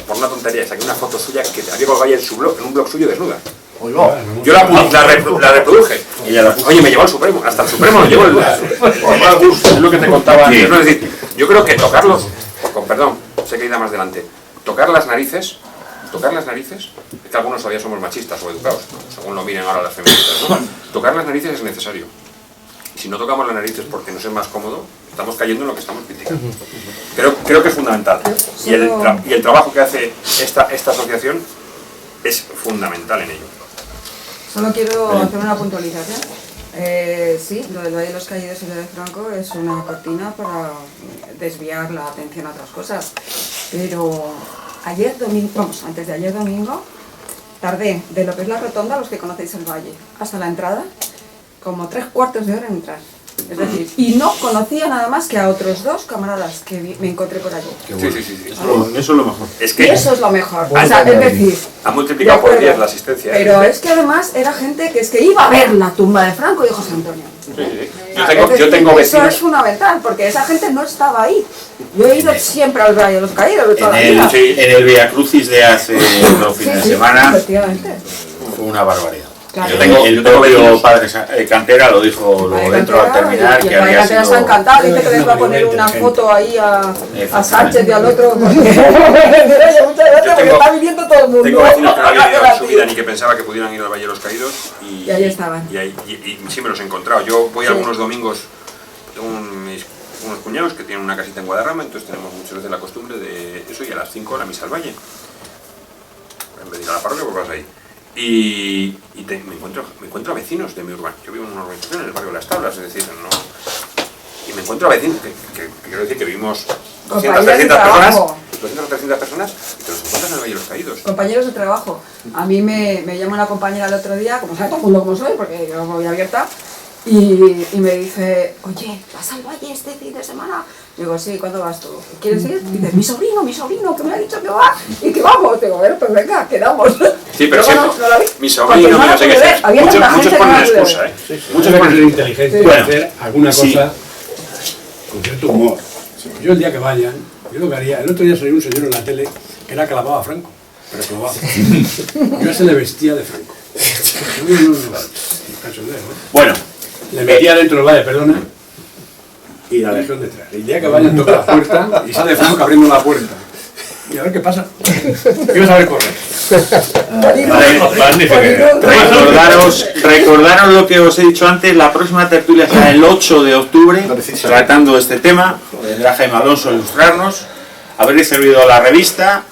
por una tontería, saqué una foto suya que había colgado en su blog, en un blog suyo desnuda. Yo la reproduje. Oye, me llevó al Supremo, hasta el Supremo lo llevó el lunes. Es lo que te contaba antes. Es decir, yo creo que tocarlos, con perdón, sé que irá más adelante, tocar las narices, es que algunos todavía somos machistas o educados, según lo miren ahora las feministas, ¿no? tocar las narices es necesario. Y si no tocamos las narices porque nos es más cómodo, estamos cayendo en lo que estamos criticando. Creo que es fundamental. Y el trabajo que hace esta asociación es fundamental en ello. Solo quiero hacer una puntualización. Sí, lo del Valle de los Caídos y lo de Franco es una cortina para desviar la atención a otras cosas. Pero ayer domingo, antes de ayer domingo, tardé de lo que es la rotonda, los que conocéis el Valle, hasta la entrada, como 3/4 de hora en entrar. Es decir, y no conocía nada más que a otros 2 camaradas que me encontré por allí. Sí. Eso es lo mejor. Es que Y eso es lo mejor. O sea, es decir, ha multiplicado por 10 la asistencia. pero es que además era gente que es que iba a ver la tumba de Franco y de José Antonio. Yo tengo Eso vecinos. es fundamental, porque esa gente no estaba ahí. Yo he ido siempre al Valle de los Caídos de toda la vida. En el Via Crucis de hace 2 fines de semana Efectivamente. fue una barbaridad. Claro. El propio padre Cantera lo dijo luego dentro al terminar, Y que el padre había Cantera sido... está encantado, dice que les va a poner una foto ahí a Sánchez y al otro. Porque... Oye, muchas gracias, porque está viviendo todo el mundo. Tengo vecinos que no habían ido en su vida ni que pensaba que pudieran ir al Valle de los Caídos Y ahí estaban. Y sí me los he encontrado. Yo voy algunos domingos, tengo unos cuñados que tienen una casita en Guadarrama, entonces tenemos muchas veces la costumbre de eso, y a las 5 la misa al Valle. En vez de ir a la parroquia, pues vas ahí. Y me encuentro a vecinos de mi urbano. Yo vivo en una urbanización en el barrio de Las Tablas, es decir, no. Y me encuentro a vecinos, que quiero decir que vivimos 200 o 300 personas, y te los encuentras en el Valle de los Caídos. Compañeros de trabajo. A mí me llamó una compañera el otro día, como sabe todo el mundo como soy, porque yo voy abierta, y me dice, oye, ¿vas al Valle este fin de semana? Digo, sí, ¿cuándo vas tú? ¿Quieres ir? Dice, mi sobrino, que me ha dicho que va y que vamos. Digo, bueno, pues venga, quedamos. Sí, pero bueno, siempre, no la vi. mi sobrino, no sé qué es. Muchos ponen excusa, ¿eh? Muchos ponen ser inteligente y hacer alguna cosa con cierto humor. Yo el día que vayan, yo lo que haría, el otro día salió un señor en la tele que era clavado a Franco, pero clavado. Yo se le vestía de Franco. Bueno. Le metía dentro del Valle, perdona, y la legión detrás. El día que vayan toca la puerta y sale Franco abriendo la puerta. Y a ver qué pasa. Y vas a ver correr. Recordaros lo que os he dicho antes, la próxima tertulia será el 8 de octubre, tratando este tema. Vendrá Jaime Alonso a ilustrarnos. Habréis servido a la revista.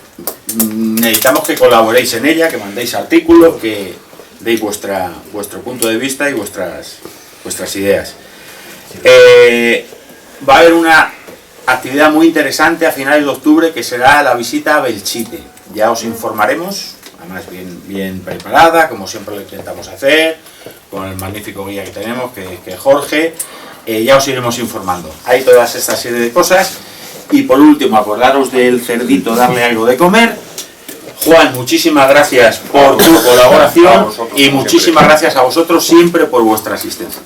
Necesitamos que colaboréis en ella, que mandéis artículos, que deis vuestro punto de vista y vuestras ideas. Va a haber una actividad muy interesante a finales de octubre, que será la visita a Belchite. Ya os informaremos, además bien preparada, como siempre lo intentamos hacer, con el magnífico guía que tenemos, que es Jorge. Ya os iremos informando. Hay todas esta serie de cosas. Y por último, acordaros del cerdito, darle algo de comer. Juan, muchísimas gracias por tu colaboración y muchísimas gracias a vosotros siempre por vuestra asistencia.